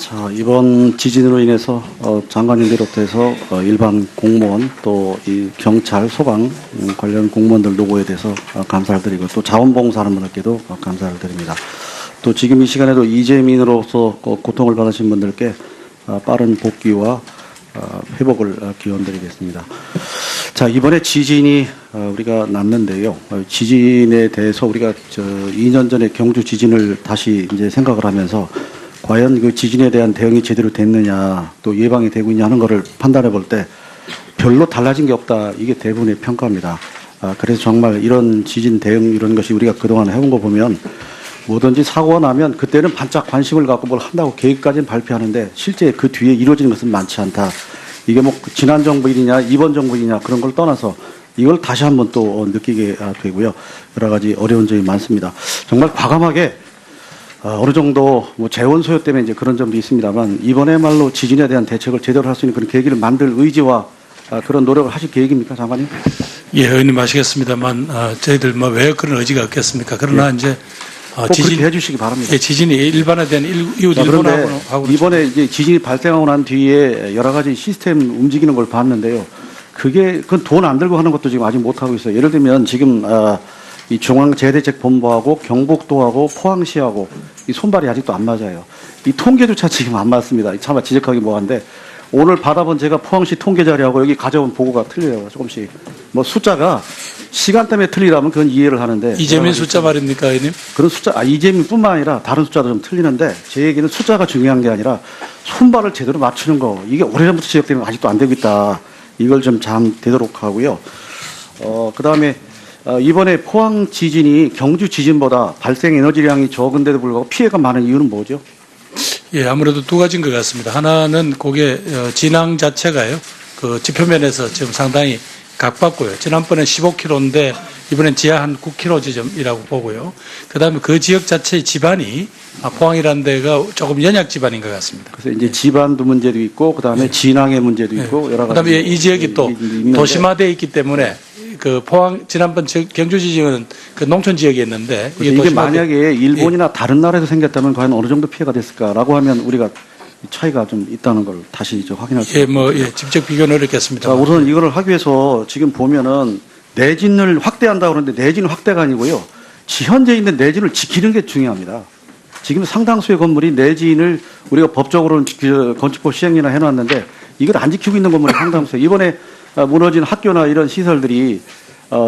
자, 이번 지진으로 인해서 장관님 비롯해서 일반 공무원 또 이 경찰, 소방 관련 공무원들 노고에 대해서 감사를 드리고 또 자원봉사하는 분들께도 감사를 드립니다. 또 지금 이 시간에도 이재민으로서 고통을 받으신 분들께 빠른 복귀와 회복을 기원드리겠습니다. 자, 이번에 지진이 우리가 났는데요. 지진에 대해서 우리가 2년 전에 경주 지진을 다시 이제 생각을 하면서 과연 그 지진에 대한 대응이 제대로 됐느냐, 또 예방이 되고 있냐 하는 것을 판단해 볼 때 별로 달라진 게 없다. 이게 대부분의 평가입니다. 그래서 정말 이런 지진 대응 이런 것이 우리가 그동안 해온 거 보면 뭐든지 사고가 나면 그때는 반짝 관심을 갖고 뭘 한다고 계획까지는 발표하는데 실제 그 뒤에 이루어지는 것은 많지 않다. 이게 뭐 지난 정부 일이냐, 이번 정부 일이냐 그런 걸 떠나서 이걸 다시 한번 또 느끼게 되고요. 여러 가지 어려운 점이 많습니다. 정말 과감하게 어느 정도 뭐 재원 소요 때문에 이제 그런 점도 있습니다만 이번에말로 지진에 대한 대책을 제대로 할 수 있는 그런 계기를 만들 의지와 그런 노력을 하실 계획입니까, 장관님? 예, 의원님 아시겠습니다만 저희들 뭐 왜 그런 의지가 없겠습니까? 그러나 예. 이제 꼭 그렇게 해주시기 바랍니다. 예, 지진이 일반에 대한 이웃 일본하고 이번에 이제 지진이 발생하고 난 뒤에 여러 가지 시스템 움직이는 걸 봤는데요. 그건 돈 안 들고 하는 것도 지금 아직 못 하고 있어요. 예를 들면 지금 이 중앙재해대책본부하고 경북도하고 포항시하고 이 손발이 아직도 안 맞아요. 이 통계조차 지금 안 맞습니다. 참 지적하기 뭐한데 오늘 받아본 제가 포항시 통계 자료하고 여기 가져온 보고가 틀려요. 조금씩. 뭐 숫자가 시간 때문에 틀리라면 그건 이해를 하는데. 이재민 숫자 말입니까, 의원님? 그런 숫자, 이재민뿐만 아니라 다른 숫자도 좀 틀리는데 제 얘기는 숫자가 중요한 게 아니라 손발을 제대로 맞추는 거. 이게 오래전부터 지적되면 아직도 안 되고 있다. 이걸 좀 잘 되도록 하고요. 그다음에 이번에 포항 지진이 경주 지진보다 발생 에너지량이 적은데도 불구하고 피해가 많은 이유는 뭐죠? 예, 아무래도 두 가지인 것 같습니다. 하나는 그게 진앙 자체가요. 그 지표면에서 지금 상당히 각봤고요. 지난번에 15km인데 이번엔 지하 한 9km 지점이라고 보고요. 그다음에 그 지역 자체의 지반이 포항이라는 데가 조금 연약 지반인 것 같습니다. 그래서 이제 지반도 문제도 있고 그다음에 진앙의 문제도 있고 여러 가지. 그다음에 이 지역이 또 도심화되어 있기 때문에 그 포항 지난번 경주 지진은 그 농촌 지역이었는데 이게 만약에 일본이나 다른 나라에서 생겼다면 과연 어느 정도 피해가 됐을까라고 하면 우리가 차이가 좀 있다는 걸 다시 확인할 수 있습니다. 직접 비교는 어렵겠습니다. 자, 우선 이거를 하기 위해서 지금 보면은 내진을 확대한다고 그러는데 내진 확대가 아니고요. 현재 있는 내진을 지키는 게 중요합니다. 지금 상당수의 건물이 내진을 우리가 법적으로는 건축법 시행이나 해놨는데 이걸 안 지키고 있는 건물이 상당수예요. 이번에 무너진 학교나 이런 시설들이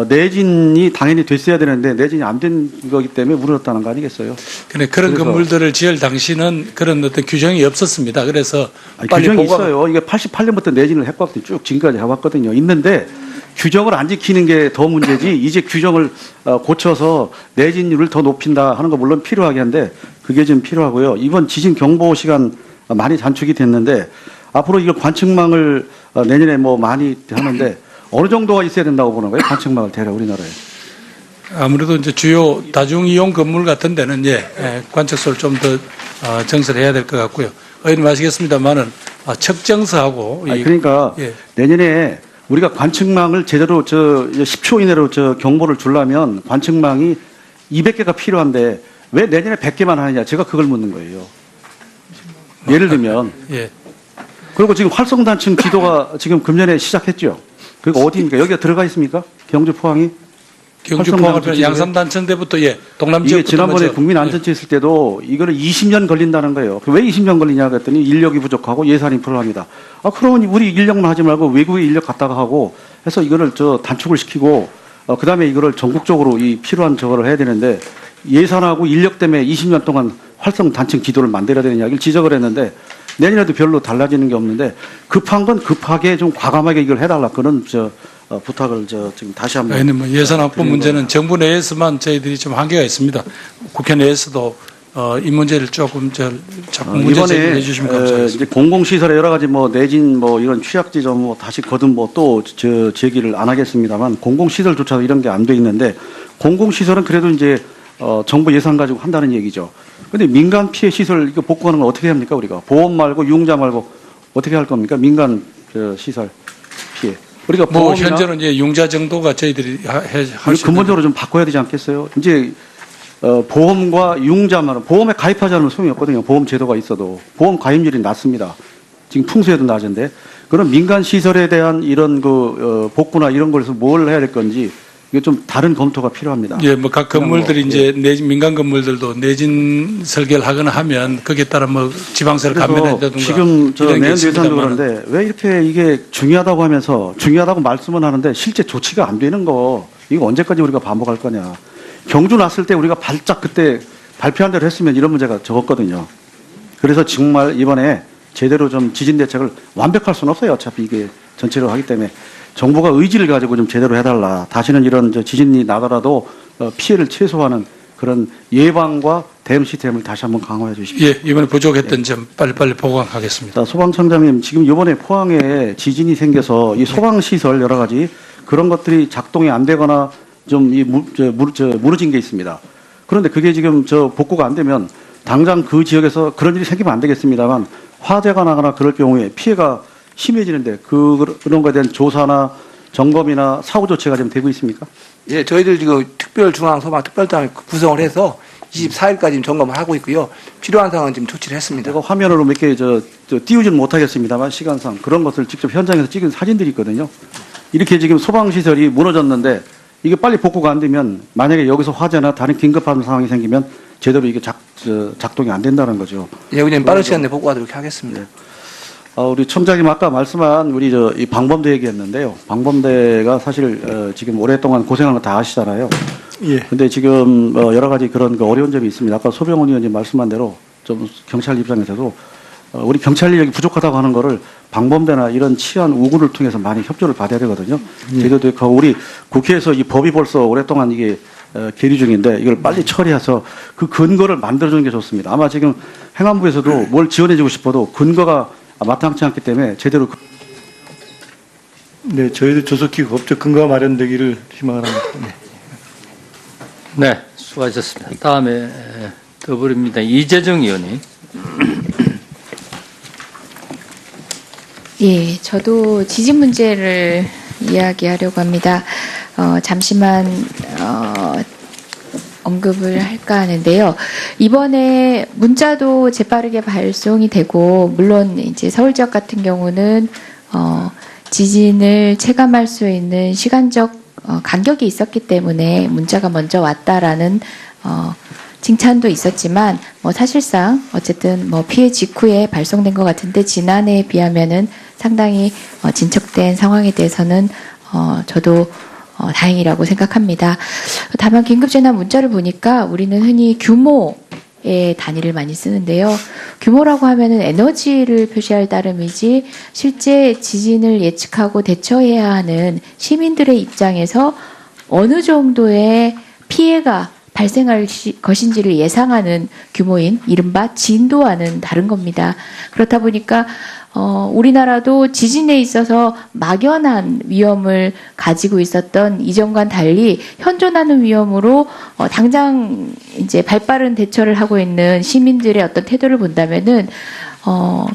내진이 당연히 됐어야 되는데 내진이 안 된 거기 때문에 무너졌다는 거 아니겠어요? 그런 건물들을 지을 당시는 그런 어떤 규정이 없었습니다. 그래서 빨리 규정이 있어요. 이게 88년부터 내진을 했거든요. 쭉 지금까지 해왔거든요. 있는데 규정을 안 지키는 게 더 문제지 이제 규정을 고쳐서 내진율을 더 높인다 하는 거 물론 필요하긴 한데 그게 좀 필요하고요. 이번 지진 경보 시간 많이 단축이 됐는데 앞으로 이거 관측망을 내년에 뭐 많이 하는데 어느 정도가 있어야 된다고 보는 거예요? 관측망을 대략 우리나라에. 아무래도 이제 주요 다중이용 건물 같은 데는 관측소를 좀 더 정설해야 될 것 같고요. 의원님 아시겠습니다만은 측정서하고 그러니까 내년에 우리가 관측망을 제대로 10초 이내로 경보를 주려면 관측망이 200개가 필요한데 왜 내년에 100개만 하느냐? 제가 그걸 묻는 거예요. 예를 들면. 그리고 지금 활성단층 기도가 지금 금년에 시작했죠. 그리고 어디입니까? 여기가 들어가 있습니까? 경주 포항이? 경주 포항은 양산단층대부터 동남 이게 지난번에 국민안전처 있을 때도 이거는 20년 걸린다는 거예요. 왜 20년 걸리냐 그랬더니 인력이 부족하고 예산이 필요합니다. 그러면 우리 인력만 하지 말고 외국의 인력 갖다가 하고 해서 이거를 단축을 시키고 그다음에 이거를 전국적으로 이 필요한 저거를 해야 되는데 예산하고 인력 때문에 20년 동안 활성단층 기도를 만들어야 되는 이야기를 지적을 했는데 내년에도 별로 달라지는 게 없는데 급한 건 급하게 좀 과감하게 이걸 해달라 그런 부탁을 지금 다시 한번. 예산 확보 문제는 정부 내에서만 저희들이 좀 한계가 있습니다. 국회 내에서도 이 문제를 조금 자꾸 문제 제기해 주시면 감사하겠습니다. 이제 공공시설에 여러 가지 뭐 내진 뭐 이런 취약지점 뭐 다시 거듭 또 제기를 안 하겠습니다만 공공시설조차도 이런 게 안 돼 있는데 공공시설은 그래도 이제 정부 예산 가지고 한다는 얘기죠. 근데 민간 피해 시설 이거 복구하는 건 어떻게 합니까 우리가? 보험 말고 융자 말고 어떻게 할 겁니까? 민간 시설 피해. 우리가 현재는 이제 융자 정도가 저희들이 할 수 근본적으로 좀 바꿔야 되지 않겠어요? 이제 보험과 융자만 보험에 가입하지 않으면 소용이 없거든요. 보험 제도가 있어도 보험 가입률이 낮습니다. 지금 풍수에도 낮은데 그런 민간 시설에 대한 이런 복구나 이런 걸해서 뭘 해야 될 건지 이게 좀 다른 검토가 필요합니다. 예, 뭐 각 건물들이 이제 민간 건물들도 내진 설계를 하거나 하면 거기에 따라 뭐 지방세를 감면한다든가 지금 저 이런 게 내년 예산도 있습니다만은 그런데 왜 이렇게 이게 중요하다고 하면서 중요하다고 말씀은 하는데 실제 조치가 안 되는 거 이거 언제까지 우리가 반복할 거냐. 경주 났을 때 우리가 발작 그때 발표한 대로 했으면 이런 문제가 적었거든요. 그래서 정말 이번에 제대로 좀 지진 대책을 완벽할 수는 없어요. 어차피 이게 전체로 하기 때문에 정부가 의지를 가지고 좀 제대로 해달라. 다시는 이런 지진이 나더라도 피해를 최소화하는 그런 예방과 대응 시스템을 다시 한번 강화해 주십시오. 예, 이번에 부족했던 점 빨리빨리 보강하겠습니다. 소방청장님, 지금 이번에 포항에 지진이 생겨서 이 소방시설 여러 가지 그런 것들이 작동이 안 되거나 좀 무너진 게 있습니다. 그런데 그게 지금 복구가 안 되면 당장 그 지역에서 그런 일이 생기면 안 되겠습니다만 화재가 나거나 그럴 경우에 피해가 심해지는데 그런 거에 대한 조사나 점검이나 사후 조치가 좀 되고 있습니까? 예, 저희들 지금 특별중앙소방특별단을 구성을 해서 24일까지 점검을 하고 있고요. 필요한 사항은 지금 조치를 했습니다. 제가 화면으로 몇 개 띄우지는 못하겠습니다만 시간상 그런 것을 직접 현장에서 찍은 사진들이 있거든요. 이렇게 지금 소방시설이 무너졌는데 이게 빨리 복구가 안 되면 만약에 여기서 화재나 다른 긴급한 상황이 생기면 제대로 이게 작동이 안 된다는 거죠. 예, 의원님 빠른 시간 내에 복구하도록 하겠습니다. 네. 우리 청장님 아까 말씀한 우리 이 방범대 얘기했는데요. 방범대가 사실 지금 오랫동안 고생한 거 다 아시잖아요. 예. 근데 지금 여러 가지 그런 어려운 점이 있습니다. 아까 소병훈 의원님 말씀한 대로 좀 경찰 입장에서도 우리 경찰 인력이 부족하다고 하는 거를 방범대나 이런 치안 우구를 통해서 많이 협조를 받아야 되거든요. 제도도 있고 우리 국회에서 이 법이 벌써 오랫동안 이게 계류 중인데 이걸 빨리 처리해서 그 근거를 만들어주는 게 좋습니다. 아마 지금 행안부에서도 뭘 지원해주고 싶어도 근거가 마땅치 않기 때문에 제대로 네, 저희도 조속히 법적 근거가 마련되기를 희망을 합니다. 네. 네, 수고하셨습니다. 다음에 더불어민주당 이재정 의원님. 예, 저도 지진 문제를 이야기하려고 합니다. 잠시만 언급을 할까 하는데요. 이번에 문자도 재빠르게 발송이 되고, 물론 이제 서울 지역 같은 경우는 지진을 체감할 수 있는 시간적 간격이 있었기 때문에 문자가 먼저 왔다라는 칭찬도 있었지만, 사실상 어쨌든 피해 직후에 발송된 것 같은데 지난해에 비하면은 상당히 진척된 상황에 대해서는 저도 다행이라고 생각합니다. 다만 긴급재난 문자를 보니까 우리는 흔히 규모의 단위를 많이 쓰는데요. 규모라고 하면은 에너지를 표시할 따름이지 실제 지진을 예측하고 대처해야 하는 시민들의 입장에서 어느 정도의 피해가 발생할 것인지를 예상하는 규모인 이른바 진도와는 다른 겁니다. 그렇다 보니까 우리나라도 지진에 있어서 막연한 위험을 가지고 있었던 이전과는 달리 현존하는 위험으로 당장 이제 발빠른 대처를 하고 있는 시민들의 어떤 태도를 본다면은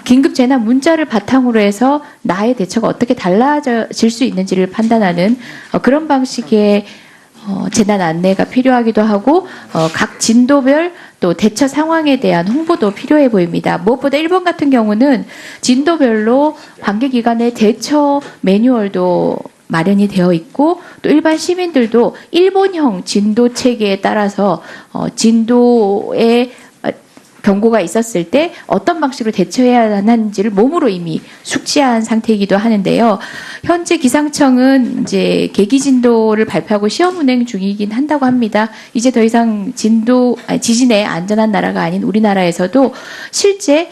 긴급 재난 문자를 바탕으로 해서 나의 대처가 어떻게 달라질 수 있는지를 판단하는 그런 방식의 재난 안내가 필요하기도 하고 각 진도별 또 대처 상황에 대한 홍보도 필요해 보입니다. 무엇보다 일본 같은 경우는 진도별로 관계기관의 대처 매뉴얼도 마련이 되어 있고 또 일반 시민들도 일본형 진도 체계에 따라서 진도의 경고가 있었을 때 어떤 방식으로 대처해야 하는지를 몸으로 이미 숙지한 상태이기도 하는데요. 현재 기상청은 이제 계기 진도를 발표하고 시험 운행 중이긴 한다고 합니다. 이제 더 이상 지진에 안전한 나라가 아닌 우리나라에서도 실제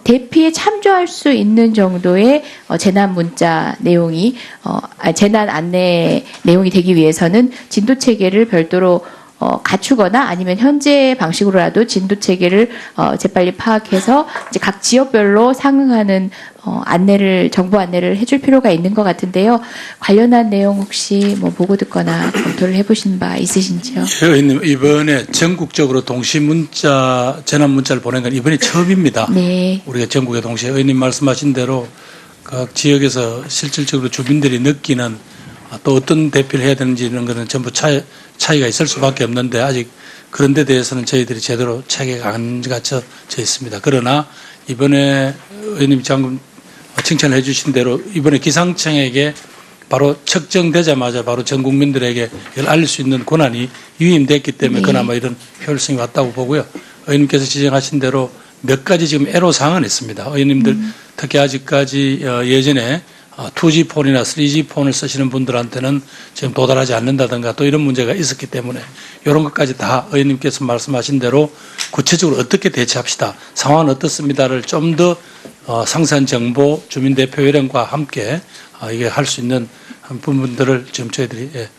대피에 참조할 수 있는 정도의 재난 문자 내용이 재난 안내 내용이 되기 위해서는 진도 체계를 별도로 갖추거나 아니면 현재 방식으로라도 진도 체계를 재빨리 파악해서 이제 각 지역별로 상응하는 정보 안내를 해줄 필요가 있는 것 같은데요. 관련한 내용 혹시 보고 듣거나 검토를 해보신 바 있으신지요? 예, 의원님 이번에 전국적으로 동시 문자 재난 문자를 보낸 건 이번이 처음입니다. 네. 우리가 전국에 동시에 의원님 말씀하신 대로 각 지역에서 실질적으로 주민들이 느끼는 또 어떤 대피를 해야 되는지 이런 거는 전부 차이가 있을 수밖에 없는데 아직 그런 데 대해서는 저희들이 제대로 체계가 안 갖춰져 있습니다. 그러나 이번에 의원님 방금 칭찬을 해 주신 대로 이번에 기상청에게 바로 측정되자마자 바로 전 국민들에게 이걸 알릴 수 있는 권한이 유임됐기 때문에 네. 그나마 이런 효율성이 왔다고 보고요. 의원님께서 지적하신 대로 몇 가지 지금 애로사항은 있습니다. 의원님들 특히 아직까지 예전에 2G 폰이나 3G 폰을 쓰시는 분들한테는 지금 도달하지 않는다든가 또 이런 문제가 있었기 때문에 이런 것까지 다 의원님께서 말씀하신 대로 구체적으로 어떻게 대처합시다. 상황은 어떻습니다를 좀 더 상세한 정보 주민대표회령과 함께 이게 할 수 있는 부분들을 지금 저희들이 예.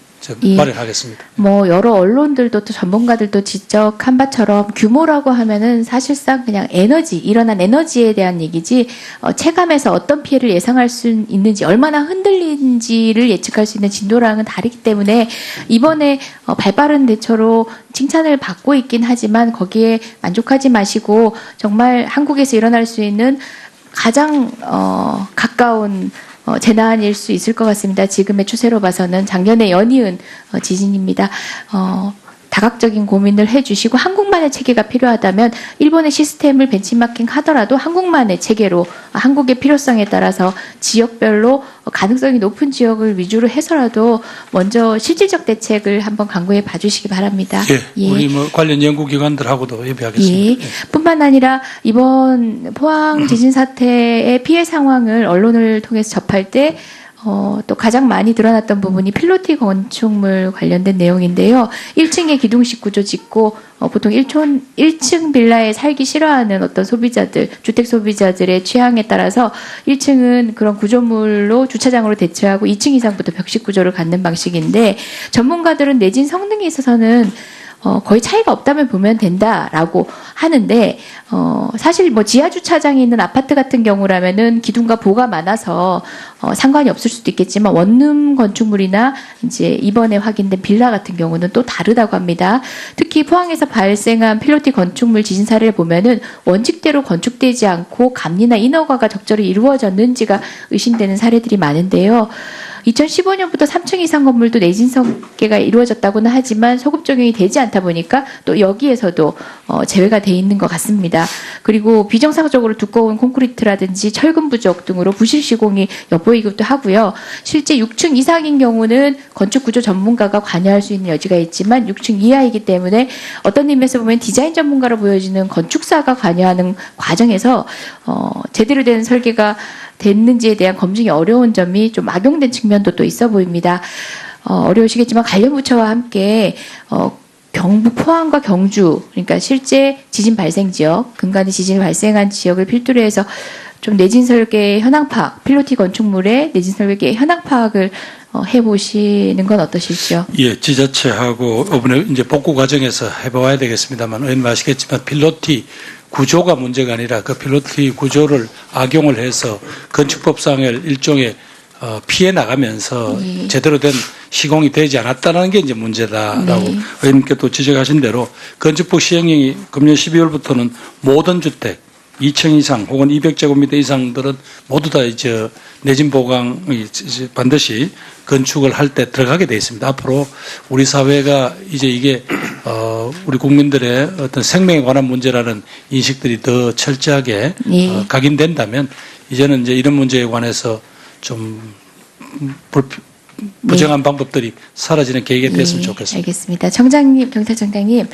마련하겠습니다. 뭐 여러 언론들도 또 전문가들도 지적한 바처럼 규모라고 하면은 사실상 그냥 에너지, 일어난 에너지에 대한 얘기지 체감에서 어떤 피해를 예상할 수 있는지 얼마나 흔들린지를 예측할 수 있는 진도랑은 다르기 때문에 이번에 발빠른 대처로 칭찬을 받고 있긴 하지만 거기에 만족하지 마시고 정말 한국에서 일어날 수 있는 가장 가까운 재난일 수 있을 것 같습니다. 지금의 추세로 봐서는 작년에 연이은 지진입니다. 다각적인 고민을 해주시고 한국만의 체계가 필요하다면 일본의 시스템을 벤치마킹 하더라도 한국만의 체계로 한국의 필요성에 따라서 지역별로 가능성이 높은 지역을 위주로 해서라도 먼저 실질적 대책을 한번 강구해 봐주시기 바랍니다. 예, 우리 뭐 관련 연구기관들하고도 협의하겠습니다. 예. 뿐만 아니라 이번 포항 지진 사태의 피해 상황을 언론을 통해서 접할 때 또 가장 많이 드러났던 부분이 필로티 건축물 관련된 내용인데요. 1층에 기둥식 구조 짓고 보통 1층 빌라에 살기 싫어하는 어떤 소비자들, 주택 소비자들의 취향에 따라서 1층은 그런 구조물로 주차장으로 대체하고 2층 이상부터 벽식 구조를 갖는 방식인데 전문가들은 내진 성능에 있어서는 거의 차이가 없다면 보면 된다라고 하는데 사실 뭐 지하 주차장에 있는 아파트 같은 경우라면은 기둥과 보가 많아서 상관이 없을 수도 있겠지만 원룸 건축물이나 이제 이번에 확인된 빌라 같은 경우는 또 다르다고 합니다. 특히 포항에서 발생한 필로티 건축물 지진 사례를 보면은 원칙대로 건축되지 않고 감리나 인허가가 적절히 이루어졌는지가 의심되는 사례들이 많은데요. 2015년부터 3층 이상 건물도 내진 설계가 이루어졌다고는 하지만 소급 적용이 되지 않다 보니까 또 여기에서도 제외가 돼 있는 것 같습니다. 그리고 비정상적으로 두꺼운 콘크리트라든지 철근 부족 등으로 부실 시공이 엿보이기도 하고요. 실제 6층 이상인 경우는 건축 구조 전문가가 관여할 수 있는 여지가 있지만 6층 이하이기 때문에 어떤 의미에서 보면 디자인 전문가로 보여지는 건축사가 관여하는 과정에서 제대로 된 설계가 됐는지에 대한 검증이 어려운 점이 좀 악용된 측면도 또 있어 보입니다. 어려우시겠지만 관련 부처와 함께 경북 포항과 경주, 그러니까 실제 지진 발생 지역, 근간의 지진이 발생한 지역을 필두로 해서 좀 내진 설계 현황 파악, 필로티 건축물의 내진 설계 현황 파악을 해보시는 건 어떠실지요? 예, 지자체하고 이번에 이제 복구 과정에서 해봐야 되겠습니다만 의원님 아시겠지만 필로티 구조가 문제가 아니라 그 필로티 구조를 악용을 해서 건축법상의 일종의 피해 나가면서 예. 제대로 된 시공이 되지 않았다는 게 이제 문제다라고 네. 의원님께 또 지적하신 대로 건축법 시행령이 금년 12월부터는 모든 주택 2층 이상 혹은 200제곱미터 이상들은 모두 다 이제 내진 보강이 반드시 건축을 할 때 들어가게 돼 있습니다. 앞으로 우리 사회가 이제 이게 우리 국민들의 어떤 생명에 관한 문제라는 인식들이 더 철저하게 예. 각인된다면 이제는 이제 이런 문제에 관해서 좀 부정한 방법들이 사라지는 계기가 됐으면 좋겠습니다. 알겠습니다. 청장님, 경찰청장님,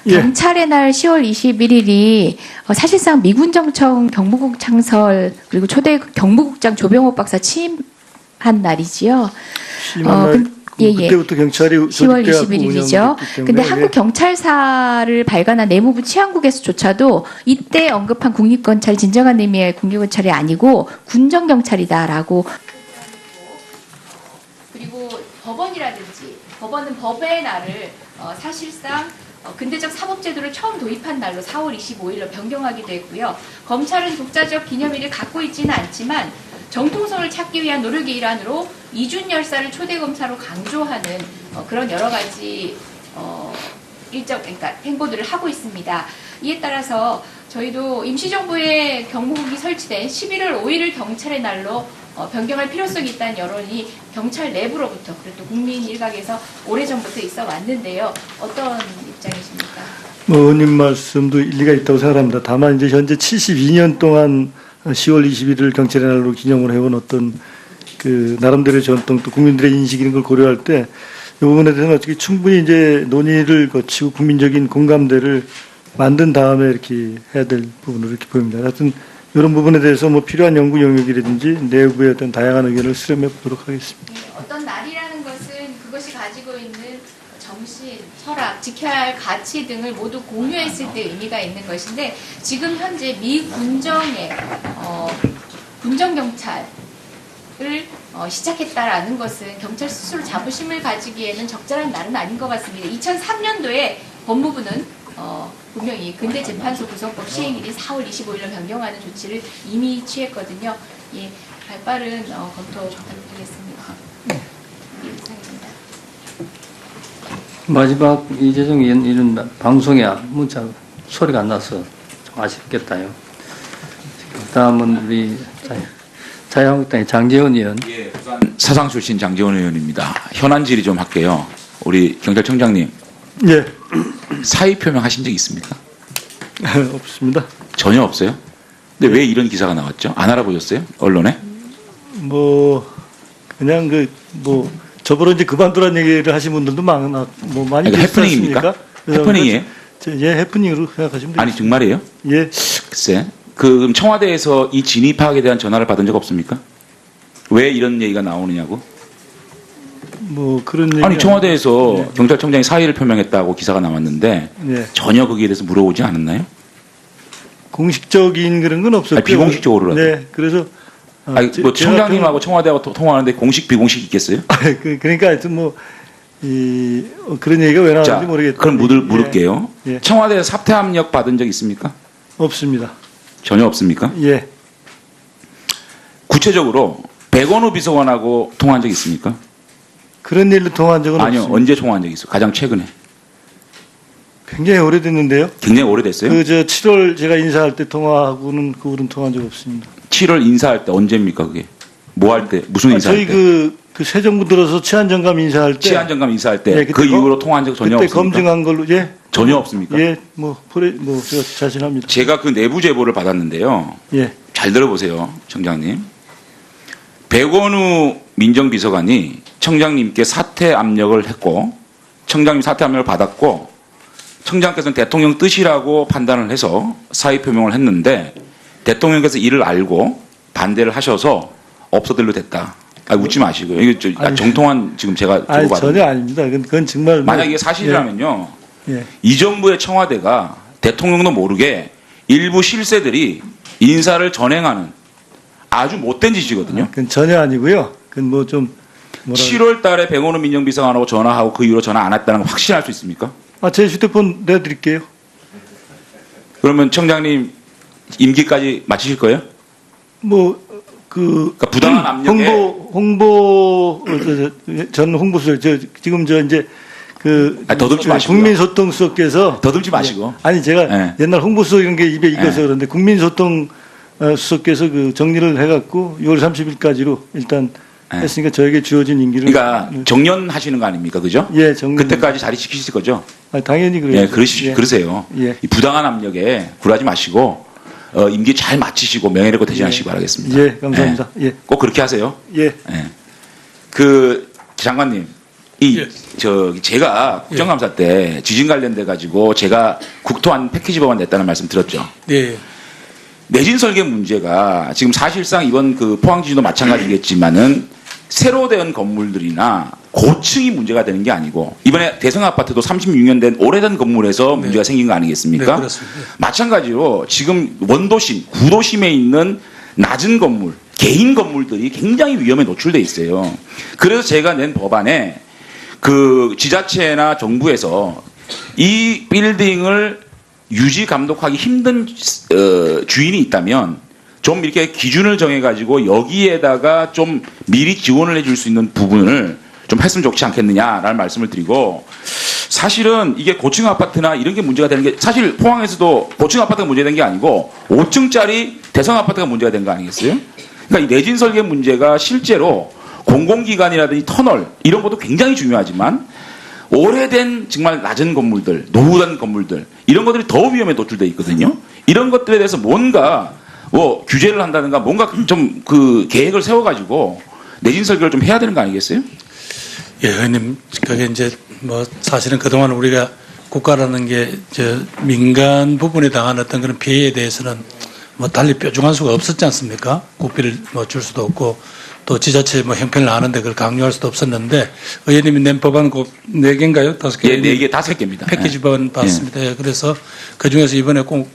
예. 경찰의 날 10월 21일이 사실상 미군정청 경무국 창설 그리고 초대 경무국장 조병옥 박사 취임한 날이지요. 심한 날, 예, 예. 그때부터 경찰이 10월 조직돼갖고 21일이죠. 운영됐기 때문에, 근데 예. 한국 경찰사를 발간한 내무부 치안국에서조차도 이때 언급한 국립경찰 진정한 의미의 국립경찰이 아니고 군정경찰이다라고. 그리고 법원이라든지 법원은 법의 날을 사실상 근대적 사법제도를 처음 도입한 날로 4월 25일로 변경하기도 했고요. 검찰은 독자적 기념일을 갖고 있지는 않지만 정통성을 찾기 위한 노력의 일환으로 이준 열사를 초대 검사로 강조하는 그런 여러 가지 그러니까 행보들을 하고 있습니다. 이에 따라서 저희도 임시정부의 경무국이 설치된 11월 5일을 경찰의 날로 변경할 필요성이 있다는 여론이 경찰 내부로부터 그리고 또 국민 일각에서 오래전부터 있어 왔는데요. 어떤 입장이십니까? 뭐 의원님 말씀도 일리가 있다고 생각합니다. 다만 이제 현재 72년 동안 10월 21일 경찰의 날로 기념을 해온 어떤 그 나름대로의 전통 또 국민들의 인식 이런 걸 고려할 때 이 부분에 대해서는 어떻게 충분히 이제 논의를 거치고 국민적인 공감대를 만든 다음에 이렇게 해야 될 부분으로 이렇게 보입니다. 하여튼 이런 부분에 대해서 뭐 필요한 연구 영역이라든지 내부의 어떤 다양한 의견을 수렴해 보도록 하겠습니다. 어떤 날이라는 것은 그것이 가지고 있는 정신, 철학, 지켜야 할 가치 등을 모두 공유했을 때 의미가 있는 것인데 지금 현재 미 군정의 군정 경찰을 시작했다라는 것은 경찰 스스로 자부심을 가지기에는 적절한 날은 아닌 것 같습니다. 2003년도에 법무부는 분명히 근대재판소 구성법 시행일인 4월 25일로 변경하는 조치를 이미 취했거든요. 예, 발빠른 검토 부탁드리겠습니다. 예, 이상입니다. 마지막 이재정 의원 이런 방송에 문자 소리가 안 나서 좀 아쉽겠다요. 다음은 우리 자유한국당의 장제원 의원. 예, 부산 사상 출신 장제원 의원입니다. 현안 질의 좀 할게요. 우리 경찰청장님 예, 사의 표명하신 적 있습니까? 없습니다. 전혀 없어요? 근데 왜 이런 기사가 나왔죠? 안 알아보셨어요? 언론에? 뭐 그냥 그 뭐 저번에 이제 그만두란 얘기를 하신 분들도 많이 그러니까 계시지 해프닝입니까? 않습니까? 그래서 해프닝이에요? 예, 해프닝으로 생각하시면 되겠습니다. 아니 정말이에요? 예, 글쎄. 그럼 청와대에서 이 진위 파악에 대한 전화를 받은 적 없습니까? 왜 이런 얘기가 나오느냐고? 뭐 그런 얘기 아니 청와대에서 예. 경찰청장이 사의를 표명했다고 기사가 나왔는데 예, 전혀 거기에 대해서 물어보지 않았나요? 공식적인 그런 건 없었고 아니, 비공식적으로라도. 네, 그래서 아니, 뭐 청장님하고 청와대하고 통화하는데 공식 비공식 있겠어요? 그러니까 하여튼 뭐 그런 얘기가 왜 나왔는지 모르겠다. 그럼 물을게요. 예. 청와대에 사퇴 압력 받은 적 있습니까? 없습니다. 전혀 없습니까? 예, 구체적으로 백원우 비서관하고 통화한 적 있습니까? 그런 일로 통화한 적은 아니요. 없습니다. 언제 통화한 적 있어요? 가장 최근에. 굉장히 오래됐는데요. 굉장히 오래됐어요? 그 저 7월 제가 인사할 때 통화하고는 그 후로는 통화한 적 없습니다. 7월 인사할 때 언제입니까 그게? 뭐 할 때? 무슨 인사할 저희 때? 그 새 정부 들어서 치안정감 인사할 때 치안정감 인사할 때 예, 그 그때 이후로 통화한 적 전혀 그때 없습니까? 검증한 걸로 예, 전혀 없습니까? 예, 뭐 제가 자신합니다. 제가 그 내부 제보를 받았는데요. 예, 잘 들어보세요, 청장님. 백원우 민정비서관이 청장님께 사퇴 압력을 했고, 청장님 사퇴 압력을 받았고, 청장께서는 대통령 뜻이라고 판단을 해서 사의 표명을 했는데, 대통령께서 이를 알고 반대를 하셔서 없어들로 됐다. 아, 웃지 마시고요. 이게 정통한 지금 제가 아니 주고받은. 전혀 아닙니다. 그건 정말 만약 이게 사실이라면요, 예, 이 정부의 청와대가 대통령도 모르게 일부 실세들이 인사를 전행하는 아주 못된 짓이거든요. 그건 전혀 아니고요. 그건 뭐 좀 7월 달에 백원우 민정비서관하고 전화하고 그 이후로 전화 안 했다는 거 확신할 수 있습니까? 제 휴대폰 내드릴게요. 그러면 청장님 임기까지 마치실 거예요? 그러니까 부당한 압력에 전 홍보수석 지금 이제 더듬지 마시고요. 국민소통수석께서 더듬지 마시고. 아니 제가 네. 옛날 홍보수석 이런 게 입에 익어서 네. 그런데 국민소통 수석께서 그 정리를 해갖고 6월 30일까지로 일단 네. 했으니까 저에게 주어진 임기를 그러니까 정년하시는 거 아닙니까, 그죠? 예, 정리. 그때까지 자리 지키실 거죠? 당연히 그래요. 예, 그러세요. 예. 이 부당한 압력에 굴하지 마시고 임기 잘 마치시고 명예롭게 퇴진하시기 바라겠습니다. 예, 감사합니다. 예, 꼭 그렇게 하세요. 예. 예. 장관님, 제가 국정감사 때 지진 관련돼 가지고 제가 국토안 패키지 법안 냈다는 말씀 들었죠. 네. 내진 설계 문제가 지금 사실상 이번 그 포항 지진도 마찬가지겠지만은 새로 된 건물들이나 고층이 문제가 되는 게 아니고 이번에 대성 아파트도 36년 된 오래된 건물에서 문제가 생긴 거 아니겠습니까? 네, 그렇습니다. 마찬가지로 지금 원도심, 구도심에 있는 낮은 건물, 개인 건물들이 굉장히 위험에 노출돼 있어요. 그래서 제가 낸 법안에 그 지자체나 정부에서 이 빌딩을 유지 감독하기 힘든 주인이 있다면 좀 이렇게 기준을 정해가지고 여기에다가 좀 미리 지원을 해줄 수 있는 부분을 좀 했으면 좋지 않겠느냐라는 말씀을 드리고, 사실은 이게 고층 아파트나 이런 게 문제가 되는 게 사실 포항에서도 고층 아파트가 문제가 된 게 아니고 5층짜리 대성 아파트가 문제가 된 거 아니겠어요? 그러니까 이 내진 설계 문제가 실제로 공공기관이라든지 터널 이런 것도 굉장히 중요하지만 오래된 정말 낮은 건물들, 노후된 건물들 이런 것들이 더 위험에 노출돼 있거든요. 이런 것들에 대해서 뭔가 뭐 규제를 한다든가 뭔가 좀 그 계획을 세워가지고 내진 설계를 좀 해야 되는 거 아니겠어요? 예, 의원님, 그게 이제 뭐 사실은 그동안 우리가 국가라는 게 저 민간 부분에 당한 어떤 그런 피해에 대해서는 뭐 달리 뾰족한 수가 없었지 않습니까? 국비를 뭐 줄 수도 없고 또 지자체 뭐 형편을 아는데 그걸 강요할 수도 없었는데 의원님이 낸 법안은 꼭 4개인가요? 5개? 예, 4개, 5개입니다. 패키지 법안 봤습니다. 예, 그래서 그 중에서 이번에 꼭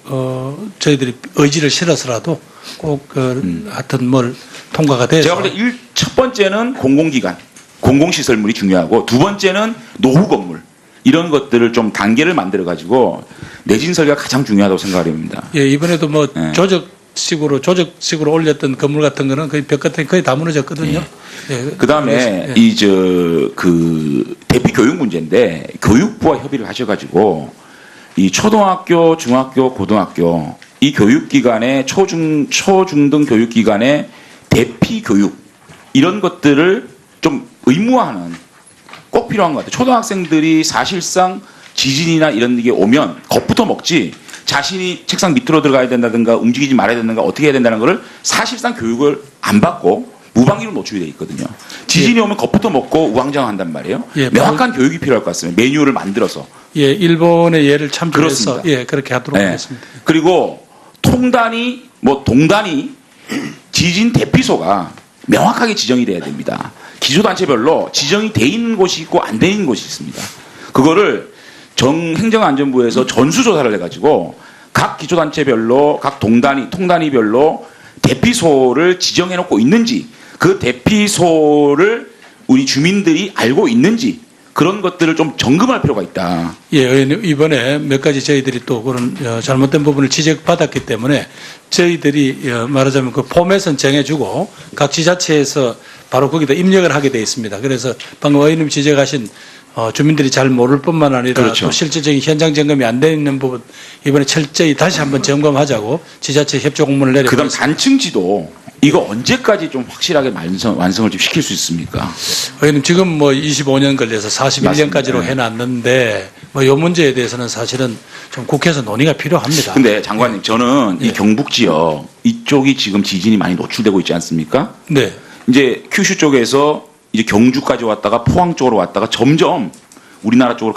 저희들이 의지를 실어서라도 꼭 하여튼 뭘 통과가 돼서 제가 볼 때 첫 번째는 공공기관, 공공시설물이 중요하고 두 번째는 노후 건물 이런 것들을 좀 단계를 만들어 가지고 내진 설계가 가장 중요하다고 생각합니다. 예, 이번에도 뭐 예. 조적식으로 올렸던 건물 같은 거는 거의 벽 같은 게 거의 다 무너졌거든요. 예. 그 다음에 예. 그 대피 교육 문제인데 교육부와 협의를 하셔가지고 이 초등학교, 중학교, 고등학교 이 교육기관의 초중등 교육기관의 대피 교육 이런 것들을 좀 의무화하는 꼭 필요한 것 같아요. 초등학생들이 사실상 지진이나 이런 게 오면 겁부터 먹지 자신이 책상 밑으로 들어가야 된다든가 움직이지 말아야 된다든가 어떻게 해야 된다는 것을 사실상 교육을 안 받고 무방비로 노출이 돼 있거든요. 지진이 오면 겁부터 먹고 우왕좌왕한단 말이에요. 예, 명확한 교육이 필요할 것 같습니다. 매뉴얼을 만들어서. 예, 일본의 예를 참조해서 그렇습니다. 예, 그렇게 하도록 네. 하겠습니다. 그리고 통단위, 동단위 지진 대피소가 명확하게 지정이 돼야 됩니다. 기초단체별로 지정이 돼 있는 곳이 있고 안 돼 있는 곳이 있습니다. 그거를 행정안전부에서 전수조사를 해가지고 각 기초단체별로 각 통단위별로 대피소를 지정해놓고 있는지 그 대피소를 우리 주민들이 알고 있는지 그런 것들을 좀 점검할 필요가 있다. 예, 의원님, 이번에 몇 가지 저희들이 또 그런 잘못된 부분을 지적받았기 때문에 저희들이 말하자면 그 포맷은 정해주고 각 지자체에서 바로 거기다 입력을 하게 돼 있습니다. 그래서 방금 의원님 지적하신 주민들이 잘 모를 뿐만 아니라 그렇죠. 또 실질적인 현장 점검이 안 돼 있는 부분 이번에 철저히 다시 한번 점검하자고 지자체 협조 공문을 그다음 내려보겠습니다. 단층지도 이거 언제까지 좀 확실하게 완성을 좀 시킬 수 있습니까? 의원님 지금 뭐 25년 걸려서 41년까지로 맞습니다. 해놨는데 뭐 이 문제에 대해서는 사실은 좀 국회에서 논의가 필요합니다. 근데 장관님 저는 이 예. 경북 지역 이쪽이 지금 지진이 많이 노출되고 있지 않습니까? 네. 이제 큐슈 쪽에서 이제 경주까지 왔다가 포항 쪽으로 왔다가 점점 우리나라 쪽으로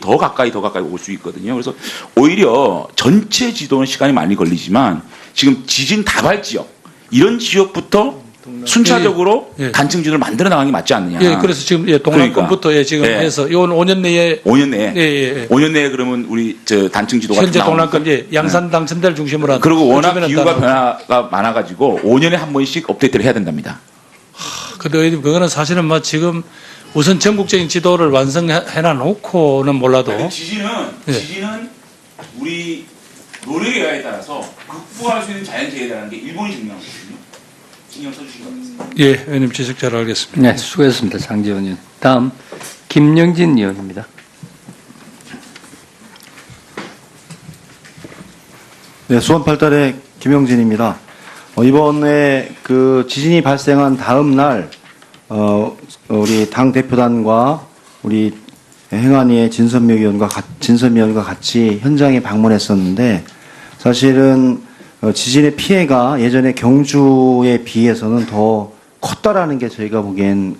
더 가까이 올 수 있거든요. 그래서 오히려 전체 지도는 시간이 많이 걸리지만 지금 지진 다발 지역 이런 지역부터 순차적으로 예. 단층 지도를 만들어 나가는 게 맞지 않느냐. 예, 그래서 지금 예, 동남권부터 그러니까. 예, 지금 예. 해서 이건 5년 내에 5년 내에 예, 예, 예. 5년 내에 그러면 우리 저 단층 지도가 현재 나옵니까? 동남권 예, 양산 당천대를 중심으로 한 그리고 워낙 주변에 기후가 따라- 변화가 많아가지고 5년에 한 번씩 업데이트를 해야 된답니다. 근데 의원님 그거는 사실은 뭐 지금 우선 전국적인 지도를 완성해놔 놓고는 몰라도 지진은 예. 우리 노력에 따라서 극복할 수 있는 자연재해라는 게 일본이 증명한 거거든요. 신경 써주신 것 같습니다. 예, 의원님 지적 잘 알겠습니다. 네, 수고했습니다. 장지원 의원. 다음 김영진 의원입니다. 네, 수원 8달의 김영진입니다. 이번에 그 지진이 발생한 다음 날, 우리 당 대표단과 우리 행안위의 진선미 의원과 같이 현장에 방문했었는데, 사실은 지진의 피해가 예전에 경주에 비해서는 더 컸다라는 게 저희가 보기엔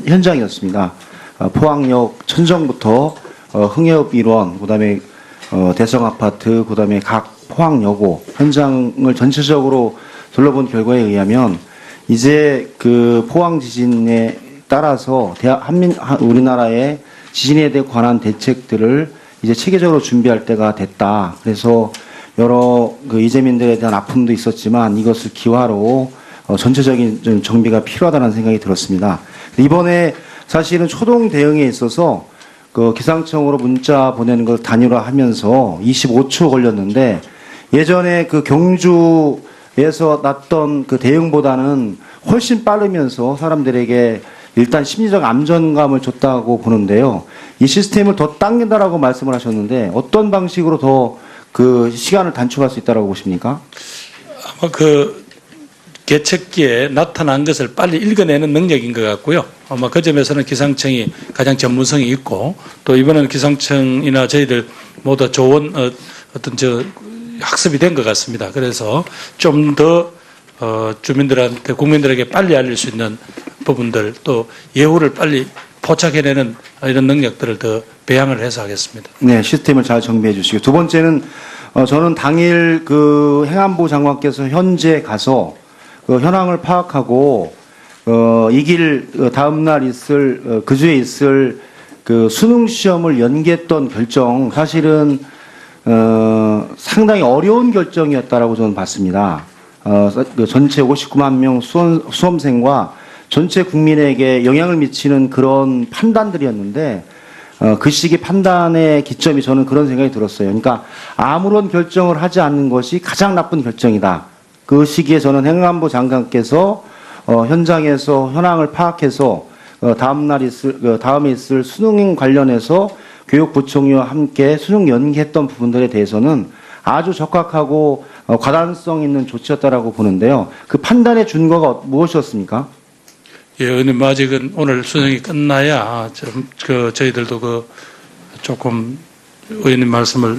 현장이었습니다. 포항역 천정부터 흥해읍 일원, 그다음에 대성 아파트, 그다음에 각 포항여고 현장을 전체적으로 둘러본 결과에 의하면 이제 그 포항 지진에 따라서 우리나라의 지진에 관한 대책들을 이제 체계적으로 준비할 때가 됐다. 그래서 여러 그 이재민들에 대한 아픔도 있었지만 이것을 기화로 전체적인 좀 정비가 필요하다는 생각이 들었습니다. 이번에 사실은 초동 대응에 있어서 그 기상청으로 문자 보내는 걸 단일화하면서 25초 걸렸는데 예전에 그 경주에서 났던 그 대응보다는 훨씬 빠르면서 사람들에게 일단 심리적 안정감을 줬다고 보는데요. 이 시스템을 더 당긴다라고 말씀을 하셨는데 어떤 방식으로 더 그 시간을 단축할 수 있다라고 보십니까? 아마 그 개척기에 나타난 것을 빨리 읽어내는 능력인 것 같고요. 아마 그 점에서는 기상청이 가장 전문성이 있고 또 이번에는 기상청이나 저희들 모두 좋은 어떤 학습이 된 것 같습니다. 그래서 좀 더 주민들한테 국민들에게 빨리 알릴 수 있는 부분들 또 예후를 빨리 포착해내는 이런 능력들을 더 배양을 해서 하겠습니다. 네, 시스템을 잘 정비해 주시고 두 번째는 저는 당일 그 행안부 장관께서 현재 가서 그 현황을 파악하고 이 길 다음 날 있을 그 주에 있을 그 수능 시험을 연기했던 결정 사실은 상당히 어려운 결정이었다라고 저는 봤습니다. 그 전체 59만 명 수험생과 전체 국민에게 영향을 미치는 그런 판단들이었는데 그 시기 판단의 기점이 저는 그런 생각이 들었어요. 그러니까 아무런 결정을 하지 않는 것이 가장 나쁜 결정이다. 그 시기에 저는 행안부 장관께서 현장에서 현황을 파악해서 다음에 있을 수능 관련해서 교육부총리와 함께 수능 연기했던 부분들에 대해서는 아주 적확하고 과단성 있는 조치였다라고 보는데요. 그 판단의 준거가 무엇이었습니까? 예, 의원님 아직은 오늘 수능이 끝나야 저희들도 조금 의원님 말씀을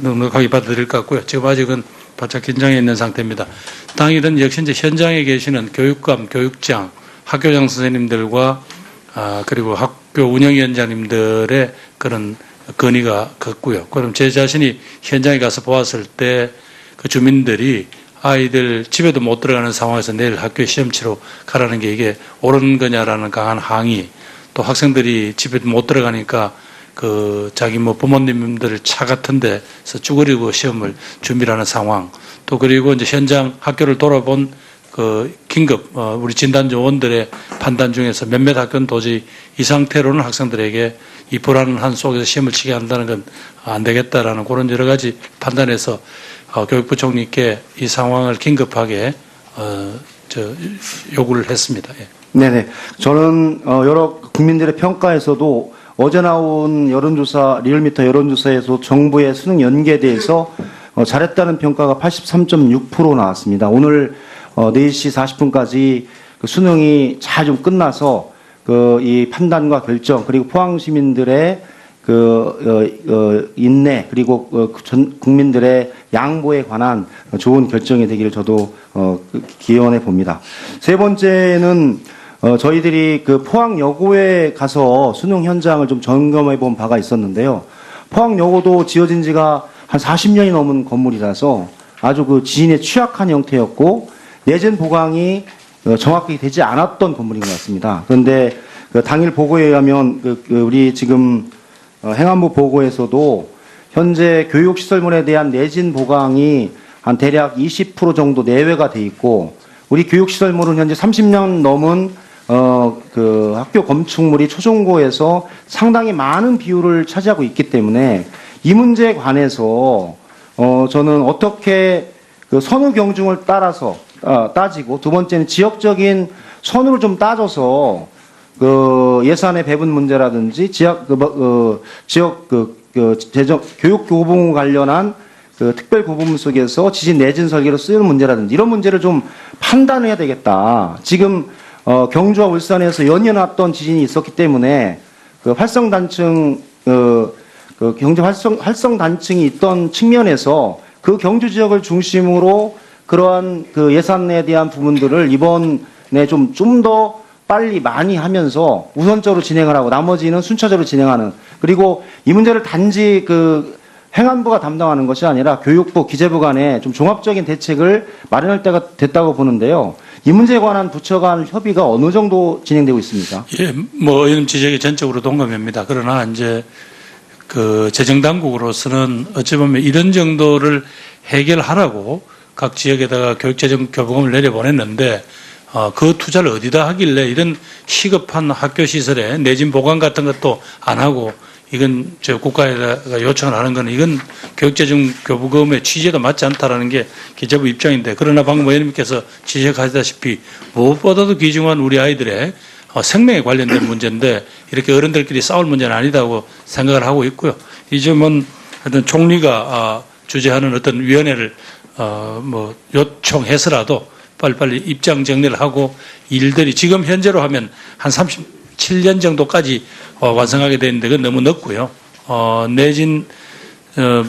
넉넉하게 받아들일 것 같고요. 지금 아직은 바짝 긴장해 있는 상태입니다. 당일은 역시 이제 현장에 계시는 교육감, 교육장, 학교장 선생님들과 그리고 학교 운영위원장님들의 그런 건의가 컸고요. 그럼 제 자신이 현장에 가서 보았을 때 그 주민들이 아이들 집에도 못 들어가는 상황에서 내일 학교에 시험 치러 가라는 게 이게 옳은 거냐라는 강한 항의, 또 학생들이 집에 못 들어가니까 자기 부모님들 차 같은 데서 쭈그리고 시험을 준비하는 상황, 또 그리고 이제 현장 학교를 돌아본 긴급, 우리 진단요원들의 판단 중에서 몇몇 학교는 도저히 이 상태로는 학생들에게 이 불안한 속에서 시험을 치게 한다는 건 안 되겠다라는 그런 여러 가지 판단에서 교육부총리께 이 상황을 긴급하게 요구를 했습니다. 예. 네네. 저는 여러 국민들의 평가에서도 어제 나온 여론조사, 리얼미터 여론조사에서 정부의 수능 연기에 대해서 잘했다는 평가가 83.6% 나왔습니다. 오늘 4시 40분까지 수능이 잘 좀 끝나서 이 판단과 결정 그리고 포항 시민들의 인내 그리고 전 국민들의 양보에 관한 좋은 결정이 되기를 저도 기원해 봅니다. 세 번째는 저희들이 포항여고에 가서 수능 현장을 좀 점검해 본 바가 있었는데요. 포항여고도 지어진 지가 한 40년이 넘은 건물이라서 아주 지진에 취약한 형태였고 내진 보강이 정확하게 되지 않았던 건물인 것 같습니다. 그런데 당일 보고에 의하면 우리 지금 행안부 보고에서도 현재 교육시설물에 대한 내진 보강이 한 대략 20% 정도 내외가 돼 있고 우리 교육시설물은 현재 30년 넘은 학교 건축물이 초중고에서 상당히 많은 비율을 차지하고 있기 때문에 이 문제에 관해서 저는 어떻게 선후 경중을 따라서 따지고 두 번째는 지역적인 선후를 좀 따져서 예산의 배분 문제라든지 지역 재정 교육 교부 관련한 특별 교부문 속에서 지진 내진 설계로 쓰이는 문제라든지 이런 문제를 좀 판단해야 되겠다. 지금 경주와 울산에서 연이어 났던 지진이 있었기 때문에 활성 단층 경제 활성 단층이 있던 측면에서 그 경주 지역을 중심으로 그러한 예산에 대한 부분들을 이번에 좀 더 빨리 많이 하면서 우선적으로 진행을 하고 나머지는 순차적으로 진행하는 그리고 이 문제를 단지 행안부가 담당하는 것이 아니라 교육부, 기재부 간에 좀 종합적인 대책을 마련할 때가 됐다고 보는데요. 이 문제에 관한 부처 간 협의가 어느 정도 진행되고 있습니까? 예, 의원님 지적에 전적으로 동감합니다. 그러나 이제 재정당국으로서는 어찌 보면 이런 정도를 해결하라고 각 지역에다가 교육재정 교부금을 내려보냈는데 그 투자를 어디다 하길래 이런 시급한 학교 시설에 내진 보강 같은 것도 안 하고 이건 국가에다가 요청을 하는 건 이건 교육재정 교부금의 취지가 맞지 않다라는 게 기재부 입장인데 그러나 방금 의원님께서 지적하시다시피 무엇보다도 귀중한 우리 아이들의 생명에 관련된 문제인데 이렇게 어른들끼리 싸울 문제는 아니다고 생각을 하고 있고요. 이 점은 하여튼 총리가 주재하는 어떤 위원회를 요청해서라도 빨리빨리 입장 정리를 하고 일들이 지금 현재로 하면 한 37년 정도까지 완성하게 되는데 그건 너무 늦고요. 내진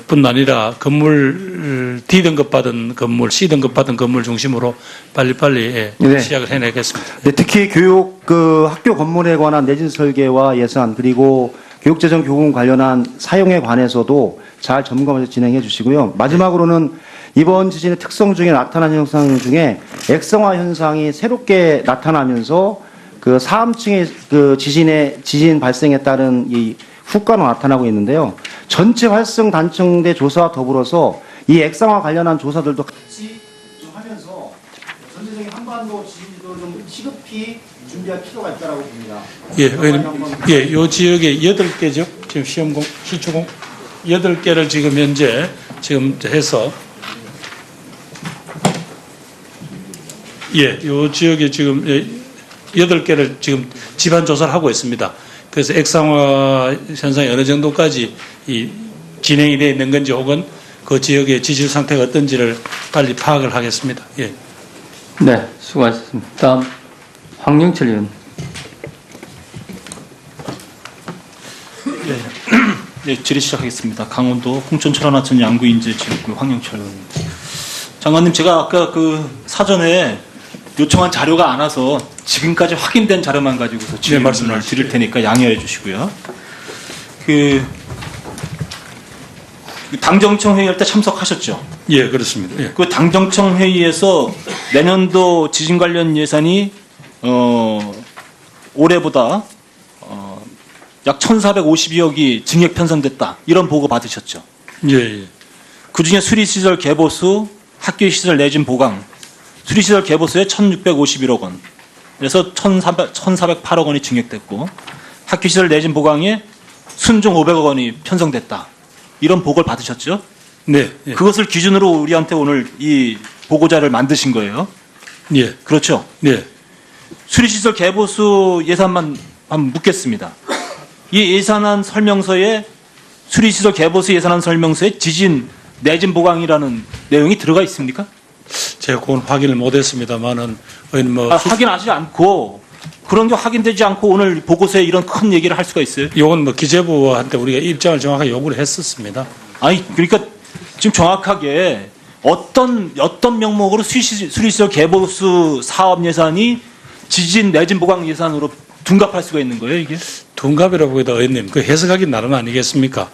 뿐 아니라 건물 D등급 받은 건물, C등급 받은 건물 중심으로 빨리빨리 네. 시작을 해내겠습니다. 네, 특히 교육 학교 건물에 관한 내진 설계와 예산 그리고 교육재정 교훈 관련한 사용에 관해서도 잘 점검해서 진행해 주시고요. 마지막으로는 이번 지진의 특성 중에 나타난 현상 중에 액성화 현상이 새롭게 나타나면서 그 4함층의 그 지진 발생에 따른 이 후가로 나타나고 있는데요. 전체 활성 단층대 조사와 더불어서 이 액상화 관련한 조사들도 같이 좀 하면서 전체적인 한반도 지진지도를 좀 시급히 준비할 필요가 있다고 봅니다. 예, 의원님. 예, 요 지역에 8개죠. 지금 시험공, 실추공 8개를 지금 현재 지금 해서 예, 요 지역에 지금 8개를 지금 집안 조사를 하고 있습니다. 그래서 액상화 현상이 어느 정도까지 진행이 되어 있는 건지 혹은 그 지역의 지질 상태가 어떤지를 빨리 파악을 하겠습니다. 예. 네, 수고하셨습니다. 다음 황영철 의원. 네, 질의 시작하겠습니다. 강원도 홍천 철원하천 양구인제 지역구 황영철 의원입니다. 장관님, 제가 아까 그 사전에 요청한 자료가 안 와서 지금까지 확인된 자료만 가지고서 질문을 드릴 테니까 양해해 주시고요. 그 당정청 회의할 때 참석하셨죠? 예, 그렇습니다. 예. 그 당정청 회의에서 내년도 지진 관련 예산이 올해보다 약 1,452억이 증액 편성됐다. 이런 보고 받으셨죠? 예, 예. 그중에 수리시설 개보수, 학교시설 내진 보강, 수리시설 개보수에 1,651억 원, 그래서 1,408억 원이 증액됐고 학교시설 내진 보강에 순종 500억 원이 편성됐다. 이런 보고를 받으셨죠? 네. 예. 그것을 기준으로 우리한테 오늘 이 보고자를 만드신 거예요. 예. 그렇죠? 네. 수리시설 개보수 예산만 한번 묻겠습니다. 이 예산안 설명서에 수리시설 개보수 예산안 설명서에 지진 내진 보강이라는 내용이 들어가 있습니까? 제가 그건 확인을 못했습니다만은 뭐 확인하지 않고 그런 게 확인되지 않고 오늘 보고서에 이런 큰 얘기를 할 수가 있어요. 이건 뭐 기재부한테 우리가 입장을 정확하게 요구를 했었습니다. 아니 그러니까 지금 정확하게 어떤 명목으로 수리시설 개보수 사업 예산이 지진 내진 보강 예산으로 둔갑할 수가 있는 거예요, 이게? 둔갑이라고 해도 의원님 그 해석하기 나름 아니겠습니까?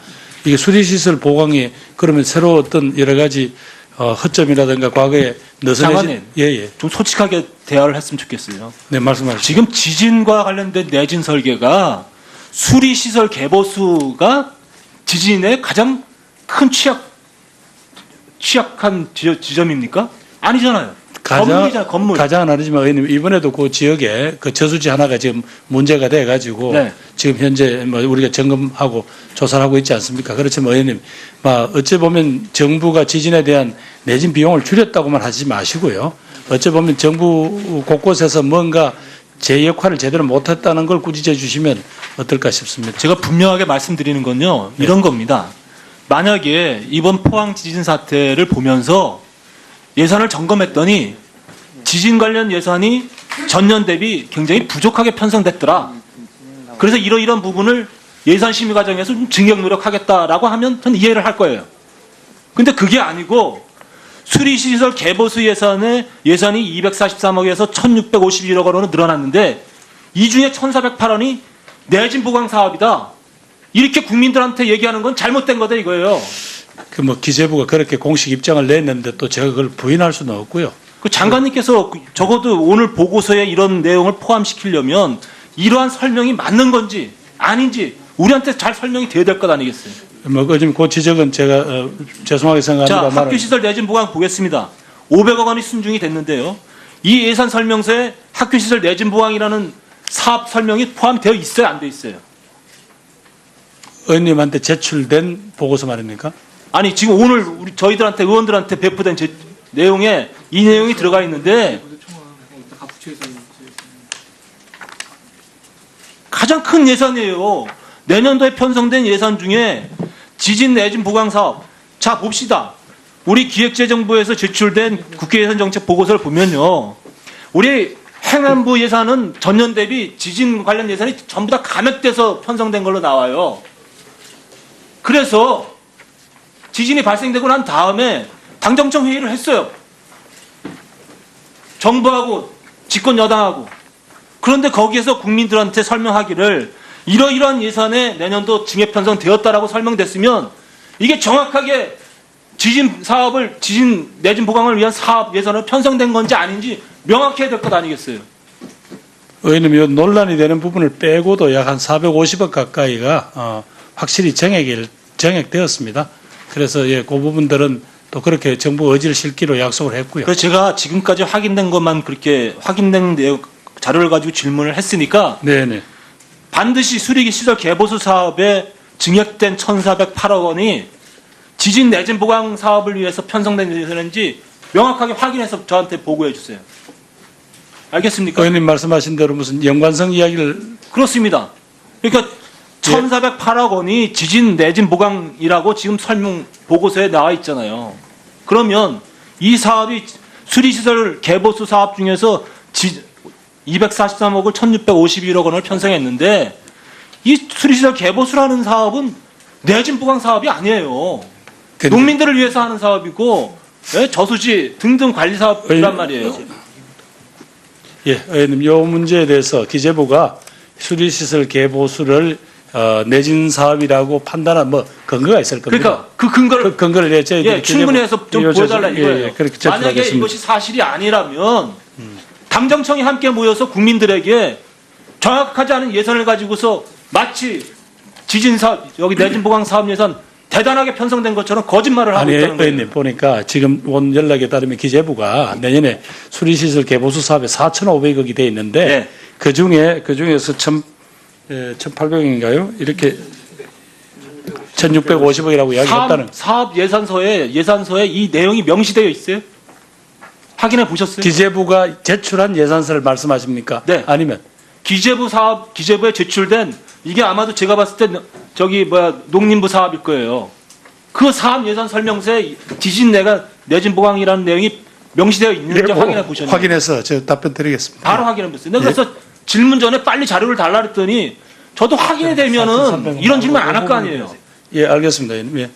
이게 수리시설 보강이 그러면 새로 어떤 여러 가지 허점이라든가 과거에 장관님, 예예. 좀 솔직하게 대화를 했으면 좋겠어요. 네, 말씀하시죠. 지금 지진과 관련된 내진 설계가 수리시설 개보수가 지진의 가장 큰 취약한 지점입니까? 아니잖아요. 건물이잖아요, 건물. 가장은 아니지만 의원님 이번에도 그 지역에 그 저수지 하나가 지금 문제가 돼 가지고 네. 지금 현재 뭐 우리가 점검하고 조사를 하고 있지 않습니까? 그렇지만 의원님 어찌 보면 정부가 지진에 대한 내진 비용을 줄였다고만 하지 마시고요. 어찌 보면 정부 곳곳에서 뭔가 제 역할을 제대로 못했다는 걸 꾸짖어 주시면 어떨까 싶습니다. 제가 분명하게 말씀드리는 건요, 이런 겁니다. 만약에 이번 포항 지진 사태를 보면서 예산을 점검했더니 지진 관련 예산이 전년 대비 굉장히 부족하게 편성됐더라. 그래서 이러이러한 부분을 예산 심의 과정에서 좀 증액 노력하겠다라고 하면 저는 이해를 할 거예요. 근데 그게 아니고 수리시설 개보수 예산이 243억에서 1,651억 원으로 늘어났는데 이 중에 1,408원이 내진 보강 사업이다. 이렇게 국민들한테 얘기하는 건 잘못된 거다 이거예요. 그 뭐 기재부가 그렇게 공식 입장을 냈는데 또 제가 그걸 부인할 수는 없고요. 그 장관님께서 적어도 오늘 보고서에 이런 내용을 포함시키려면 이러한 설명이 맞는 건지 아닌지 우리한테 잘 설명이 돼야 될 것 아니겠어요? 뭐 지금 그 지적은 제가 죄송하게 자, 생각합니다만 학교시설 내진 보강 보겠습니다. 500억 원이 순중이 됐는데요. 이 예산 설명서에 학교시설 내진 보강이라는 사업 설명이 포함되어 있어요, 안 돼 있어요? 의원님한테 제출된 보고서 말입니까? 아니 지금 오늘 우리 저희들한테 의원들한테 배포된 내용에 이 내용이 들어가 있는데 가장 큰 예산이에요. 내년도에 편성된 예산 중에 지진 내진 보강 사업. 자 봅시다. 우리 기획재정부에서 제출된 국회 예산 정책 보고서를 보면요. 우리 행안부 예산은 전년 대비 지진 관련 예산이 전부 다 감액돼서 편성된 걸로 나와요. 그래서 지진이 발생되고 난 다음에 당정청 회의를 했어요. 정부하고 집권 여당하고. 그런데 거기에서 국민들한테 설명하기를 이러이러한 예산에 내년도 증액 편성되었다라고 설명됐으면 이게 정확하게 지진 내진 보강을 위한 사업 예산으로 편성된 건지 아닌지 명확해야 될 것 아니겠어요? 의원님, 이 논란이 되는 부분을 빼고도 약 한 450억 가까이가 확실히 정액되었습니다. 그래서 예, 그 부분들은 또 그렇게 정부 의지를 실기로 약속을 했고요. 그래서 제가 지금까지 확인된 것만 그렇게 확인된 내용 자료를 가지고 질문을 했으니까 네네. 반드시 수리기 시설 개보수 사업에 증액된 1,408억 원이 지진 내진 보강 사업을 위해서 편성된 예산인지 명확하게 확인해서 저한테 보고해 주세요. 알겠습니까? 의원님 말씀하신 대로 무슨 연관성 이야기를 그렇습니다. 그러니까 1,408억 원이 지진 내진 보강이라고 지금 설명 보고서에 나와 있잖아요. 그러면 이 사업이 수리시설 개보수 사업 중에서 243억을 1,651억 원을 편성했는데 이 수리시설 개보수라는 사업은 내진 보강 사업이 아니에요. 농민들을 위해서 하는 사업이고 예, 저수지 등등 관리 사업이란 말이에요. 예, 의원님, 이 문제에 대해서 기재부가 수리시설 개보수를 내진 사업이라고 판단한 근거가 있을 겁니다. 그러니까 그 근거를 그 근거를 예, 저희들이 충분히 해서 좀 보여달라 이거예요. 예, 그렇게 만약에 제출하겠습니다. 이것이 사실이 아니라면 당정청이 함께 모여서 국민들에게 정확하지 않은 예산을 가지고서 마치 지진 사업 여기 내진 보강 사업 예산 대단하게 편성된 것처럼 거짓말을 하고 아니, 있다는 거예요. 의원님 보니까 지금 온 연락에 따르면 기재부가 내년에 수리시설 개보수 사업에 4,500억이 돼 있는데 네. 그 중에서 1,800억인가요? 이렇게 1,650억이라고 이야기했다는. 사업 예산서에 이 내용이 명시되어 있어요? 확인해 보셨어요? 기재부가 제출한 예산서를 말씀하십니까? 네. 아니면 기재부에 제출된 이게 아마도 제가 봤을 때 농림부 사업일 거예요. 그 사업 예산 설명서에 지진 내진 보강이라는 내용이 명시되어 있는지 확인해 보셨나요? 확인해서 제가 답변 드리겠습니다. 바로 확인해 보세요. 내가 그래서 질문 전에 빨리 자료를 달라 그랬더니 저도 확인이 되면은 이런 질문 안 할 거 아니에요. 예, 알겠습니다. 의원님. 예.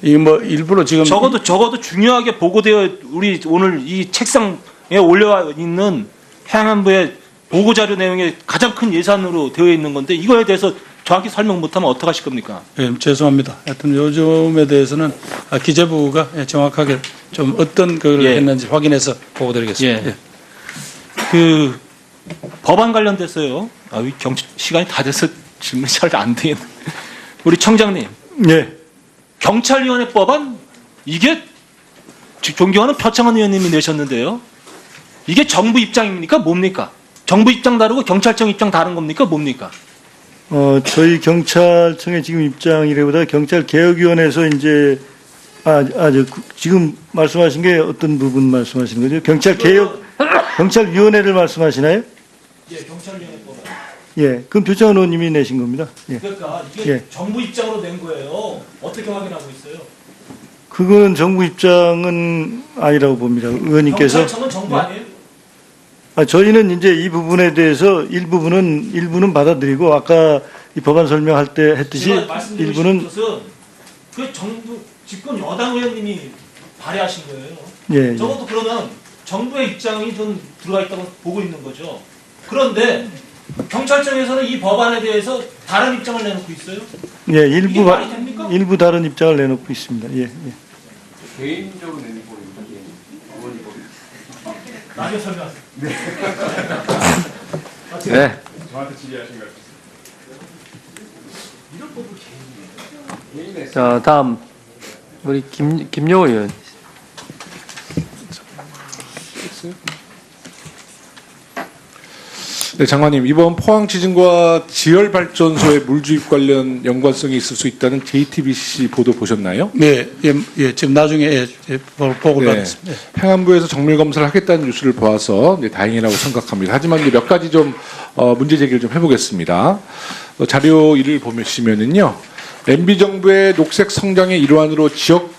이게 일부러 지금 적어도 중요하게 보고되어 우리 오늘 이 책상에 올려와 있는 행안부의 보고 자료 내용에 가장 큰 예산으로 되어 있는 건데 이거에 대해서 정확히 설명 못하면 어떡하실 겁니까? 예, 죄송합니다. 하여튼 요즘에 대해서는 기재부가 정확하게 좀 어떤 걸 예. 했는지 확인해서 보고드리겠습니다. 예. 그 법안 관련돼서요. 시간이 다 돼서 질문이 잘 안 되겠네. 우리 청장님. 네. 경찰위원회 법안 이게 존경하는 표창원 의원님이 내셨는데요. 이게 정부 입장입니까? 뭡니까? 정부 입장 다르고 경찰청 입장 다른 겁니까? 뭡니까? 저희 경찰청의 지금 입장이라보다 경찰개혁위원회에서 이제 지금 말씀하신 게 어떤 부분 말씀하시는 거죠? 경찰위원회를 말씀하시나요? 예, 경찰위원회 법안. 예, 그럼 표창원 의원님이 내신 겁니다. 예. 그러니까 이게 예. 정부 입장으로 낸 거예요. 어떻게 확인하고 있어요? 그거는 정부 입장은 아니라고 봅니다. 의원님께서. 경찰청은 정부 아니에요? 저희는 이제 이 부분에 대해서 일부는 받아들이고 아까 이 법안 설명할 때 했듯이 제가 말씀드리고 싶은 일부는 것은 그 정부 집권 여당 의원님이 발의하신 거예요. 예, 예. 적어도 그러면 정부의 입장이 좀 들어가 있다고 보고 있는 거죠. 그런데 경찰청에서는 이 법안에 대해서 다른 입장을 내놓고 있어요. 예, 이게 말이 됩니까? 일부 다른 입장을 내놓고 있습니다. 예, 예. 개인적으로 내는 거입니다. 의원이 보면. 나중에 설명하세요. 네. 자, 다음 우리 김여호 의원. 네, 장관님, 이번 포항 지진과 지열발전소의 물 주입 관련 연관성이 있을 수 있다는 JTBC 보도 보셨나요? 네, 예, 지금 나중에 보고를 네. 하겠습니다. 예. 행안부에서 정밀 검사를 하겠다는 뉴스를 보아서 다행이라고 생각합니다. 하지만 이제 몇 가지 좀 문제 제기를 좀 해보겠습니다. 자료 1을 보시면은요, MB 정부의 녹색 성장의 일환으로 지역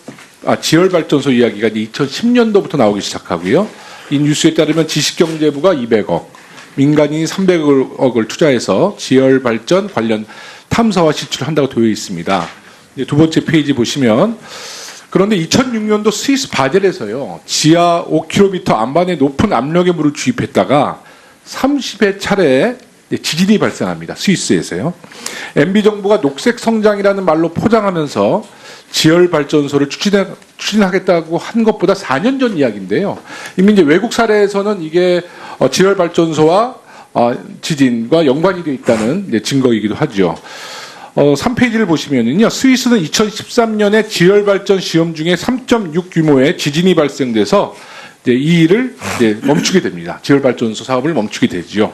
지열발전소 이야기가 이제 2010년도부터 나오기 시작하고요. 이 뉴스에 따르면 지식경제부가 200억, 민간인이 300억을 투자해서 지열발전 관련 탐사와 시추를 한다고 되어 있습니다. 이제 두 번째 페이지 보시면, 그런데 2006년도 스위스 바젤에서요, 지하 5km 안반의 높은 압력의 물을 주입했다가 30회 차례 지진이 발생합니다. 스위스에서요. MB 정부가 녹색 성장이라는 말로 포장하면서 지열 발전소를 추진하겠다고 한 것보다 4년 전 이야기인데요. 이미 이제 외국 사례에서는 이게 지열 발전소와 지진과 연관이 되어 있다는 이제 증거이기도 하죠. 3페이지를 보시면은요, 스위스는 2013년에 지열 발전 시험 중에 3.6 규모의 지진이 발생돼서 이제 이 일을 이제 멈추게 됩니다. 지열 발전소 사업을 멈추게 되죠.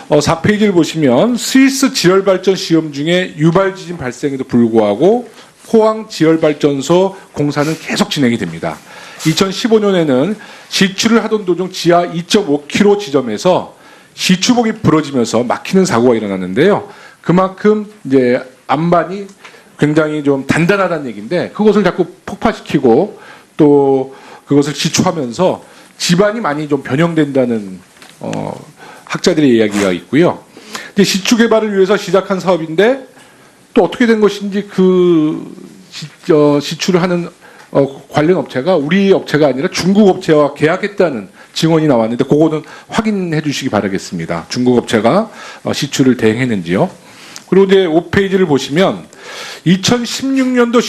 4페이지를 보시면 스위스 지열발전 시험 중에 유발 지진 발생에도 불구하고 포항 지열발전소 공사는 계속 진행이 됩니다. 2015년에는 시추를 하던 도중 지하 2.5km 지점에서 시추봉이 부러지면서 막히는 사고가 일어났는데요. 그만큼 이제 안반이 굉장히 좀 단단하다는 얘기인데, 그것을 자꾸 폭파시키고 또 그것을 시추하면서 집안이 많이 좀 변형된다는 학자들의 이야기가 있고요. 이제 시추 개발을 위해서 시작한 사업인데 또 어떻게 된 것인지 시추를 하는 관련 업체가 우리 업체가 아니라 중국 업체와 계약했다는 증언이 나왔는데, 그거는 확인해 주시기 바라겠습니다. 중국 업체가 시추를 대행했는지요. 그리고 이제 5페이지를 보시면 2016년도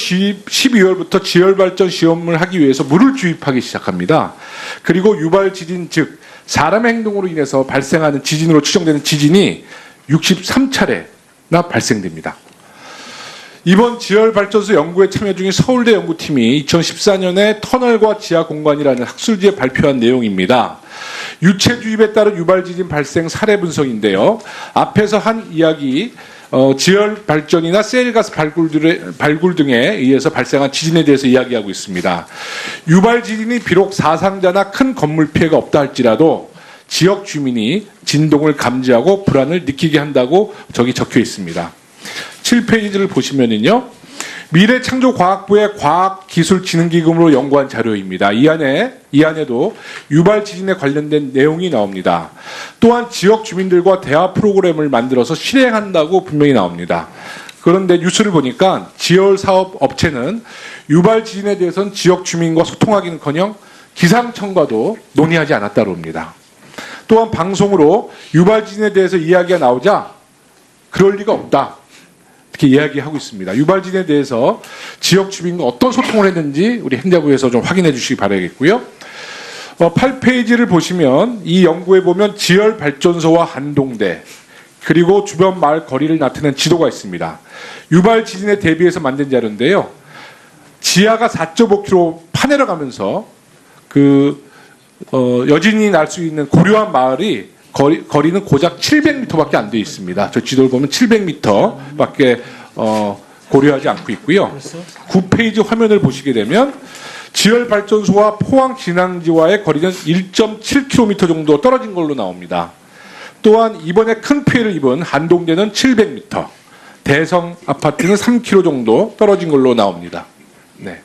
12월부터 지열발전 시험을 하기 위해서 물을 주입하기 시작합니다. 그리고 유발 지진, 즉 사람의 행동으로 인해서 발생하는 지진으로 추정되는 지진이 63차례나 발생됩니다. 이번 지열발전소 연구에 참여 중인 서울대 연구팀이 2014년에 터널과 지하 공간이라는 학술지에 발표한 내용입니다. 유체 주입에 따른 유발 지진 발생 사례 분석인데요. 앞에서 한 이야기, 지열 발전이나 세일가스 발굴 등에 의해서 발생한 지진에 대해서 이야기하고 있습니다. 유발 지진이 비록 사상자나 큰 건물 피해가 없다 할지라도 지역 주민이 진동을 감지하고 불안을 느끼게 한다고 저기 적혀 있습니다. 7페이지를 보시면은요, 미래창조과학부의 과학기술진흥기금으로 연구한 자료입니다. 이 안에도 유발 지진에 관련된 내용이 나옵니다. 또한 지역 주민들과 대화 프로그램을 만들어서 실행한다고 분명히 나옵니다. 그런데 뉴스를 보니까 지열 사업 업체는 유발 지진에 대해서는 지역 주민과 소통하기는커녕 기상청과도 논의하지 않았다고 합니다. 또한 방송으로 유발 지진에 대해서 이야기가 나오자 그럴 리가 없다, 이렇게 이야기하고 있습니다. 유발진에 대해서 지역 주민과 어떤 소통을 했는지 우리 행자부에서 좀 확인해 주시기 바라겠고요. 8페이지를 보시면 이 연구에 보면 지열 발전소와 한동대 그리고 주변 마을 거리를 나타낸 지도가 있습니다. 유발 지진에 대비해서 만든 자료인데요. 지하가 4.5km 파내려가면서 여진이 날 수 있는 고려한 마을이 거리는 고작 700m밖에 안 돼 있습니다. 저 지도를 보면 700m밖에 고려하지 않고 있고요. 9페이지 화면을 보시게 되면 지열발전소와 포항 진앙지와의 거리는 1.7km 정도 떨어진 걸로 나옵니다. 또한 이번에 큰 피해를 입은 한동대는 700m, 대성 아파트는 3km 정도 떨어진 걸로 나옵니다. 네.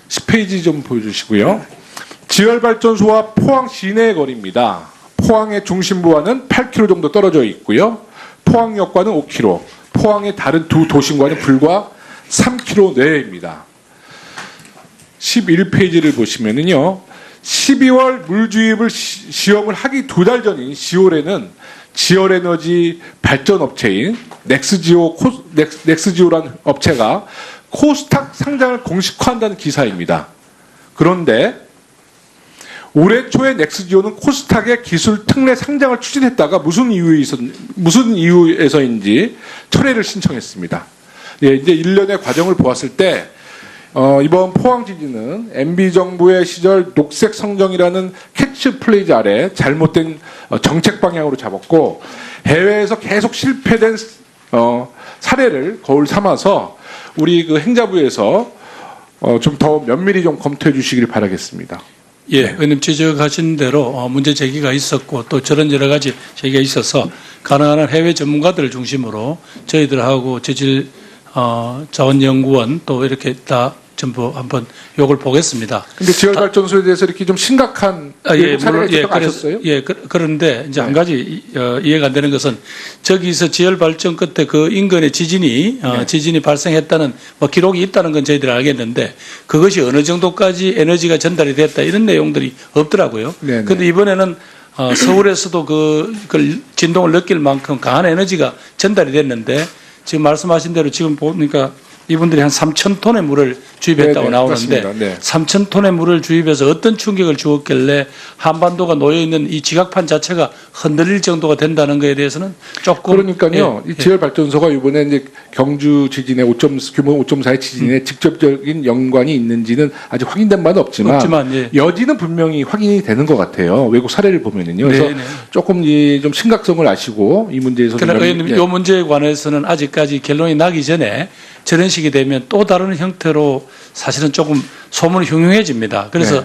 10페이지 좀 보여주시고요. 지열발전소와 포항 시내의 거리입니다. 포항의 중심부와는 8km 정도 떨어져 있고요. 포항역과는 5km, 포항의 다른 두 도심과는 불과 3km 내외입니다. 11페이지를 보시면은요, 12월 물주입을 시험을 하기 2달 전인 10월에는 지열에너지 발전업체인 넥스지오라는 업체가 코스닥 상장을 공식화한다는 기사입니다. 그런데 올해 초에 넥스지오는 코스닥의 기술 특례 상장을 추진했다가 무슨 이유에서인지 철회를 신청했습니다. 예, 이제 1년의 과정을 보았을 때 이번 포항 지진은 MB 정부의 시절 녹색 성정이라는 캐치프레이즈 아래 잘못된 정책 방향으로 잡았고, 해외에서 계속 실패된 사례를 거울 삼아서 우리 행자부에서 좀 더 면밀히 좀 검토해 주시길 바라겠습니다. 예, 의원님 지적하신 대로 문제 제기가 있었고 또 저런 여러 가지 제기가 있어서 가능한 해외 전문가들을 중심으로 저희들하고 지질 자원연구원 또 이렇게 다 전부 한번 요걸 보겠습니다. 근데 지열 발전소에 대해서 이렇게 좀 심각한 예, 사례가 물론, 예, 있었다고 아셨어요? 그런데 이제 한 네. 가지 이해가 안 되는 것은 저기서 지열 발전 끝에 그 인근에 지진이 네. 지진이 발생했다는 뭐 기록이 있다는 건 저희들이 알겠는데 그것이 어느 정도까지 에너지가 전달이 됐다 이런 내용들이 없더라고요. 네, 네. 그런데 이번에는 서울에서도 그 진동을 느낄 만큼 강한 에너지가 전달이 됐는데 지금 말씀하신 대로 지금 보니까 이분들이 한 3,000톤의 물을 주입했다고 네, 네, 나오는데 맞습니다. 네. 3,000톤의 물을 주입해서 어떤 충격을 주었길래 한반도가 놓여있는 이 지각판 자체가 흔들릴 정도가 된다는 것에 대해서는 조금 그러니까요. 예, 이 지열 발전소가 이번에 이제 경주 지진의 규모 5.4의 지진에 직접적인 연관이 있는지는 아직 확인된 바는 없지만, 예. 여지는 분명히 확인이 되는 것 같아요. 외국 사례를 보면은요. 그래서 네, 네. 조금 좀 심각성을 아시고 이 문제에서 그러나 좀 의원님, 이 문제에 관해서는 아직까지 결론이 나기 전에 저런 식이 되면 또 다른 형태로 사실은 조금 소문이 흉흉해집니다. 그래서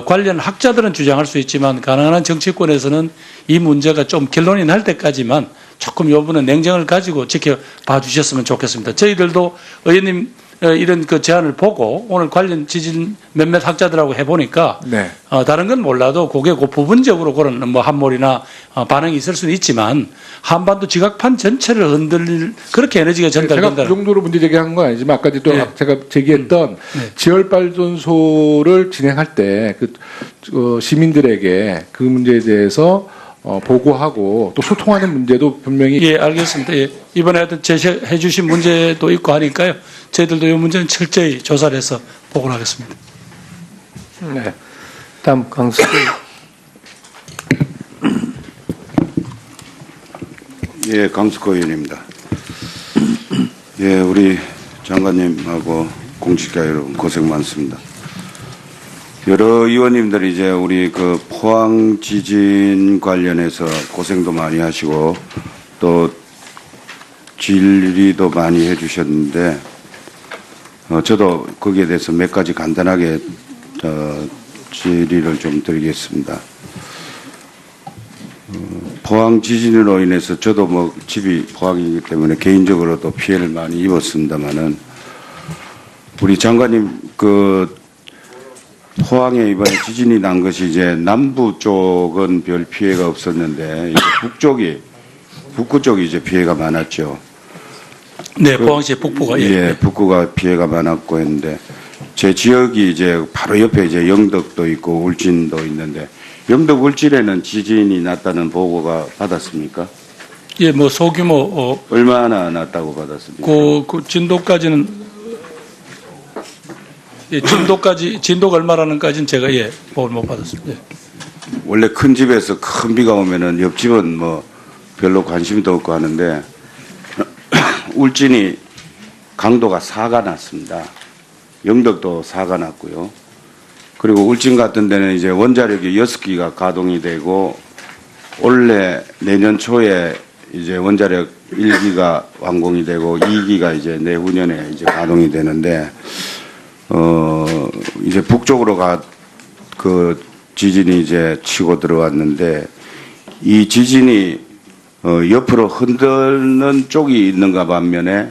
관련 학자들은 주장할 수 있지만 가능한 정치권에서는 이 문제가 좀 결론이 날 때까지만 조금 요번에 냉정을 가지고 지켜봐 주셨으면 좋겠습니다. 저희들도 의원님 이런 그 제안을 보고 오늘 관련 지진 몇몇 학자들하고 해보니까 네. 다른 건 몰라도 그게 그 부분적으로 그런 뭐 함몰이나 반응이 있을 수는 있지만 한반도 지각판 전체를 흔들릴 그렇게 에너지가 제가 전달된다. 그 정도로 문제 제기한 건 아니지만 아까 또 네. 제가 제기했던 지열 발전소를 진행할 때 시민들에게 그 문제에 대해서 보고하고 또 소통하는 문제도 분명히 예, 알겠습니다. 예. 이번에 하여튼 제시해 주신 문제도 있고 하니까요. 저희들도 이 문제는 철저히 조사를 해서 보고를 하겠습니다. 네. 다음 강수. 예, 강숙호 의원입니다. 예, 우리 장관님하고 공직자 여러분 고생 많습니다. 여러 의원님들이 이제 우리 그 포항 지진 관련해서 고생도 많이 하시고 또 질의도 많이 해주셨는데 저도 거기에 대해서 몇 가지 간단하게 질의를 좀 드리겠습니다. 포항 지진으로 인해서 저도 뭐 집이 포항이기 때문에 개인적으로도 피해를 많이 입었습니다만은 우리 장관님 그 포항에 이번에 지진이 난 것이 이제 남부 쪽은 별 피해가 없었는데 이제 북구 쪽이 이제 피해가 많았죠. 네, 포항시 북부가 예, 북구가 피해가 많았고 했는데 제 지역이 이제 바로 옆에 이제 영덕도 있고 울진도 있는데 영덕 울진에는 지진이 났다는 보고가 받았습니까? 예, 뭐 소규모 얼마나 났다고 받았습니까? 그 진도까지는 예, 진도가 얼마라는까지는 제가 보고를 못 받았습니다. 예. 원래 큰 집에서 큰 비가 오면은 옆집은 뭐 별로 관심도 없고 하는데 울진이 강도가 4가 났습니다. 영덕도 4가 났고요. 그리고 울진 같은 데는 이제 원자력이 6기가 가동이 되고 올해 내년 초에 이제 원자력 1기가 완공이 되고 2기가 이제 내후년에 이제 가동이 되는데 이제 북쪽으로 그 지진이 이제 치고 들어왔는데 이 지진이 옆으로 흔드는 쪽이 있는가 반면에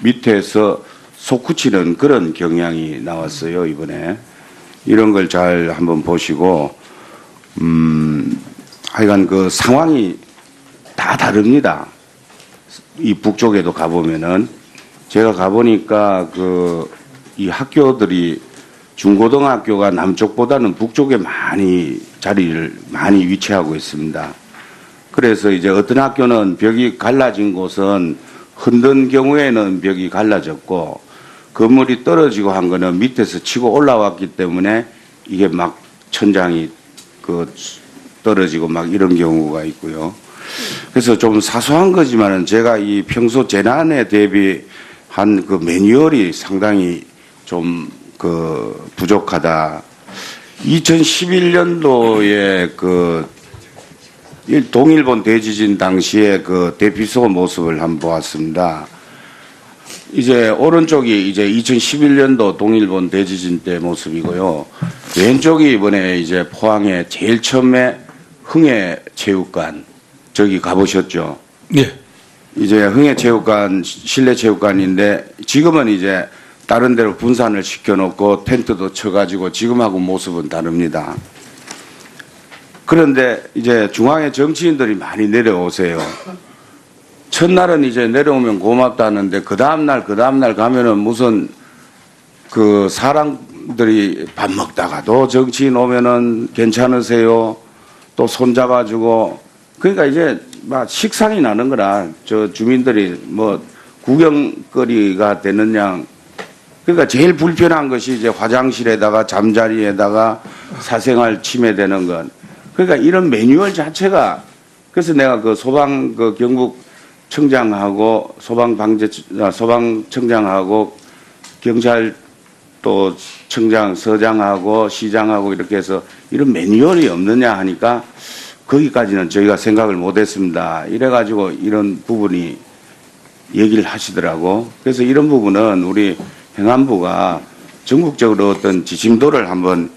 밑에서 솟구치는 그런 경향이 나왔어요, 이번에. 이런 걸 잘 한번 보시고, 하여간 그 상황이 다 다릅니다. 이 북쪽에도 가보면은. 제가 가보니까 이 학교들이 중고등학교가 남쪽보다는 북쪽에 자리를 많이 위치하고 있습니다. 그래서 이제 어떤 학교는 벽이 갈라진 곳은 흔든 경우에는 벽이 갈라졌고 건물이 떨어지고 한 거는 밑에서 치고 올라왔기 때문에 이게 막 천장이 떨어지고 막 이런 경우가 있고요. 그래서 좀 사소한 거지만은 제가 이 평소 재난에 대비한 그 매뉴얼이 상당히 좀 부족하다. 2011년도에 동일본 대지진 당시에 그 대피소 모습을 한번 보았습니다. 이제 오른쪽이 이제 2011년도 동일본 대지진 때 모습이고요. 왼쪽이 이번에 이제 포항에 제일 처음에 흥해체육관 저기 가보셨죠? 예. 이제 흥해체육관 실내체육관인데 지금은 이제 다른 데로 분산을 시켜놓고 텐트도 쳐가지고 지금하고 모습은 다릅니다. 그런데 이제 중앙에 정치인들이 많이 내려오세요. 첫날은 이제 내려오면 고맙다는데 그 다음날 가면은 무슨 그 사람들이 밥 먹다가도 정치인 오면은 괜찮으세요? 또 손잡아주고 그러니까 이제 막 식상이 나는 거라 저 주민들이 뭐 구경거리가 되는 양 그러니까 제일 불편한 것이 이제 화장실에다가 잠자리에다가 사생활 침해되는 것 그러니까 이런 매뉴얼 자체가 그래서 내가 그 소방 그 경북 청장하고 소방청장하고 경찰 또 청장, 서장하고 시장하고 이렇게 해서 이런 매뉴얼이 없느냐 하니까 거기까지는 저희가 생각을 못했습니다. 이래가지고 이런 부분이 얘기를 하시더라고. 그래서 이런 부분은 우리 행안부가 전국적으로 어떤 지침도를 한번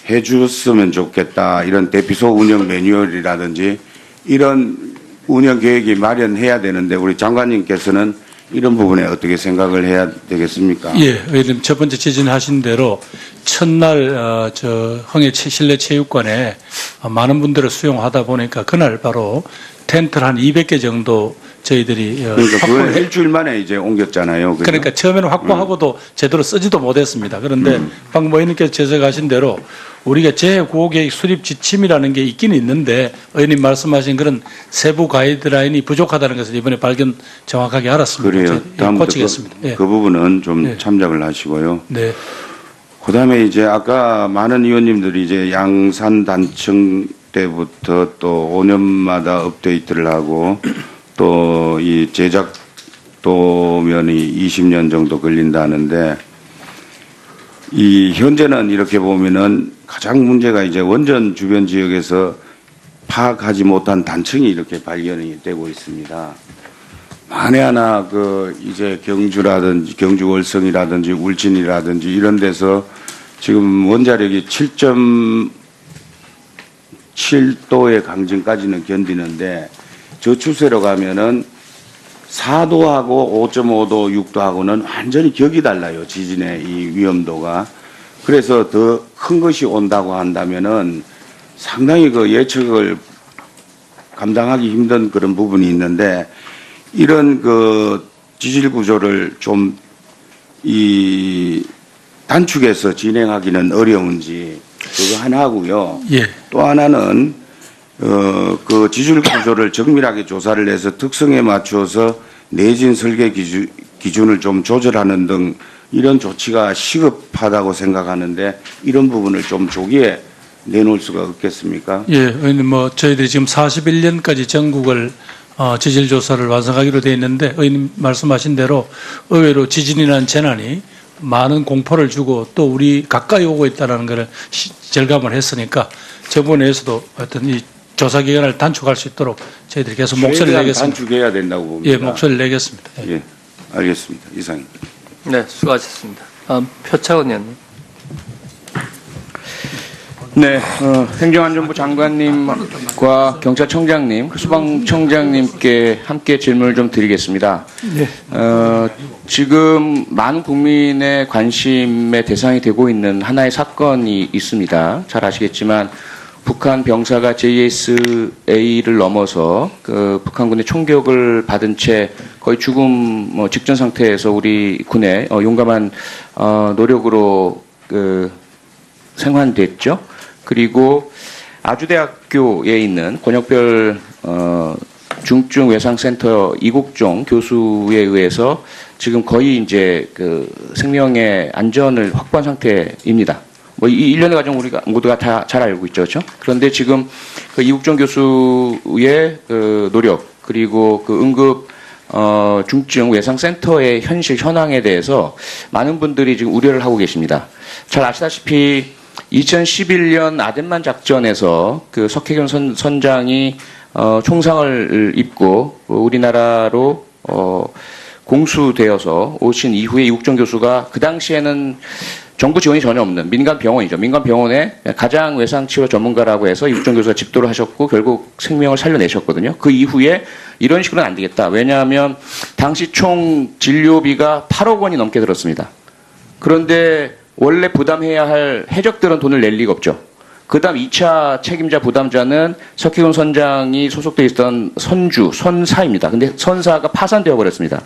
해줬으면 좋겠다. 이런 대피소 운영 매뉴얼이라든지 이런 운영 계획이 마련해야 되는데 우리 장관님께서는 이런 부분에 어떻게 생각을 해야 되겠습니까? 예, 의원님 첫 번째 지진하신 대로 첫날 저 흥해 실내 체육관에 많은 분들을 수용하다 보니까 그날 바로 텐트를 한 200개 정도 저희들이 그러니까 그걸 일주일 만에 이제 옮겼잖아요. 그죠? 그러니까 처음에는 확보하고도 제대로 쓰지도 못했습니다. 그런데 방금 의원님께서 지적하신 대로 우리가 제9호계획 수립 지침이라는 게 있긴 있는데 의원님 말씀하신 그런 세부 가이드라인이 부족하다는 것을 이번에 발견 정확하게 알았습니다. 그래요. 다음부터 고치겠습니다. 그 부분은 좀 네. 참작을 하시고요. 네. 그다음에 이제 아까 많은 의원님들이 이제 양산 단층 때부터 또 5년마다 업데이트를 하고 또 이 제작 도면이 20년 정도 걸린다는데 이 현재는 이렇게 보면은 가장 문제가 이제 원전 주변 지역에서 파악하지 못한 단층이 이렇게 발견이 되고 있습니다. 만에 하나 그 이제 경주라든지 경주 월성이라든지 울진이라든지 이런 데서 지금 원자력이 7.7도의 강진까지는 견디는데 저 추세로 가면은 4도하고 5.5도, 6도하고는 완전히 격이 달라요. 지진의 이 위험도가. 그래서 더 큰 것이 온다고 한다면은 상당히 그 예측을 감당하기 힘든 그런 부분이 있는데 이런 그 지질 구조를 좀 이 단축해서 진행하기는 어려운지 그거 하나 하고요. 예. 또 하나는 그 지질 구조를 정밀하게 조사를 해서 특성에 맞추어서 내진 설계 기준을 좀 조절하는 등 이런 조치가 시급하다고 생각하는데 이런 부분을 좀 조기에 내놓을 수가 없겠습니까? 예, 의원님 뭐 저희들이 지금 41년까지 전국을 지질 조사를 완성하기로 되어 있는데 의원님 말씀하신 대로 의외로 지진이라는 재난이 많은 공포를 주고 또 우리 가까이 오고 있다는 것을 절감을 했으니까 저번에서도 어떤 이 조사 기간을 단축할 수 있도록 저희들이 계속 목소리를 내겠습니다. 단축해야 된다고 봅니다. 예, 목소리를 내겠습니다. 예. 예, 알겠습니다. 이상입니다. 네, 수고하셨습니다. 표창원 의원님. 네, 행정안전부 장관님과 경찰청장님, 소방청장님께 함께 질문을 좀 드리겠습니다. 네. 지금 많은 국민의 관심의 대상이 되고 있는 하나의 사건이 있습니다. 잘 아시겠지만 북한 병사가 JSA를 넘어서 그 북한군의 총격을 받은 채 거의 죽음 직전 상태에서 우리 군의 용감한 노력으로 그 생환됐죠. 그리고 아주대학교에 있는 권역별 중증 외상센터 이국종 교수에 의해서 지금 거의 이제 그 생명의 안전을 확보한 상태입니다. 뭐 이 일련의 과정 우리가 모두가 다 잘 알고 있죠, 그렇죠? 그런데 지금 그 이국종 교수의 그 노력 그리고 그 응급 중증 외상센터의 현실 현황에 대해서 많은 분들이 지금 우려를 하고 계십니다. 잘 아시다시피 2011년 아덴만 작전에서 그 석혜경 선장이 총상을 입고 우리나라로 공수되어서 오신 이후에 이국종 교수가 그 당시에는 정부 지원이 전혀 없는 민간 병원이죠. 민간 병원에 가장 외상치료 전문가라고 해서 이국종 교수가 집도를 하셨고 결국 생명을 살려내셨거든요. 그 이후에 이런 식으로는 안 되겠다. 왜냐하면 당시 총 진료비가 8억 원이 넘게 들었습니다. 그런데 원래 부담해야 할 해적들은 돈을 낼 리가 없죠. 그다음 2차 책임자 부담자는 석희근 선장이 소속돼 있던 선사입니다. 근데 선사가 파산되어 버렸습니다.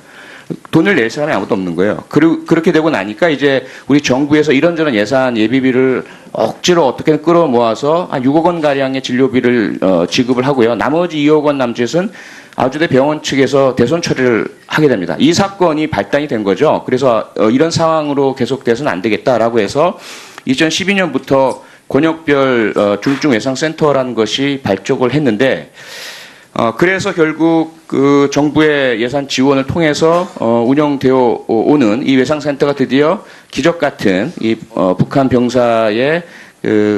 돈을 낼 사람이 아무도 없는 거예요. 그렇게 되고 나니까 이제 우리 정부에서 이런저런 예산 예비비를 억지로 어떻게든 끌어모아서 한 6억 원 가량의 진료비를 지급을 하고요. 나머지 2억 원 남짓은 아주대 병원 측에서 대손 처리를 하게 됩니다. 이 사건이 발단이 된 거죠. 그래서 이런 상황으로 계속돼서는 안 되겠다라고 해서 2012년부터 권역별 중증외상센터라는 것이 발족을 했는데 그래서 결국 그 정부의 예산 지원을 통해서 운영되어 오는 이 외상센터가 드디어 기적 같은 이 북한 병사의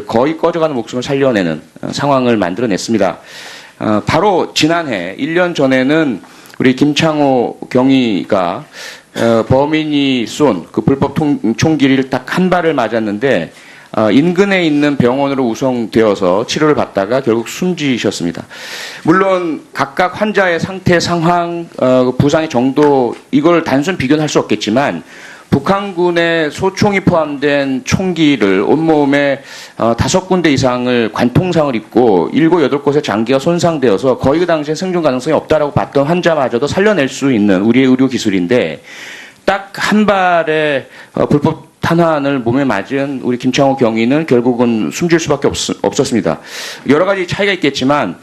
거의 꺼져가는 목숨을 살려내는 상황을 만들어냈습니다. 바로 지난해 1년 전에는 우리 김창호 경위가 범인이 쏜 그 불법 총기를 딱 한 발을 맞았는데 인근에 있는 병원으로 우송되어서 치료를 받다가 결국 숨지셨습니다. 물론 각각 환자의 상태, 상황, 부상의 정도 이걸 단순 비교는 할 수 없겠지만 북한군의 소총이 포함된 총기를 온몸에 5군데 이상을 관통상을 입고 7, 8곳의 장기가 손상되어서 거의 그 당시에 생존 가능성이 없다라고 봤던 환자마저도 살려낼 수 있는 우리의 의료 기술인데 딱 한 발의 불법 탄환을 몸에 맞은 우리 김창호 경위는 결국은 숨질 수밖에 없었습니다. 여러 가지 차이가 있겠지만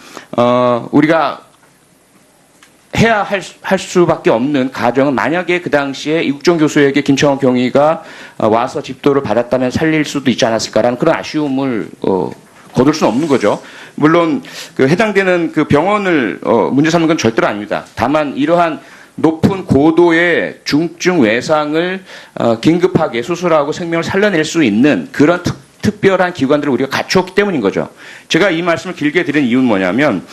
우리가 해야 할 수밖에 없는 가정은 만약에 그 당시에 이국종 교수에게 김창호 경위가 와서 집도를 받았다면 살릴 수도 있지 않았을까라는 그런 아쉬움을 거둘 수는 없는 거죠. 물론 그 해당되는 그 병원을 문제 삼는 건 절대로 아닙니다. 다만 이러한 높은 고도의 중증 외상을 긴급하게 수술하고 생명을 살려낼 수 있는 그런 특별한 기관들을 우리가 갖추었기 때문인 거죠. 제가 이 말씀을 길게 드린 이유는 뭐냐면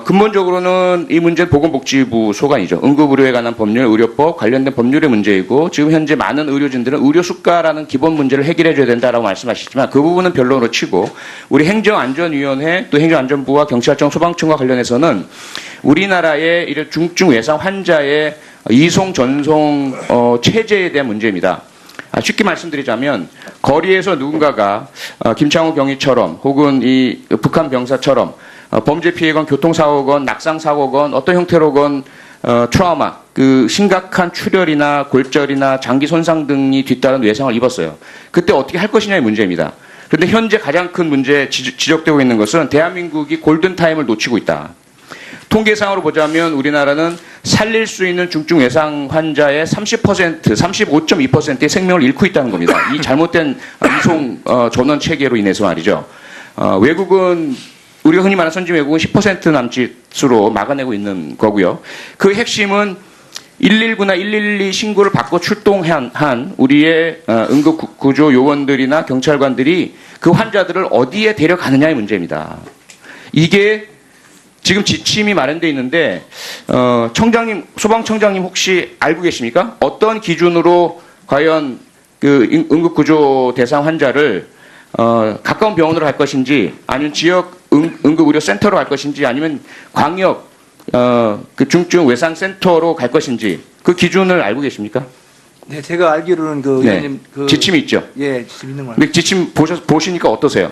근본적으로는 이 문제는 보건복지부 소관이죠. 응급의료에 관한 법률, 의료법 관련된 법률의 문제이고 지금 현재 많은 의료진들은 의료 수가라는 기본 문제를 해결해 줘야 된다라고 말씀하시지만 그 부분은 변론으로 치고 우리 행정안전위원회 또 행정안전부와 경찰청 소방청과 관련해서는 우리나라의 이런 중증 외상 환자의 이송 전송 체제에 대한 문제입니다. 쉽게 말씀드리자면 거리에서 누군가가 김창호 경위처럼 혹은 이 북한 병사처럼 범죄 피해건 교통사고건 낙상사고건 어떤 형태로건 트라우마 그 심각한 출혈이나 골절이나 장기 손상 등이 뒤따른 외상을 입었어요. 그때 어떻게 할 것이냐의 문제입니다. 그런데 현재 가장 큰 문제 지적되고 있는 것은 대한민국이 골든타임을 놓치고 있다. 통계상으로 보자면 우리나라는 살릴 수 있는 중증 외상 환자의 30%, 35.2%의 생명을 잃고 있다는 겁니다. 이 잘못된 이송 전원 체계로 인해서 말이죠. 외국은 우리가 흔히 말하는 선진 외국은 10% 남짓으로 막아내고 있는 거고요. 그 핵심은 119나 112 신고를 받고 출동한 우리의 응급구조 요원들이나 경찰관들이 그 환자들을 어디에 데려가느냐의 문제입니다. 이게 지금 지침이 마련되어 있는데 청장님, 소방청장님 혹시 알고 계십니까? 어떤 기준으로 과연 그 응급구조 대상 환자를 가까운 병원으로 갈 것인지 아니면 지역 응급의료센터로 갈 것인지 아니면 광역 그 중증 외상센터로 갈 것인지 그 기준을 알고 계십니까? 네, 제가 알기로는 그 네, 의원님 그 지침이 있죠. 예, 지침 있는 거. 근데 지침 보시니까 어떠세요?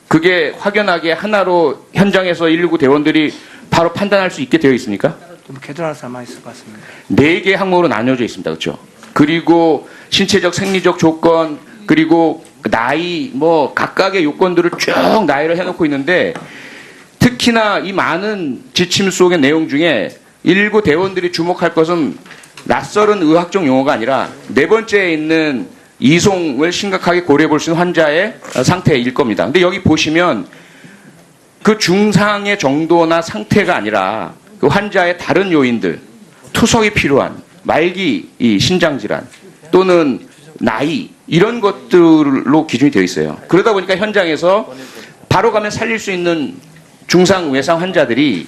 그게 확연하게 하나로 현장에서 119 대원들이 바로 판단할 수 있게 되어 있습니까? 좀 개선할 사람만 있을 것 같습니다. 4개 항목으로 나뉘어져 있습니다. 그렇죠? 그리고 신체적 생리적 조건 그리고 나이 뭐 각각의 요건들을 쭉 나열을 해놓고 있는데 특히나 이 많은 지침 속의 내용 중에 119 대원들이 주목할 것은 낯설은 의학적 용어가 아니라 4번째에 있는 이송을 심각하게 고려해 볼 수 있는 환자의 상태일 겁니다. 근데 여기 보시면 그 중상의 정도나 상태가 아니라 그 환자의 다른 요인들, 투석이 필요한 말기 이 신장질환 또는 나이 이런 것들로 기준이 되어 있어요. 그러다 보니까 현장에서 바로 가면 살릴 수 있는 중상 외상 환자들이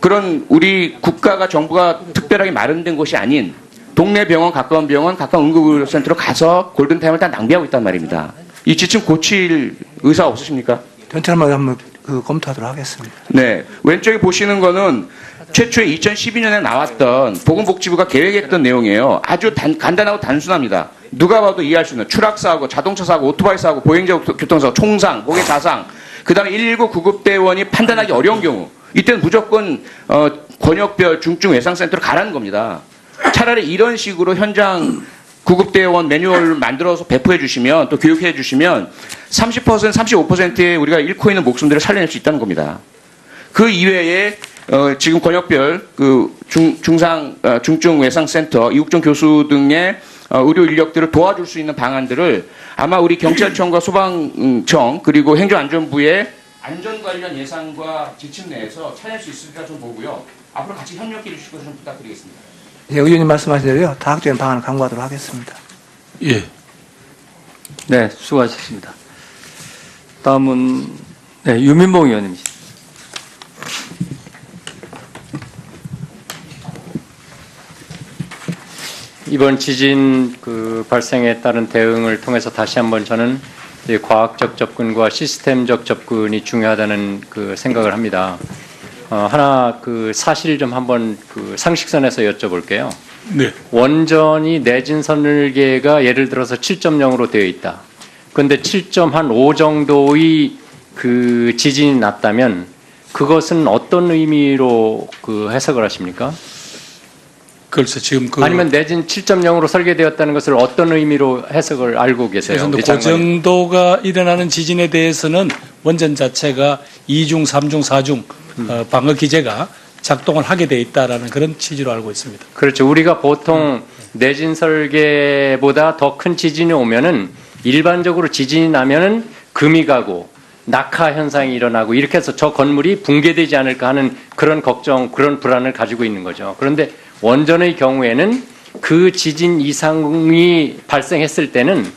그런 우리 국가가 정부가 특별하게 마련된 곳이 아닌 동네 병원, 가까운 응급의료센터로 가서 골든타임을 다 낭비하고 있단 말입니다. 이 지침 고칠 의사 없으십니까? 전체만 한번 검토하도록 하겠습니다. 네. 왼쪽에 보시는 거는 최초에 2012년에 나왔던 보건복지부가 계획했던 내용이에요. 아주 간단하고 단순합니다. 누가 봐도 이해할 수 있는 추락사고, 자동차 사고, 오토바이 사고, 보행자 교통사고, 총상, 목의 자상, 그다음에 119 구급대원이 판단하기 어려운 경우 이때는 무조건 권역별 중증 외상센터로 가라는 겁니다. 차라리 이런 식으로 현장 구급대원 매뉴얼을 만들어서 배포해 주시면 또 교육해 주시면 30%, 35%의 우리가 잃고 있는 목숨들을 살려낼 수 있다는 겁니다. 그 이외에 지금 권역별 그 중증 외상센터, 이국종 교수 등의 의료 인력들을 도와줄 수 있는 방안들을 아마 우리 경찰청과 소방청 그리고 행정안전부의 안전 관련 예산과 지침 내에서 찾을 수 있을까 좀 보고요. 앞으로 같이 협력해 주실 것을 좀 부탁드리겠습니다. 예, 의원님 말씀하신 대로요. 다각적인 방안을 강구하도록 하겠습니다. 예. 네, 수고하셨습니다. 다음은 네, 유민봉 의원님이십니다. 이번 지진 발생에 따른 대응을 통해서 다시 한번 저는 과학적 접근과 시스템적 접근이 중요하다는 생각을 합니다. 하나 사실 좀 한번 상식선에서 여쭤볼게요. 네. 원전이 내진 설계가 예를 들어서 7.0으로 되어 있다. 그런데 7.5 정도의 지진이 났다면 그것은 어떤 의미로 해석을 하십니까? 글쎄 지금 아니면 내진 7.0으로 설계되었다는 것을 어떤 의미로 해석을 알고 계세요? 그 정도가 일어나는 지진에 대해서는 원전 자체가 2중, 3중, 4중 방어 기제가 작동을 하게 돼 있다라는 그런 취지로 알고 있습니다. 그렇죠. 우리가 보통 내진 설계보다 더 큰 지진이 오면은 일반적으로 지진이 나면은 금이 가고 낙하 현상이 일어나고 이렇게 해서 저 건물이 붕괴되지 않을까 하는 그런 걱정, 그런 불안을 가지고 있는 거죠. 그런데 원전의 경우에는 그 지진 이상이 발생했을 때는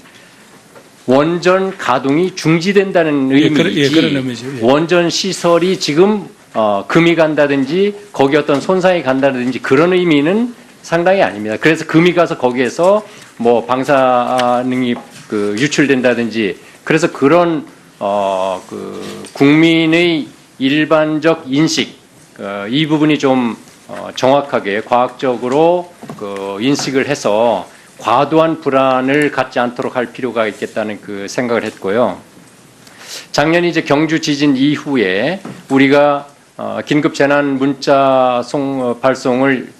원전 가동이 중지된다는 의미이지 그런 의미죠. 예. 원전 시설이 지금 금이 간다든지 거기 어떤 손상이 간다든지 그런 의미는 상당히 아닙니다. 그래서 금이 가서 거기에서 뭐 방사능이 유출된다든지 그래서 그런 국민의 일반적 인식 이 부분이 좀 정확하게 과학적으로 인식을 해서 과도한 불안을 갖지 않도록 할 필요가 있겠다는 생각을 했고요. 작년 이제 경주 지진 이후에 우리가 긴급 재난 문자 발송을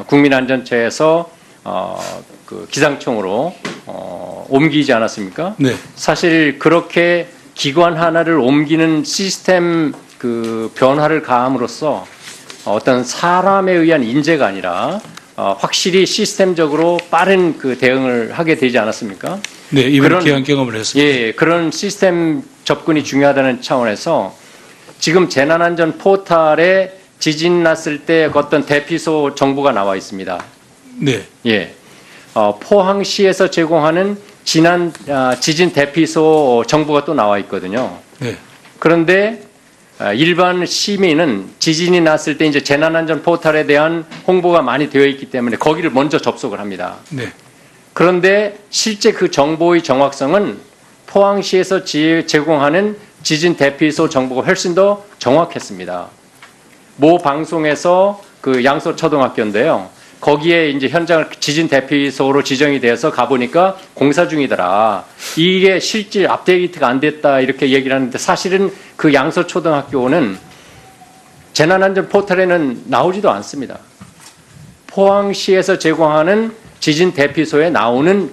국민안전처에서 기상청으로 옮기지 않았습니까? 네. 사실 그렇게 기관 하나를 옮기는 시스템 변화를 가함으로써 어떤 사람에 의한 인재가 아니라 확실히 시스템적으로 빠른 대응을 하게 되지 않았습니까? 네, 이번 기한 경험을 했습니다. 예, 그런 시스템 접근이 중요하다는 차원에서 지금 재난안전 포털에 지진 났을 때 어떤 대피소 정보가 나와 있습니다. 네. 예, 포항시에서 제공하는 지진 대피소 정보가 또 나와 있거든요. 네. 그런데 일반 시민은 지진이 났을 때 이제 재난안전 포털에 대한 홍보가 많이 되어 있기 때문에 거기를 먼저 접속을 합니다. 네. 그런데 실제 그 정보의 정확성은 포항시에서 제공하는 지진 대피소 정보가 훨씬 더 정확했습니다. 모 방송에서 양서초등학교인데요. 거기에 이제 현장을 지진 대피소로 지정이 돼서 가보니까 공사 중이더라. 이게 실질 업데이트가 안 됐다 이렇게 얘기를 하는데 사실은 그 양서초등학교는 재난안전 포털에는 나오지도 않습니다. 포항시에서 제공하는 지진 대피소에 나오는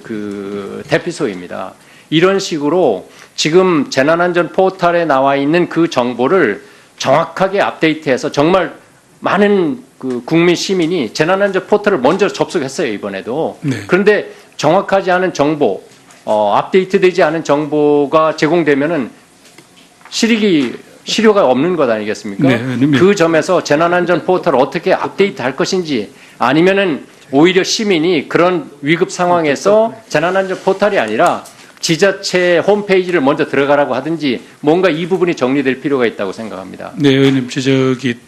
대피소입니다. 이런 식으로 지금 재난안전 포털에 나와 있는 그 정보를 정확하게 업데이트해서 정말 많은 국민 시민이 재난안전 포털을 먼저 접속했어요, 이번에도. 네. 그런데 정확하지 않은 정보, 업데이트되지 않은 정보가 제공되면은 실효가 없는 것 아니겠습니까? 네. 그 점에서 재난안전 포털을 어떻게 업데이트 할 것인지 아니면은 오히려 시민이 그런 위급 상황에서 재난안전 포털이 아니라 지자체 홈페이지를 먼저 들어가라고 하든지 뭔가 이 부분이 정리될 필요가 있다고 생각합니다. 네, 의원님 지적이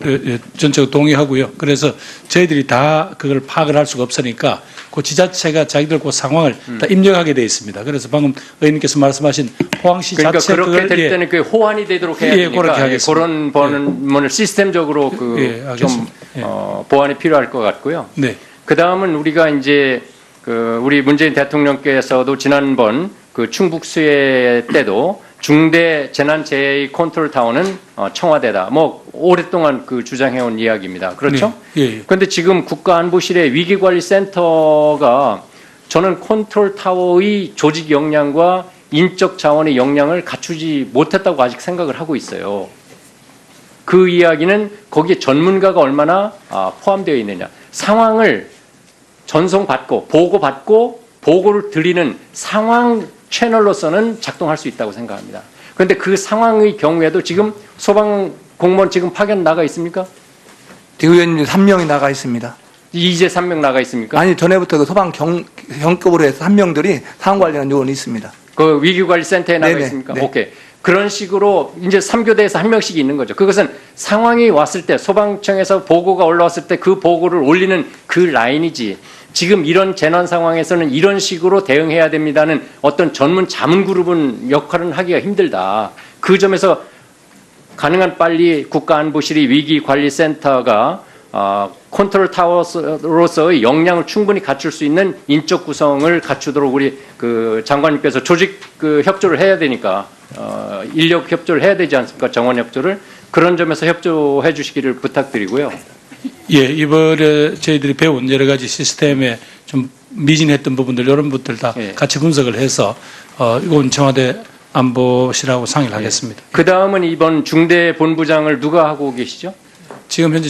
전적으로 동의하고요. 그래서 저희들이 다 그걸 파악을 할 수가 없으니까 그 지자체가 자기들 그 상황을 다 입력하게 돼 있습니다. 그래서 방금 의원님께서 말씀하신 포항시 그러니까 자체 그렇게 될 때는 그 호환이 되도록 해야 되니까 그렇게 하겠습니다. 그런 번을 시스템적으로 알겠습니다. 보완이 필요할 것 같고요. 네. 그 다음은 우리가 이제 우리 문재인 대통령께서도 지난번 그 충북 수해 때도 중대 재난재해 컨트롤 타워는 청와대다. 뭐 오랫동안 그 주장해온 이야기입니다. 그렇죠? 네. 예. 그런데 지금 국가안보실의 위기관리센터가 저는 컨트롤 타워의 조직 역량과 인적 자원의 역량을 갖추지 못했다고 아직 생각을 하고 있어요. 그 이야기는 거기에 전문가가 얼마나 포함되어 있느냐. 상황을 전송받고 보고받고 보고를 드리는 상황 채널로서는 작동할 수 있다고 생각합니다. 그런데 그 상황의 경우에도 지금 소방 공무원 지금 파견 나가 있습니까? 의원님 3명이 나가 있습니다. 이제 3명 나가 있습니까? 아니 전에부터 그 소방 경급으로 해서 3명들이 상황 관련 요원이 있습니다. 그 위기관리센터에 나가 네네, 있습니까? 네. 오케이. 그런 식으로 이제 3교대에서 한 명씩 있는 거죠. 그것은 상황이 왔을 때 소방청에서 보고가 올라왔을 때 그 보고를 올리는 그 라인이지. 지금 이런 재난 상황에서는 이런 식으로 대응해야 됩니다는 어떤 전문 자문 그룹은 역할은 하기가 힘들다. 그 점에서 가능한 빨리 국가안보실이 위기관리센터가 컨트롤 타워로서의 역량을 충분히 갖출 수 있는 인적 구성을 갖추도록 우리 그 장관님께서 조직 그 협조를 해야 되니까 인력 협조를 해야 되지 않습니까? 정원 협조를 그런 점에서 협조해 주시기를 부탁드리고요. 예, 이번에 저희들이 배운 여러 가지 시스템에 좀 미진했던 부분들 이런 부분들 다 예. 같이 분석을 해서 이건 청와대 안보실하고 상의를 하겠습니다. 그 다음은 이번 중대본부장을 누가 하고 계시죠? 지금 현재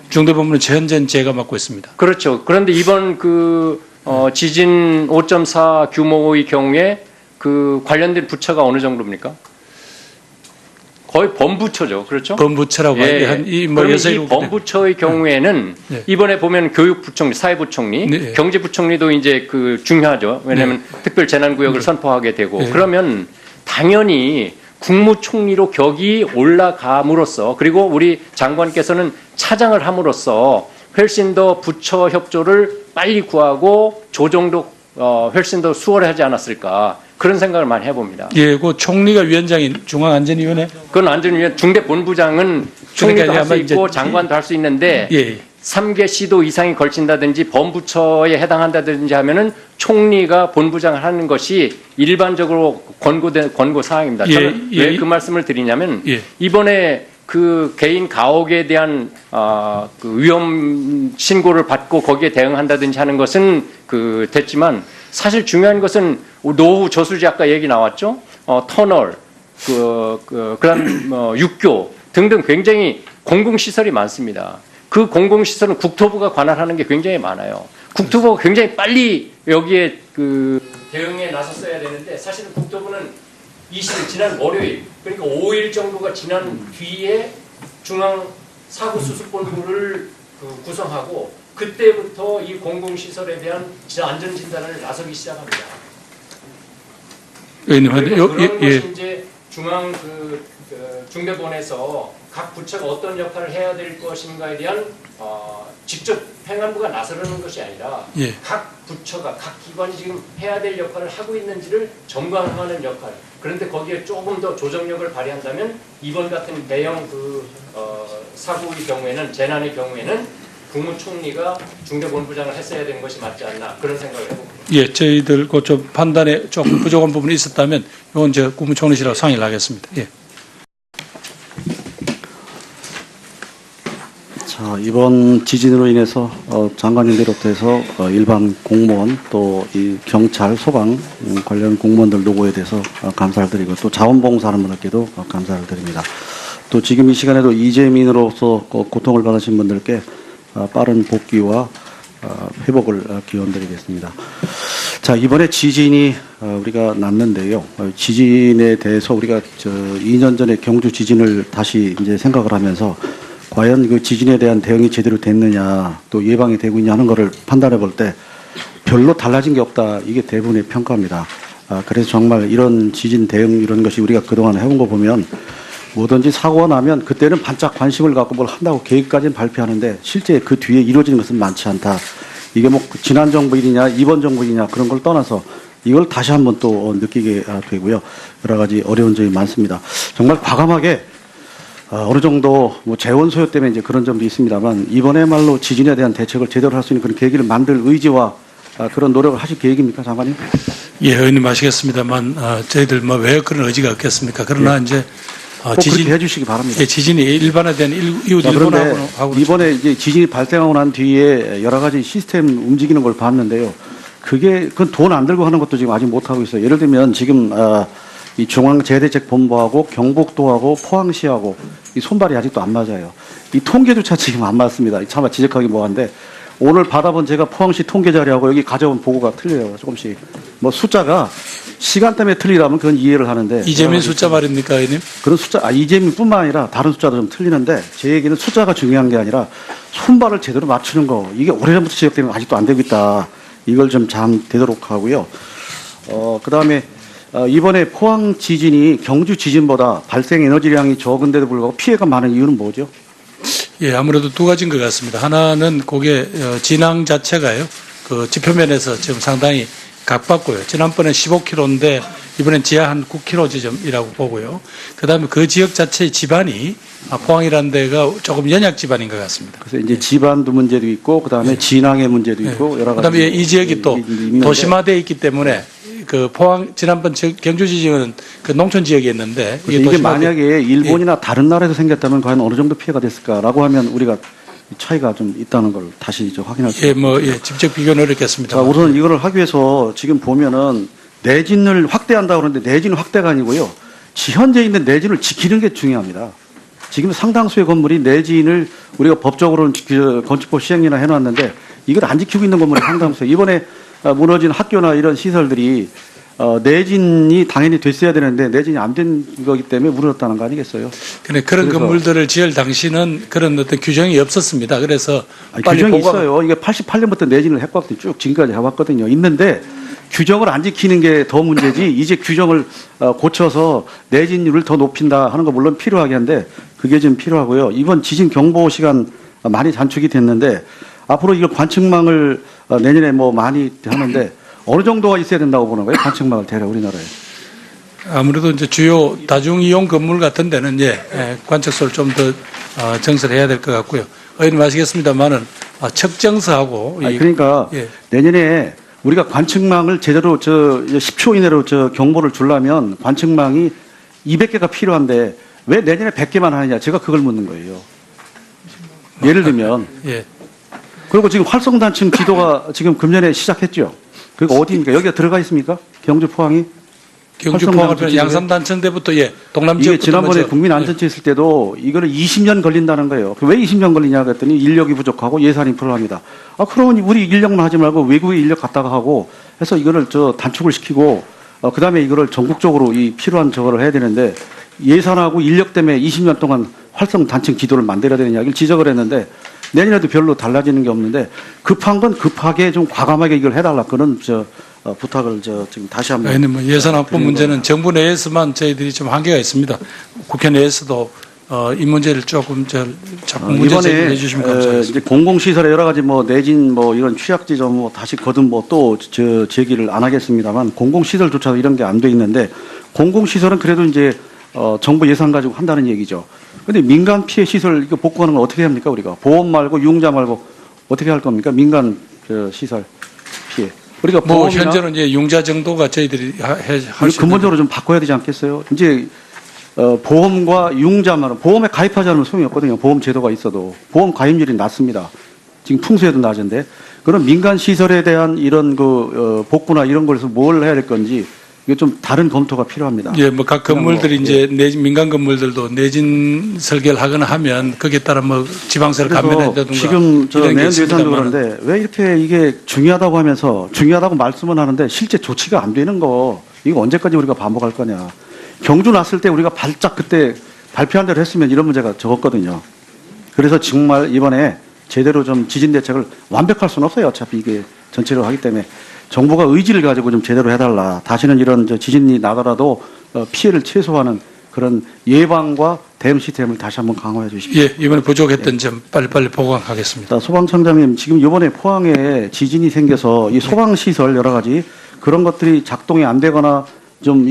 중대본부는 현재는 제가 맡고 있습니다. 그렇죠. 그런데 이번 지진 5.4 규모의 경우에 그 관련된 부처가 어느 정도입니까? 거의 범부처죠. 그렇죠? 범부처라고 예. 이 범부처의 경우에는 네. 이번에 보면 교육부총리, 사회부총리, 네. 경제부총리도 이제 그 중요하죠. 왜냐하면 특별 재난구역을 선포하게 되고 네. 그러면 당연히 국무총리로 격이 올라감으로써 그리고 우리 장관께서는 차장을 함으로써 훨씬 더 부처 협조를 빨리 구하고 조정도 훨씬 더 수월하지 않았을까 그런 생각을 많이 해봅니다. 예, 그 총리가 위원장인 중앙안전위원회. 그건 안전위원 중대본부장은 총리도 그러니까 할 수 아마 있고 이제 장관도 할 수 있는데 예. 3개 시도 이상이 걸친다든지 범부처에 해당한다든지 하면은 총리가 본부장을 하는 것이 일반적으로 권고 사항입니다. 예, 저는 예. 왜 그 말씀을 드리냐면 예. 이번에 그 개인 가옥에 대한 그 위험 신고를 받고 거기에 대응한다든지 하는 것은 됐지만 사실 중요한 것은 노후 저수지 아까 얘기 나왔죠. 터널, 그다음 육교 등등 굉장히 공공시설이 많습니다. 그 공공시설은 국토부가 관할하는 게 굉장히 많아요. 국토부가 굉장히 빨리 여기에 대응에 나섰어야 되는데 사실은 국토부는 지난 월요일 그러니까 5일 정도가 지난 뒤에 중앙사고수습본부를 구성하고 그때부터 이 공공시설에 대한 안전진단을 나서기 시작합니다. 의원님, 그리고 그런 예. 것이 이제 중앙 중대본에서 각 부처가 어떤 역할을 해야 될 것인가에 대한 직접 행안부가 나서는 것이 아니라 예. 각 부처가 각 기관이 지금 해야 될 역할을 하고 있는지를 점검하는 역할. 그런데 거기에 조금 더 조정력을 발휘한다면 이번 같은 대형 사고의 경우에는 재난의 경우에는 국무총리가 중대본부장을 했어야 되는 것이 맞지 않나 그런 생각을 해봅니다. 예, 저희들 좀 판단에 조금 부족한 부분이 있었다면 이건 저 국무총리실하고 상의를 하겠습니다. 예. 자, 이번 지진으로 인해서 장관님 비롯해서 일반 공무원 또 이 경찰, 소방 관련 공무원들 노고에 대해서 감사를 드리고 또 자원봉사하는분들께도 감사를 드립니다. 또 지금 이 시간에도 이재민으로서 고통을 받으신 분들께 빠른 복귀와 회복을 기원드리겠습니다. 자, 이번에 지진이 우리가 났는데요. 지진에 대해서 우리가 2년 전에 경주 지진을 다시 이제 생각을 하면서 과연 그 지진에 대한 대응이 제대로 됐느냐 또 예방이 되고 있냐 하는 것을 판단해 볼 때 별로 달라진 게 없다. 이게 대부분의 평가입니다. 그래서 정말 이런 지진 대응 이런 것이 우리가 그동안 해온 거 보면 뭐든지 사고가 나면 그때는 반짝 관심을 갖고 뭘 한다고 계획까지는 발표하는데 실제 그 뒤에 이루어지는 것은 많지 않다. 이게 뭐 지난 정부 일이냐 이번 정부 일이냐 그런 걸 떠나서 이걸 다시 한번 또 느끼게 되고요. 여러 가지 어려운 점이 많습니다. 정말 과감하게 어느 정도 뭐 재원 소요 때문에 이제 그런 점도 있습니다만 이번에말로 지진에 대한 대책을 제대로 할 수 있는 그런 계기를 만들 의지와 그런 노력을 하실 계획입니까, 장관님? 예, 의원님 아시겠습니다만 저희들 뭐 왜 그런 의지가 없겠습니까? 그러나 이제 꼭 그렇게 해주시기 바랍니다. 예, 지진이 일반화된 이웃 그런데 일본하고 이번에 이제 지진이 발생하고 난 뒤에 여러 가지 시스템 움직이는 걸 봤는데요. 그건 돈 안 들고 하는 것도 지금 아직 못 하고 있어요. 예를 들면 지금 이 중앙재해대책본부하고 경북도하고 포항시하고 이 손발이 아직도 안 맞아요. 이 통계조차 지금 안 맞습니다. 참 지적하기 뭐한데 오늘 받아본 제가 포항시 통계 자료하고 여기 가져온 보고가 틀려요. 조금씩 뭐 숫자가 시간 때문에 틀리다면 그건 이해를 하는데 이재민 숫자 말입니까, 의원님? 그런 숫자 이재민뿐만 아니라 다른 숫자도 좀 틀리는데 제 얘기는 숫자가 중요한 게 아니라 손발을 제대로 맞추는 거 이게 오래전부터 지적되면 아직도 안 되고 있다. 이걸 좀 잘 되도록 하고요. 그다음에 이번에 포항 지진이 경주 지진보다 발생 에너지량이 적은데도 불구하고 피해가 많은 이유는 뭐죠? 예, 아무래도 두 가지인 것 같습니다. 하나는 그게 진앙 자체가요. 그 지표면에서 지금 상당히 각봤고요. 지난번에 15km인데 이번엔 지하 한 9km 지점이라고 보고요. 그다음에 그 지역 자체의 지반이 포항이라는 데가 조금 연약 지반인 것 같습니다. 그래서 이제 지반도 문제도 있고 그다음에 진앙의 문제도 있고 여러 가지. 그다음에 이 지역이 또 도심화되어 있기 때문에 그 포항 지난번 경주 지진은 그 농촌 지역이었는데 이게 만약에 일본이나 다른 나라에서 생겼다면 과연 어느 정도 피해가 됐을까라고 하면 우리가 차이가 좀 있다는 걸 다시 확인할 수 있습니다. 직접 비교는 어렵겠습니다. 자, 우선 이거를 하기 위해서 지금 보면은 내진을 확대한다고 그러는데 내진 확대가 아니고요. 현재 있는 내진을 지키는 게 중요합니다. 지금 상당수의 건물이 내진을 우리가 법적으로는 건축법 시행이나 해놨는데 이걸 안 지키고 있는 건물이 상당수. 이번에 무너진 학교나 이런 시설들이 내진이 당연히 됐어야 되는데 내진이 안 된 거기 때문에 무너졌다는 거 아니겠어요? 그런 건물들을 지을 당시는 그런 어떤 규정이 없었습니다. 그래서 빨리 규정이 있어요. 이게 88년부터 내진을 했거든요. 쭉 지금까지 해왔거든요. 있는데 규정을 안 지키는 게 더 문제지 이제 규정을 고쳐서 내진율을 더 높인다 하는 거 물론 필요하긴 한데 그게 좀 필요하고요. 이번 지진 경보 시간 많이 단축이 됐는데 앞으로 이거 관측망을 내년에 뭐 많이 하는데 어느 정도가 있어야 된다고 보는 거예요? 관측망을 대략 우리나라에. 아무래도 이제 주요 다중이용 건물 같은 데는 관측소를 좀 더 증설해야 될 것 같고요. 의원님 아시겠습니다만은 측정서하고 그러니까 내년에 우리가 관측망을 제대로 10초 이내로 경보를 주려면 관측망이 200개가 필요한데 왜 내년에 100개만 하느냐? 제가 그걸 묻는 거예요. 예를 들면 그리고 지금 활성단층 기도가 지금 금년에 시작했죠. 그리고 어디입니까? 여기가 들어가 있습니까? 경주 포항이? 경주 포항을 양산단층대부터 동남 이게 지역부터 지난번에 국민안전처 있을 때도 이거는 20년 걸린다는 거예요. 왜 20년 걸리냐 그랬더니 인력이 부족하고 예산이 불안합니다. 그러면 우리 인력만 하지 말고 외국에 인력 갖다가 하고 해서 이거를 단축을 시키고 그다음에 이거를 전국적으로 이 필요한 저거를 해야 되는데 예산하고 인력 때문에 20년 동안 활성단층 기도를 만들어야 되는 이야기를 지적을 했는데 내년에도 별로 달라지는 게 없는데 급한 건 급하게 좀 과감하게 이걸 해달라 그런 부탁을 지금 다시 한번. 아니 뭐 예산 확보 문제는 정부 내에서만 저희들이 좀 한계가 있습니다. 국회 내에서도 이 문제를 조금 자꾸 문제 제기해 주시면 감사하겠습니다. 이제 공공시설의 여러 가지 뭐 내진 뭐 이런 취약지점 뭐 다시 거듭 또 제기를 안 하겠습니다만 공공시설조차도 이런 게 안 돼 있는데 공공시설은 그래도 이제 정부 예산 가지고 한다는 얘기죠. 근데 민간 피해 시설 이거 복구하는 건 어떻게 합니까 우리가 보험 말고 융자 말고 어떻게 할 겁니까 민간 시설 피해 우리가 뭐 현재는 이제 융자 정도가 저희들이 할 수 근본적으로 좀 바꿔야 되지 않겠어요? 이제 보험과 융자만 보험에 가입하지 않으면 소용이 없거든요. 보험 제도가 있어도 보험 가입률이 낮습니다. 지금 풍수에도 낮은데 그런 민간 시설에 대한 이런 복구나 이런 걸에서 뭘 해야 될 건지. 이게 좀 다른 검토가 필요합니다. 뭐 각 건물들이 이제 민간 건물들도 내진 설계를 하거나 하면 거기에 따라 뭐 지방세를 감면한다든가. 지금 내년 예산도 그런데 왜 이렇게 이게 중요하다고 하면서 중요하다고 말씀은 하는데 실제 조치가 안 되는 거 이거 언제까지 우리가 반복할 거냐. 경주 났을 때 우리가 발작 그때 발표한 대로 했으면 이런 문제가 적었거든요. 그래서 정말 이번에 제대로 좀 지진 대책을 완벽할 수는 없어요. 어차피 이게 전체로 하기 때문에. 정부가 의지를 가지고 좀 제대로 해달라. 다시는 이런 지진이 나더라도 피해를 최소화하는 그런 예방과 대응 시스템을 다시 한번 강화해 주십시오. 이번에 부족했던 점 빨리빨리 보강하겠습니다. 소방청장님, 지금 이번에 포항에 지진이 생겨서 이 소방시설 여러 가지 그런 것들이 작동이 안 되거나 좀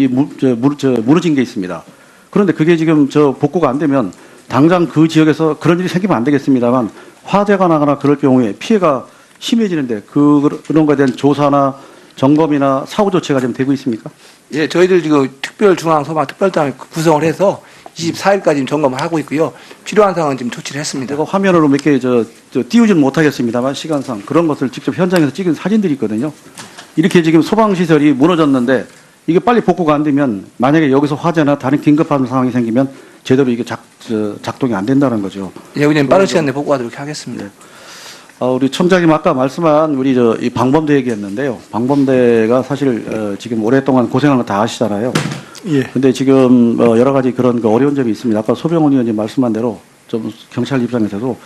무너진 게 있습니다. 그런데 그게 지금 복구가 안 되면 당장 그 지역에서 그런 일이 생기면 안 되겠습니다만 화재가 나거나 그럴 경우에 피해가 심해지는데 그런 것에 대한 조사나 점검이나 사후 조치가 좀 되고 있습니까? 예, 저희들 지금 특별중앙소방특별단을 구성을 해서 24일까지 점검을 하고 있고요. 필요한 사항은 지금 조치를 했습니다. 제가 화면으로 몇 개 띄우지는 못하겠습니다만 시간상 그런 것을 직접 현장에서 찍은 사진들이 있거든요. 이렇게 지금 소방시설이 무너졌는데 이게 빨리 복구가 안 되면 만약에 여기서 화재나 다른 긴급한 상황이 생기면 제대로 이게 작동이 안 된다는 거죠. 예, 의원님 빠른 시간 내에 복구하도록 하겠습니다. 우리 총장님 아까 말씀한 우리 이 방범대 얘기했는데요. 방범대가 사실 지금 오랫동안 고생한 거 다 아시잖아요. 예. 근데 지금 여러 가지 그런 어려운 점이 있습니다. 아까 소병훈 의원님 말씀한 대로 좀 경찰 입장에서도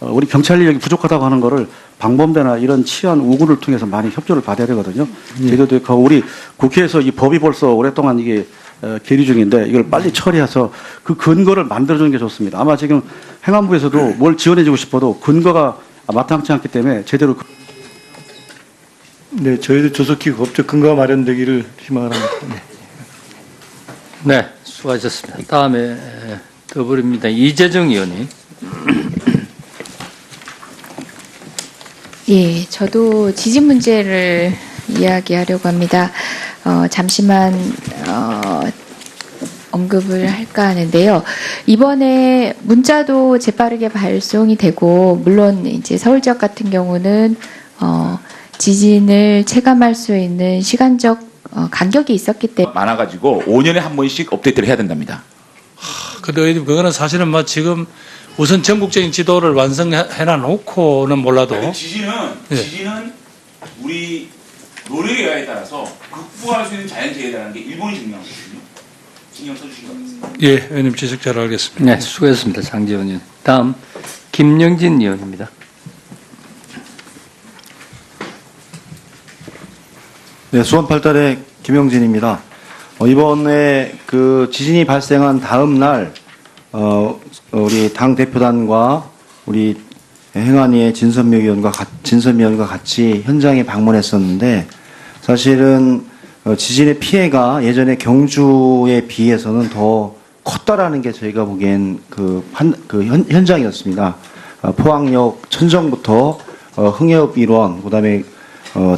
우리 경찰 인력이 부족하다고 하는 거를 방범대나 이런 치안 우구를 통해서 많이 협조를 받아야 되거든요. 제도도 있고 우리 국회에서 이 법이 벌써 오랫동안 이게 계류 중인데 이걸 빨리 처리해서 그 근거를 만들어주는 게 좋습니다. 아마 지금 행안부에서도 뭘 지원해주고 싶어도 근거가 마땅치 않기 때문에 제대로 네, 저희도 조속히 법적 근거가 마련되기를 희망을 합니다. 네. 네, 수고하셨습니다. 다음에 더불어민주당 이재정 의원님. 예, 저도 지진 문제를 이야기하려고 합니다. 잠시만 언급을 할까 하는데요. 이번에 문자도 재빠르게 발송이 되고, 물론 이제 서울 지역 같은 경우는 지진을 체감할 수 있는 시간적 간격이 있었기 때문에 많아가지고 5년에 한 번씩 업데이트를 해야 된답니다. 근데 의원님 그거는 사실은 뭐 지금 우선 전국적인 지도를 완성해놔 놓고는 몰라도 지진은 우리 노력에 따라서 극복할 수 있는 자연재해라는 게 일본이 증명한 거거든요. 신경 써주신 것 같습니다. 예, 의원님 지적 잘 알겠습니다. 네, 수고했습니다. 장재원 의원. 다음 김영진 의원입니다. 네, 수원 8달의 김영진입니다. 이번에 그 지진이 발생한 다음 날 우리 당 대표단과 우리 행안위의 진선미 의원과 같이 현장에 방문했었는데 사실은 지진의 피해가 예전에 경주에 비해서는 더 컸다라는 게 저희가 보기엔 현장이었습니다. 포항역 천정부터 흥해읍 일원, 그다음에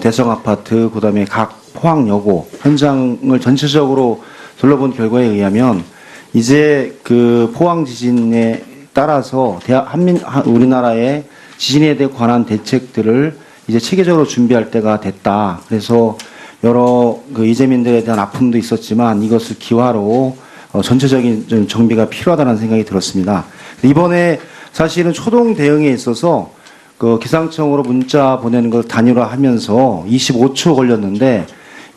대성 아파트, 그다음에 각 포항여고 현장을 전체적으로 둘러본 결과에 의하면 이제 그 포항 지진에 따라서 우리나라의 지진에 관한 대책들을 이제 체계적으로 준비할 때가 됐다. 그래서 여러 그 이재민들에 대한 아픔도 있었지만 이것을 기화로 전체적인 좀 정비가 필요하다는 생각이 들었습니다. 이번에 사실은 초동 대응에 있어서 그 기상청으로 문자 보내는 걸 단일화하면서 25초 걸렸는데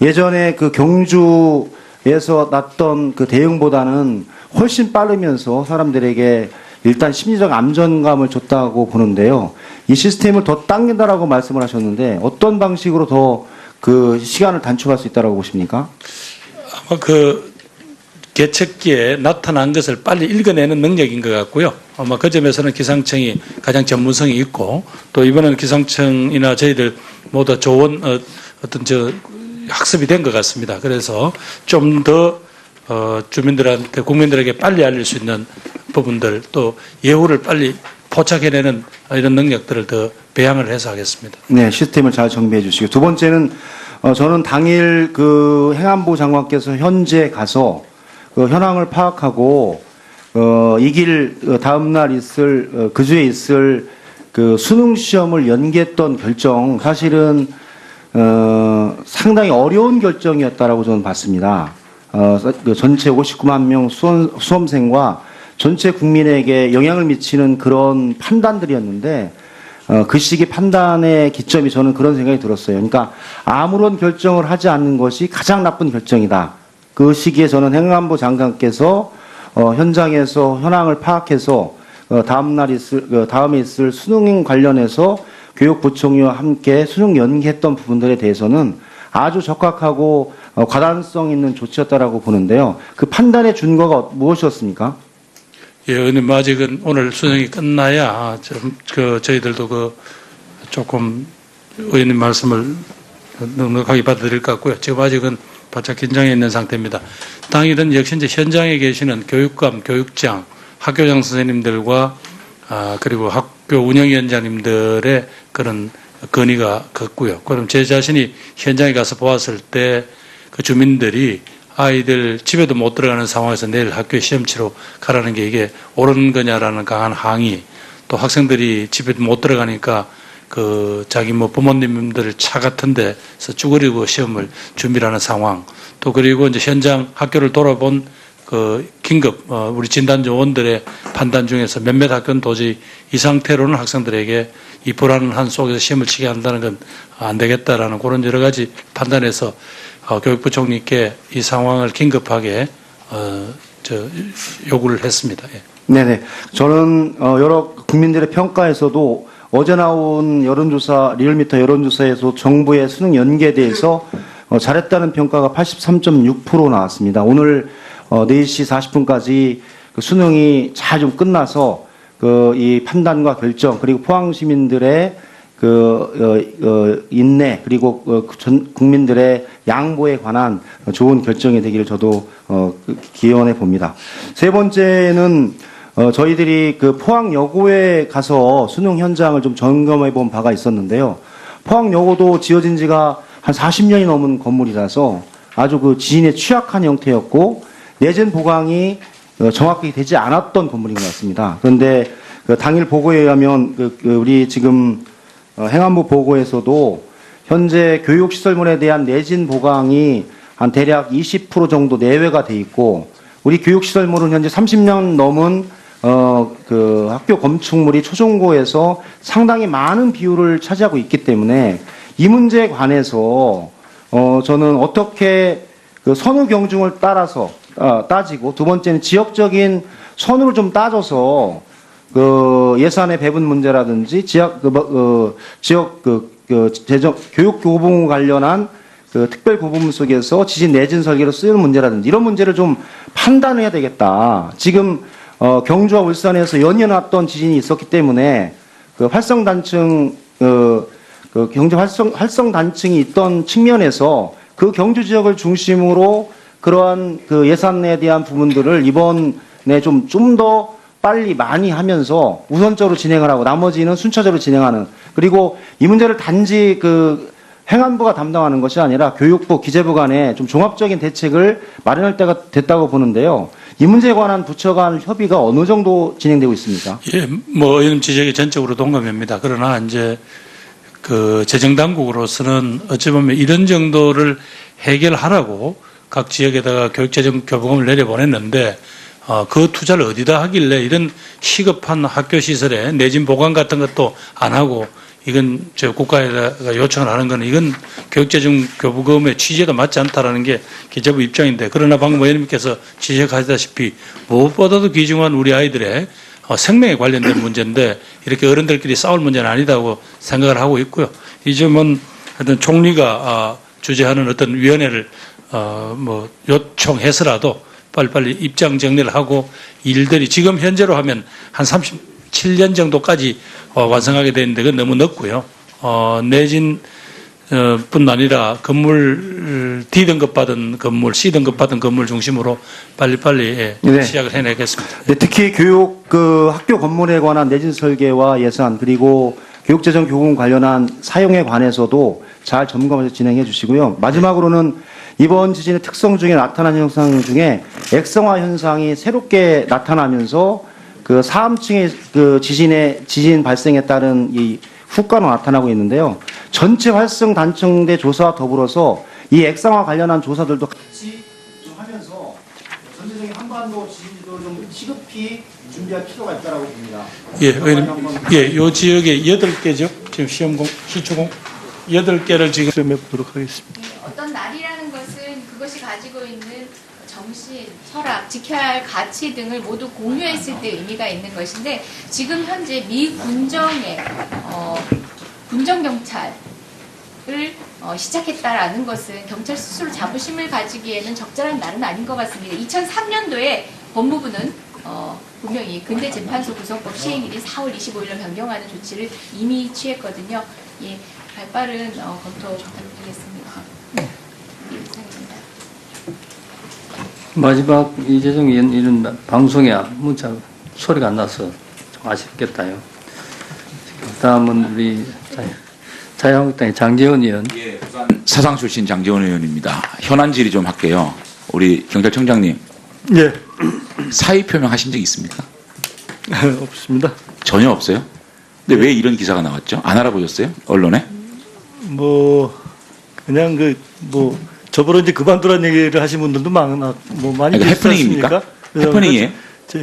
예전에 그 경주에서 났던 그 대응보다는 훨씬 빠르면서 사람들에게 일단 심리적 안정감을 줬다고 보는데요. 이 시스템을 더 당긴다라고 말씀을 하셨는데 어떤 방식으로 더 그 시간을 단축할 수 있다라고 보십니까? 아마 그 계측기에 나타난 것을 빨리 읽어내는 능력인 것 같고요. 아마 그 점에서는 기상청이 가장 전문성이 있고 또 이번에는 기상청이나 저희들 모두 좋은 학습이 된 것 같습니다. 그래서 좀 더 주민들한테 국민들에게 빨리 알릴 수 있는 부분들 또 예후를 빨리 포착해내는 이런 능력들을 더 배양을 해서 하겠습니다. 네, 시스템을 잘 정비해 주시고 두 번째는 저는 당일 그 행안부 장관께서 현재 가서 그 현황을 파악하고 이 길 다음 날 있을 그 주에 있을 그 수능 시험을 연기했던 결정 사실은 상당히 어려운 결정이었다라고 저는 봤습니다. 그 전체 59만 명 수험생과 전체 국민에게 영향을 미치는 그런 판단들이었는데 그 시기 판단의 기점이 저는 그런 생각이 들었어요. 그러니까 아무런 결정을 하지 않는 것이 가장 나쁜 결정이다. 그 시기에 저는 행안부 장관께서 현장에서 현황을 파악해서 다음에 있을 수능 관련해서 교육부총리와 함께 수능 연기했던 부분들에 대해서는 아주 적확하고 과단성 있는 조치였다라고 보는데요. 그 판단의 준거가 무엇이었습니까? 예, 의원님 아직은 오늘 수능이 끝나야 저희들도 조금 의원님 말씀을 넉넉하게 받아들일 것 같고요. 지금 아직은 바짝 긴장해 있는 상태입니다. 당일은 역시 이제 현장에 계시는 교육감, 교육장, 학교장 선생님들과 그리고 학교 운영위원장님들의 그런 건의가 컸고요. 그럼 제 자신이 현장에 가서 보았을 때 그 주민들이 아이들 집에도 못 들어가는 상황에서 내일 학교에 시험 치러 가라는 게 이게 옳은 거냐라는 강한 항의, 또 학생들이 집에 못 들어가니까 그 자기 뭐 부모님들 차 같은 데서 쭈그리고 시험을 준비하는 상황, 또 그리고 이제 현장 학교를 돌아본 그 긴급 우리 진단 요원들의 판단 중에서 몇몇 학교는 도저히 이 상태로는 학생들에게 이 불안한 속에서 시험을 치게 한다는 건 안 되겠다라는 그런 여러 가지 판단에서 교육부 총리께 이 상황을 긴급하게 요구를 했습니다. 예. 네네. 저는 여러 국민들의 평가에서도 어제 나온 여론조사, 리얼미터 여론조사에서 정부의 수능 연계에 대해서 잘했다는 평가가 83.6% 나왔습니다. 오늘 4시 40분까지 그 수능이 잘 좀 끝나서 이 판단과 결정, 그리고 포항 시민들의 인내, 그리고 전 국민들의 양보에 관한 좋은 결정이 되기를 저도 기원해 봅니다. 세 번째는 저희들이 그 포항여고에 가서 수능 현장을 좀 점검해 본 바가 있었는데요. 포항여고도 지어진 지가 한 40년이 넘은 건물이라서 아주 그 지진에 취약한 형태였고 내진 보강이 정확하게 되지 않았던 건물인 것 같습니다. 그런데 그 당일 보고에 의하면 우리 지금 행안부 보고에서도 현재 교육시설물에 대한 내진 보강이 한 대략 20% 정도 내외가 돼 있고 우리 교육시설물은 현재 30년 넘은 그 학교 건축물이 초중고에서 상당히 많은 비율을 차지하고 있기 때문에 이 문제에 관해서 저는 어떻게 그 선후 경중을 따라서 따지고 두 번째는 지역적인 선후를 좀 따져서 그 예산의 배분 문제라든지 지역 재정 교육 교부 관련한 그 특별 구분 속에서 지진 내진 설계로 쓰이는 문제라든지 이런 문제를 좀 판단해야 되겠다. 지금 경주와 울산에서 연이어 났던 지진이 있었기 때문에 그 활성 단층 그 경제 활성 단층이 있던 측면에서 그 경주 지역을 중심으로 그러한 그 예산에 대한 부분들을 이번에 좀 더 빨리 많이 하면서 우선적으로 진행을 하고 나머지는 순차적으로 진행하는, 그리고 이 문제를 단지 그 행안부가 담당하는 것이 아니라 교육부, 기재부 간에 좀 종합적인 대책을 마련할 때가 됐다고 보는데요. 이 문제에 관한 부처 간 협의가 어느 정도 진행되고 있습니까? 예, 뭐 의원 지적에 전적으로 동감합니다. 그러나 이제 그 재정당국으로서는 어찌 보면 이런 정도를 해결하라고 각 지역에다가 교육재정 교부금을 내려보냈는데 그 투자를 어디다 하길래 이런 시급한 학교 시설에 내진 보강 같은 것도 안 하고 이건 저 국가에다가 요청을 하는 건 이건 교육재정 교부금의 취지에도 맞지 않다라는 게 기재부 입장인데, 그러나 방금 의원님께서 지적하시다시피 무엇보다도 귀중한 우리 아이들의 생명에 관련된 문제인데 이렇게 어른들끼리 싸울 문제는 아니다고 생각을 하고 있고요. 이 점은 하여튼 총리가 주재하는 어떤 위원회를 뭐 요청해서라도 빨리빨리 입장 정리를 하고 일들이 지금 현재로 하면 한 37년 정도까지 완성하게 되는데 그건 너무 늦고요. 내진 뿐 아니라 건물 D등급 받은 건물, C등급 받은 건물 중심으로 빨리빨리 네. 시작을 해내겠습니다. 네, 특히 교육 학교 건물에 관한 내진 설계와 예산 그리고 교육재정 교부금 관련한 사용에 관해서도 잘 점검해서 진행해 주시고요. 마지막으로는 이번 지진의 특성 중에 나타난 현상 중에 액성화 현상이 새롭게 나타나면서 그 4함층의 그 지진 발생에 따른 이 후가로 나타나고 있는데요. 전체 활성 단층대 조사와 더불어서 이 액상화 관련한 조사들도 같이 좀 하면서 전체적인 한반도 지진지도를 좀 시급히 준비할 필요가 있다고 봅니다. 예, 의원님. 예, 요 지역에 8개죠. 지금 시험공, 실추공 8개를 지금 시험해 보도록 하겠습니다. 어떤 날이라는 것은 그것이 가지고 있는 정신, 철학, 지켜야 할 가치 등을 모두 공유했을 때 의미가 있는 것인데 지금 현재 미 군정의 군정경찰을 시작했다라는 것은 경찰 스스로 자부심을 가지기에는 적절한 날은 아닌 것 같습니다. 2003년도에 법무부는 분명히 근대재판소 구성법 시행일인 4월 25일로 변경하는 조치를 이미 취했거든요. 예, 발빠른 검토 부탁드리겠습니다. 이상입니다. 마지막 이재정 의원 이런 방송에 문자 소리가 안 나서 좀 아쉽겠다요. 다음은 우리 자유한국당의 장제원 의원. 예, 부산 사상 출신 장제원 의원입니다. 현안 질의 좀 할게요. 우리 경찰청장님 예. 사의 표명하신 적 있습니까? 없습니다. 전혀 없어요? 근데 왜 이런 기사가 나왔죠? 안 알아보셨어요? 언론에? 뭐 그냥 뭐 저보러 이제 그만두라는 얘기를 하신 분들도 많이 그러니까 해프닝입니까? 해프닝이에요?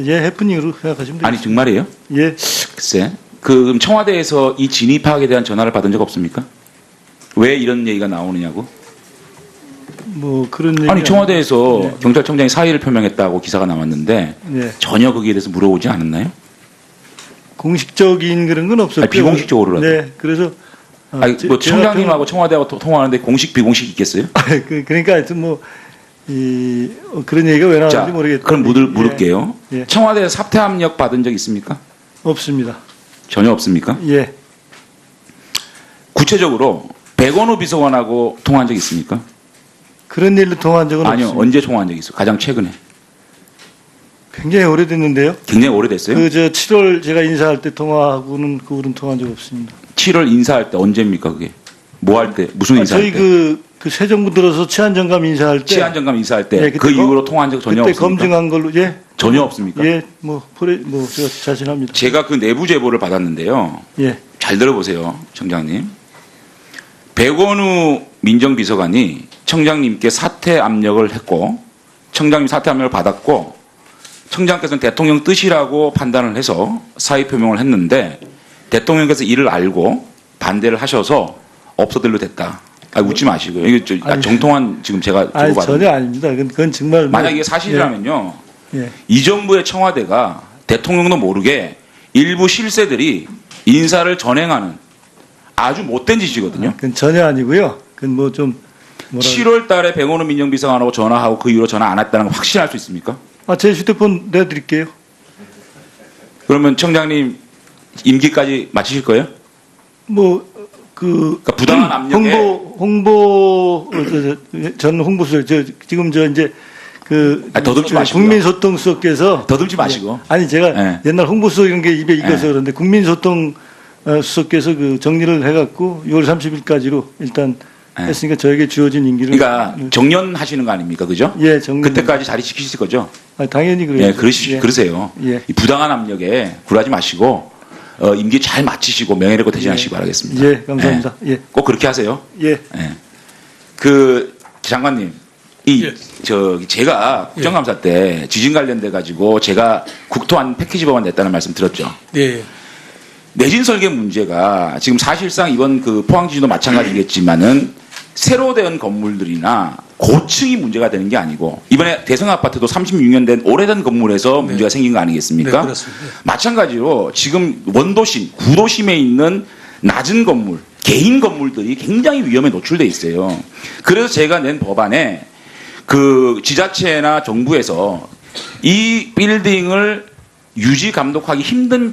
예, 해프닝으로 생각하시면 됩니다. 아니 정말이에요? 예. 글쎄. 그럼 청와대에서 이 진위 파악에 대한 전화를 받은 적 없습니까? 왜 이런 얘기가 나오느냐고? 뭐 그런 얘기 아니 청와대에서 예. 경찰청장이 사의를 표명했다고 기사가 나왔는데 예. 전혀 거기에 대해서 물어보지 않았나요? 공식적인 그런 건 없었고 아니, 비공식적으로라도. 네. 그래서 아니, 뭐 청장님하고 청와대하고 통화하는데 공식 비공식 있겠어요? 그러니까 하여튼 그런 얘기가 왜 자, 나왔는지 모르겠다. 그럼 물을게요. 예. 청와대에 사퇴 압력 받은 적 있습니까? 없습니다. 전혀 없습니까? 예. 구체적으로 백원우 비서관하고 통화한 적 있습니까? 그런 일로 통화한 적은 아니요. 없습니다. 언제 통화한 적 있어요? 가장 최근에. 굉장히 오래됐는데요. 굉장히 오래됐어요? 7월 제가 인사할 때 통화하고는 그 후로는 통화한 적 없습니다. 7월 인사할 때 언제입니까 그게? 뭐 할 때? 무슨 인사할 저희 때? 그 새 정부 들어서 치안정감 인사할 때 치안정감 인사할 때 예, 그 그때 이후로 통화한 적 전혀 그때 없습니까? 검증한 걸로 예. 전혀 없습니까? 예. 제가 자신합니다. 제가 그 내부 제보를 받았는데요. 예. 잘 들어보세요, 청장님. 백원우 민정비서관이 청장님께 사퇴 압력을 했고, 청장님 사퇴 압력을 받았고, 청장께서는 대통령 뜻이라고 판단을 해서 사의 표명을 했는데, 대통령께서 이를 알고 반대를 하셔서 없어들로 됐다. 웃지 마시고요. 이게 정통한 지금 제가 아니, 주고받은. 전혀 아닙니다. 그건 정말 만약 이게 사실이라면요. 예. 이 정부의 청와대가 대통령도 모르게 일부 실세들이 인사를 전행하는 아주 못된 짓이거든요. 그건 전혀 아니고요. 그건 좀 7월 달에 백원우 민정비서관하고 전화하고 그 이후로 전화 안 했다는 거 확신할 수 있습니까? 제 휴대폰 내드릴게요. 그러면 청장님 임기까지 마치실 거예요? 그러니까 부당한 압력에 전 홍보수석 지금 이제 더듬지 마시고요. 국민소통수석께서 더듬지 마시고. 아니 제가 옛날 홍보수석 이런 게 입에 익어서 그런데 국민소통 수석께서 정리를 해갖고 6월 30일까지로 일단 했으니까 저에게 주어진 임기를 그러니까 정년하시는 거 아닙니까, 그죠? 예, 정년. 그때까지 자리 지키실 거죠? 당연히 그래요. 예, 그러세요. 예. 이 부당한 압력에 굴하지 마시고 임기 잘 마치시고 명예롭게 퇴진하시기 바라겠습니다. 예, 감사합니다. 예. 꼭 그렇게 하세요. 예. 그 장관님, 제가 국정감사 때 지진 관련돼 가지고 제가 국토안 패키지 법안 냈다는 말씀 들었죠. 네. 내진 설계 문제가 지금 사실상 이번 그 포항 지진도 마찬가지겠지만은 새로 된 건물들이나 고층이 문제가 되는 게 아니고 이번에 대성 아파트도 36년 된 오래된 건물에서 문제가 생긴 거 아니겠습니까? 네, 그렇습니다. 마찬가지로 지금 원도심, 구도심에 있는 낮은 건물, 개인 건물들이 굉장히 위험에 노출돼 있어요. 그래서 제가 낸 법안에 그 지자체나 정부에서 이 빌딩을 유지 감독하기 힘든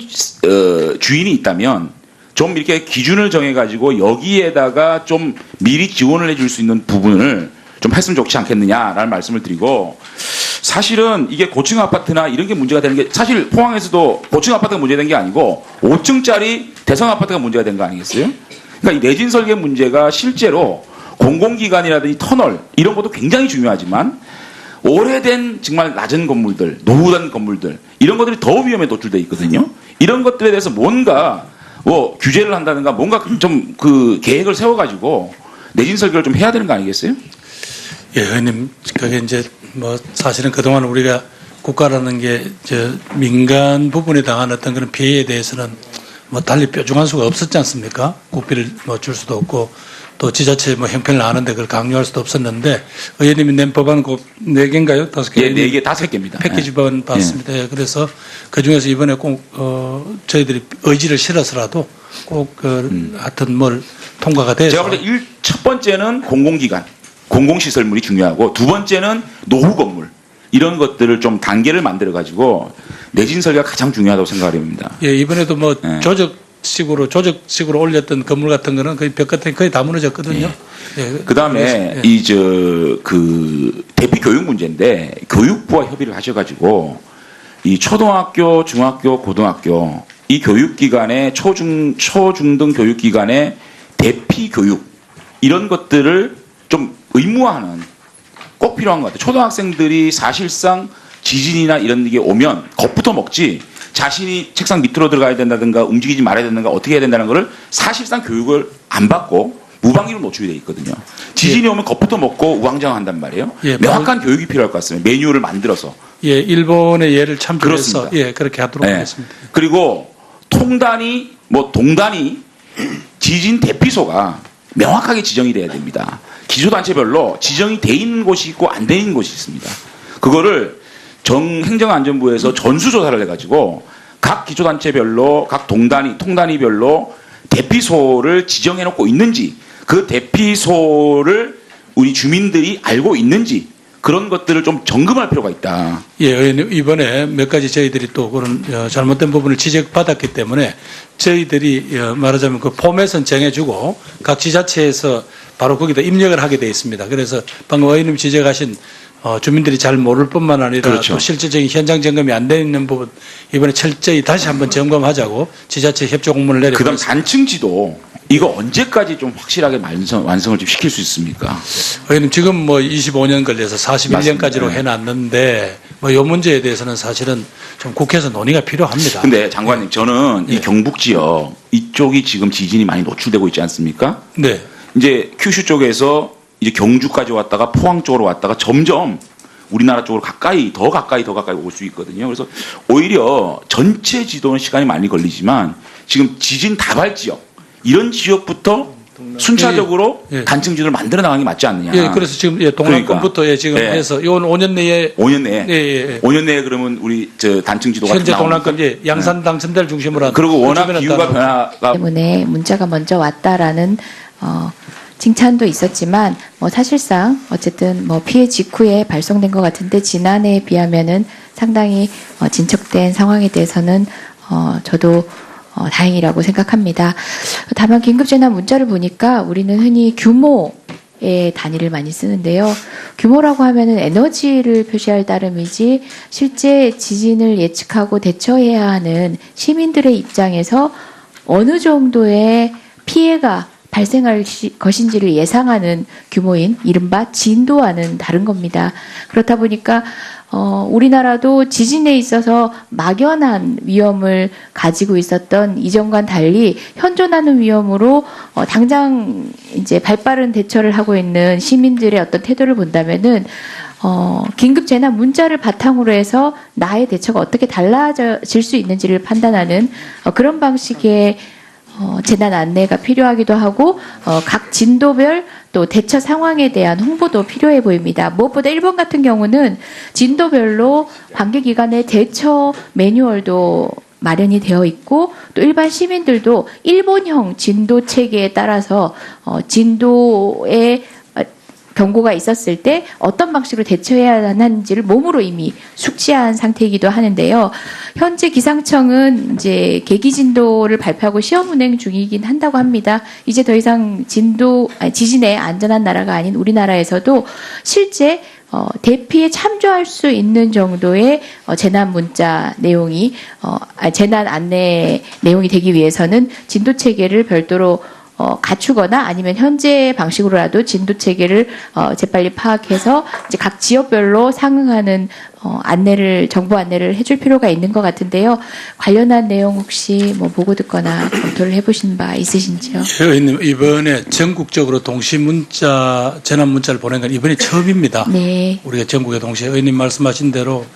주인이 있다면 좀 이렇게 기준을 정해가지고 여기에다가 좀 미리 지원을 해줄 수 있는 부분을 좀 했으면 좋지 않겠느냐라는 말씀을 드리고 사실은 이게 고층 아파트나 이런 게 문제가 되는 게 사실 포항에서도 고층 아파트가 문제가 된 게 아니고 5층짜리 대성 아파트가 문제가 된 거 아니겠어요? 그러니까 이 내진 설계 문제가 실제로 공공기관이라든지 터널 이런 것도 굉장히 중요하지만 오래된 정말 낮은 건물들, 노후된 건물들 이런 것들이 더 위험에 노출돼 있거든요. 이런 것들에 대해서 뭔가 규제를 한다든가 뭔가 좀 그 계획을 세워가지고 내진 설계를 좀 해야 되는 거 아니겠어요? 예, 의원님, 그게 이제 사실은 그동안 우리가 국가라는 게 민간 부분에 당한 어떤 그런 피해에 대해서는 달리 뾰족한 수가 없었지 않습니까? 국비를 줄 수도 없고 또 지자체 형편을 아는데 그걸 강요할 수도 없었는데 의원님이 낸 법안은 꼭 4개인가요? 5개? 예, 4개, 5개입니다. 패키지 법안 봤습니다. 예. 그래서 그 중에서 이번에 꼭 저희들이 의지를 실어서라도 꼭 하여튼 통과가 돼서 제가 볼 때 첫 번째는 공공기관, 공공시설물이 중요하고 두 번째는 노후 건물 이런 것들을 좀 단계를 만들어 가지고 내진 설계가 가장 중요하다고 생각합니다. 예, 이번에도 조적식으로 올렸던 건물 같은 거는 거의 벽 같은 거의 다 무너졌거든요. 예. 예. 그다음에 대피 교육 문제인데 교육부와 협의를 하셔가지고 이 초등학교, 중학교, 고등학교 이 교육기관의 초중등 교육기관의 대피 교육 이런 것들을 좀 의무화하는 꼭 필요한 것 같아요. 초등학생들이 사실상 지진이나 이런 게 오면 겁부터 먹지 자신이 책상 밑으로 들어가야 된다든가 움직이지 말아야 된다든가 어떻게 해야 된다는 것을 사실상 교육을 안 받고 무방비로 노출이 돼 있거든요. 지진이 오면 겁부터 먹고 우왕좌왕한단 말이에요. 예, 명확한 교육이 필요할 것 같습니다. 매뉴얼을 만들어서. 예, 일본의 예를 참조해서 그렇습니다. 예, 그렇게 하도록 네. 하겠습니다. 그리고 통단위, 동단위 지진 대피소가 명확하게 지정이 돼야 됩니다. 기초단체별로 지정이 돼 있는 곳이 있고 안 돼 있는 곳이 있습니다. 그거를 행정안전부에서 전수조사를 해가지고 각 기초단체별로 각 통단위별로 대피소를 지정해놓고 있는지 그 대피소를 우리 주민들이 알고 있는지 그런 것들을 좀 점검할 필요가 있다. 예, 의원님, 이번에 몇 가지 저희들이 또 그런 잘못된 부분을 지적받았기 때문에 저희들이 말하자면 그 포맷은 정해주고 각 지자체에서 바로 거기다 입력을 하게 돼 있습니다. 그래서 방금 의원님 지적하신 주민들이 잘 모를 뿐만 아니라 그렇죠. 또 실질적인 현장 점검이 안 돼 있는 부분 이번에 철저히 다시 한번 점검하자고 지자체 협조 공문을 그다음 내려보냈습니다. 단층지도 이거 언제까지 좀 확실하게 완성을 좀 시킬 수 있습니까? 의원님 지금 뭐 25년 걸려서 41년까지로 맞습니다. 해놨는데 뭐 이 문제에 대해서는 사실은 좀 국회에서 논의가 필요합니다. 근데 장관님 저는 이 경북 지역 이쪽이 지금 지진이 많이 노출되고 있지 않습니까? 네. 이제 큐슈 쪽에서 이제 경주까지 왔다가 포항 쪽으로 왔다가 점점 우리나라 쪽으로 더 가까이 올 수 있거든요. 그래서 오히려 전체 지도는 시간이 많이 걸리지만 지금 지진 다발 지역 이런 지역부터 순차적으로 예. 단층 지도를 만들어 나가는 게 맞지 않느냐. 예, 그래서 지금 동남권부터 그러니까. 지금 예. 해서 이건 5년 내에 5년 내에 예. 5년 내에 그러면 우리 단층 지도가 현재 나옵니까? 동남권 양산 당선대를 중심으로 한 그리고 워낙 주변에 기후가 따른 변화가 때문에 문자가 먼저 왔다라는 칭찬도 있었지만 뭐 사실상 어쨌든 뭐 피해 직후에 발송된 것 같은데 지난해에 비하면은 상당히 진척된 상황에 대해서는 저도 다행이라고 생각합니다. 다만 긴급재난 문자를 보니까 우리는 흔히 규모의 단위를 많이 쓰는데요. 규모라고 하면은 에너지를 표시할 따름이지 실제 지진을 예측하고 대처해야 하는 시민들의 입장에서 어느 정도의 피해가 발생할 것인지를 예상하는 규모인 이른바 진도와는 다른 겁니다. 그렇다 보니까 우리나라도 지진에 있어서 막연한 위험을 가지고 있었던 이전과는 달리 현존하는 위험으로 당장 이제 발빠른 대처를 하고 있는 시민들의 어떤 태도를 본다면은 긴급 재난 문자를 바탕으로 해서 나의 대처가 어떻게 달라질 수 있는지를 판단하는 그런 방식의 재난 안내가 필요하기도 하고 각 진도별 또 대처 상황에 대한 홍보도 필요해 보입니다. 무엇보다 일본 같은 경우는 진도별로 관계기관의 대처 매뉴얼도 마련이 되어 있고 또 일반 시민들도 일본형 진도 체계에 따라서 진도의 경고가 있었을 때 어떤 방식으로 대처해야 하는지를 몸으로 이미 숙지한 상태이기도 하는데요. 현재 기상청은 이제 계기 진도를 발표하고 시험 운행 중이긴 한다고 합니다. 이제 더 이상 지진에 안전한 나라가 아닌 우리나라에서도 실제 대피에 참조할 수 있는 정도의 재난 문자 내용이 재난 안내 내용이 되기 위해서는 진도 체계를 별도로 갖추거나 아니면 현재 방식으로라도 진도 체계를 재빨리 파악해서 이제 각 지역별로 상응하는 정보 안내를 해줄 필요가 있는 것 같은데요. 관련한 내용 혹시 뭐 보고 듣거나 검토를 해보신 바 있으신지요? 의원님 이번에 전국적으로 동시 문자 재난 문자를 보낸 건 이번이 처음입니다. 네. 우리가 전국에 동시에 의원님 말씀하신 대로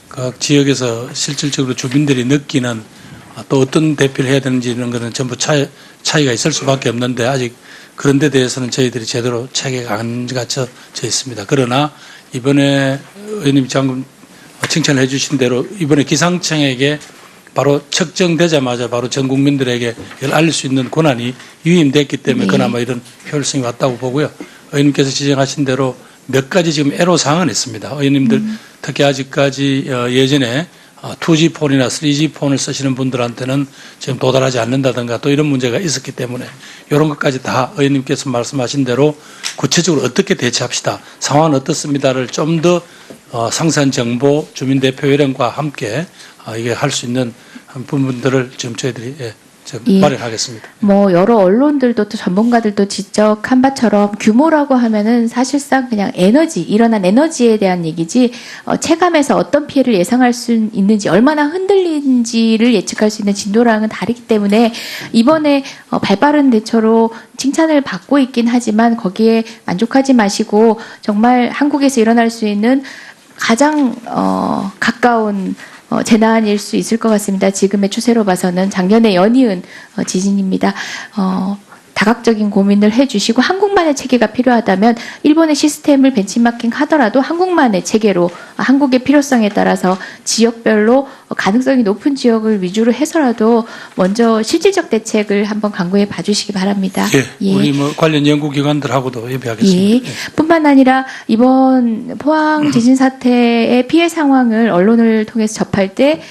각 지역에서 실질적으로 주민들이 느끼는 또 어떤 대피를 해야 되는지 이런 거는 전부 차이가 있을 수밖에 없는데 아직 그런 데 대해서는 저희들이 제대로 체계가 안 갖춰져 있습니다. 그러나 이번에 의원님이 방금 칭찬을 해 주신 대로 이번에 기상청에게 바로 측정되자마자 바로 전 국민들에게 이걸 알릴 수 있는 권한이 유임됐기 때문에 그나마 이런 효율성이 왔다고 보고요. 의원님께서 지적하신 대로 몇 가지 지금 애로사항은 있습니다. 의원님들 특히 아직까지 예전에 2G 폰이나 3G 폰을 쓰시는 분들한테는 지금 도달하지 않는다든가 또 이런 문제가 있었기 때문에 이런 것까지 다 의원님께서 말씀하신 대로 구체적으로 어떻게 대처합시다. 상황은 어떻습니다를 좀 더 상세한 정보 주민대표회령과 함께 이게 할 수 있는 부분들을 지금 저희들이 예. 마련하겠습니다. 뭐 여러 언론들도 또 전문가들도 지적한 바처럼 규모라고 하면은 사실상 그냥 에너지, 일어난 에너지에 대한 얘기지 체감에서 어떤 피해를 예상할 수 있는지 얼마나 흔들린지를 예측할 수 있는 진도랑은 다르기 때문에 이번에 발빠른 대처로 칭찬을 받고 있긴 하지만 거기에 만족하지 마시고 정말 한국에서 일어날 수 있는 가장 가까운 재난일 수 있을 것 같습니다. 지금의 추세로 봐서는 작년에 연이은 지진입니다. 다각적인 고민을 해주시고 한국만의 체계가 필요하다면 일본의 시스템을 벤치마킹 하더라도 한국만의 체계로 한국의 필요성에 따라서 지역별로 가능성이 높은 지역을 위주로 해서라도 먼저 실질적 대책을 한번 강구해 봐주시기 바랍니다. 예, 우리 뭐 관련 연구기관들하고도 협의하겠습니다. 예. 뿐만 아니라 이번 포항 지진 사태의 피해 상황을 언론을 통해서 접할 때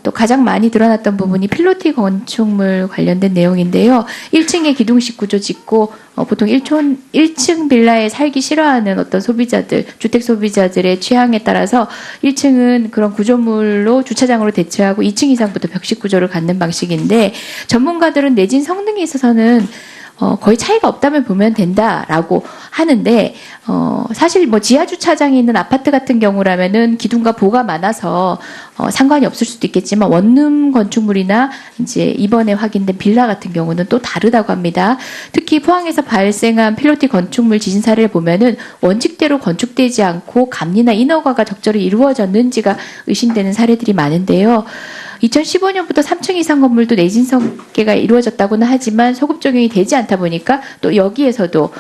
또 가장 많이 드러났던 부분이 필로티 건축물 관련된 내용인데요. 1층에 기둥식 구조 짓고 보통 1층 빌라에 살기 싫어하는 어떤 소비자들, 주택 소비자들의 취향에 따라서 1층은 그런 구조물로 주차장으로 대체하고 2층 이상부터 벽식 구조를 갖는 방식인데 전문가들은 내진 성능에 있어서는 거의 차이가 없다면 보면 된다라고 하는데 사실 뭐 지하 주차장이 있는 아파트 같은 경우라면은 기둥과 보가 많아서 상관이 없을 수도 있겠지만 원룸 건축물이나 이제 이번에 확인된 빌라 같은 경우는 또 다르다고 합니다. 특히 포항에서 발생한 필로티 건축물 지진 사례를 보면은 원칙대로 건축되지 않고 감리나 인허가가 적절히 이루어졌는지가 의심되는 사례들이 많은데요. 2015년부터 3층 이상 건물도 내진 설계가 이루어졌다고는 하지만 소급 적용이 되지 않다 보니까 또 여기에서도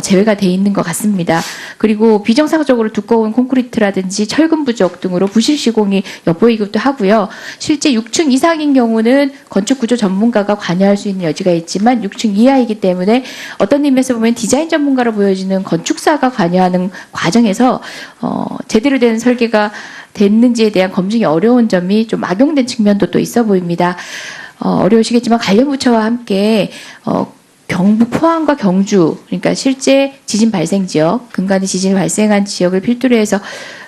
제외가 돼 있는 것 같습니다. 그리고 비정상적으로 두꺼운 콘크리트라든지 철근 부족 등으로 부실 시공이 엿보이기도 하고요. 실제 6층 이상인 경우는 건축 구조 전문가가 관여할 수 있는 여지가 있지만 6층 이하이기 때문에 어떤 의미에서 보면 디자인 전문가로 보여지는 건축사가 관여하는 과정에서 제대로 된 설계가 됐는지에 대한 검증이 어려운 점이 좀 악용된 측면도 또 있어 보입니다. 어려우시겠지만 관련 부처와 함께 경북 포항과 경주, 그러니까 실제 지진 발생 지역, 근간의 지진이 발생한 지역을 필두로 해서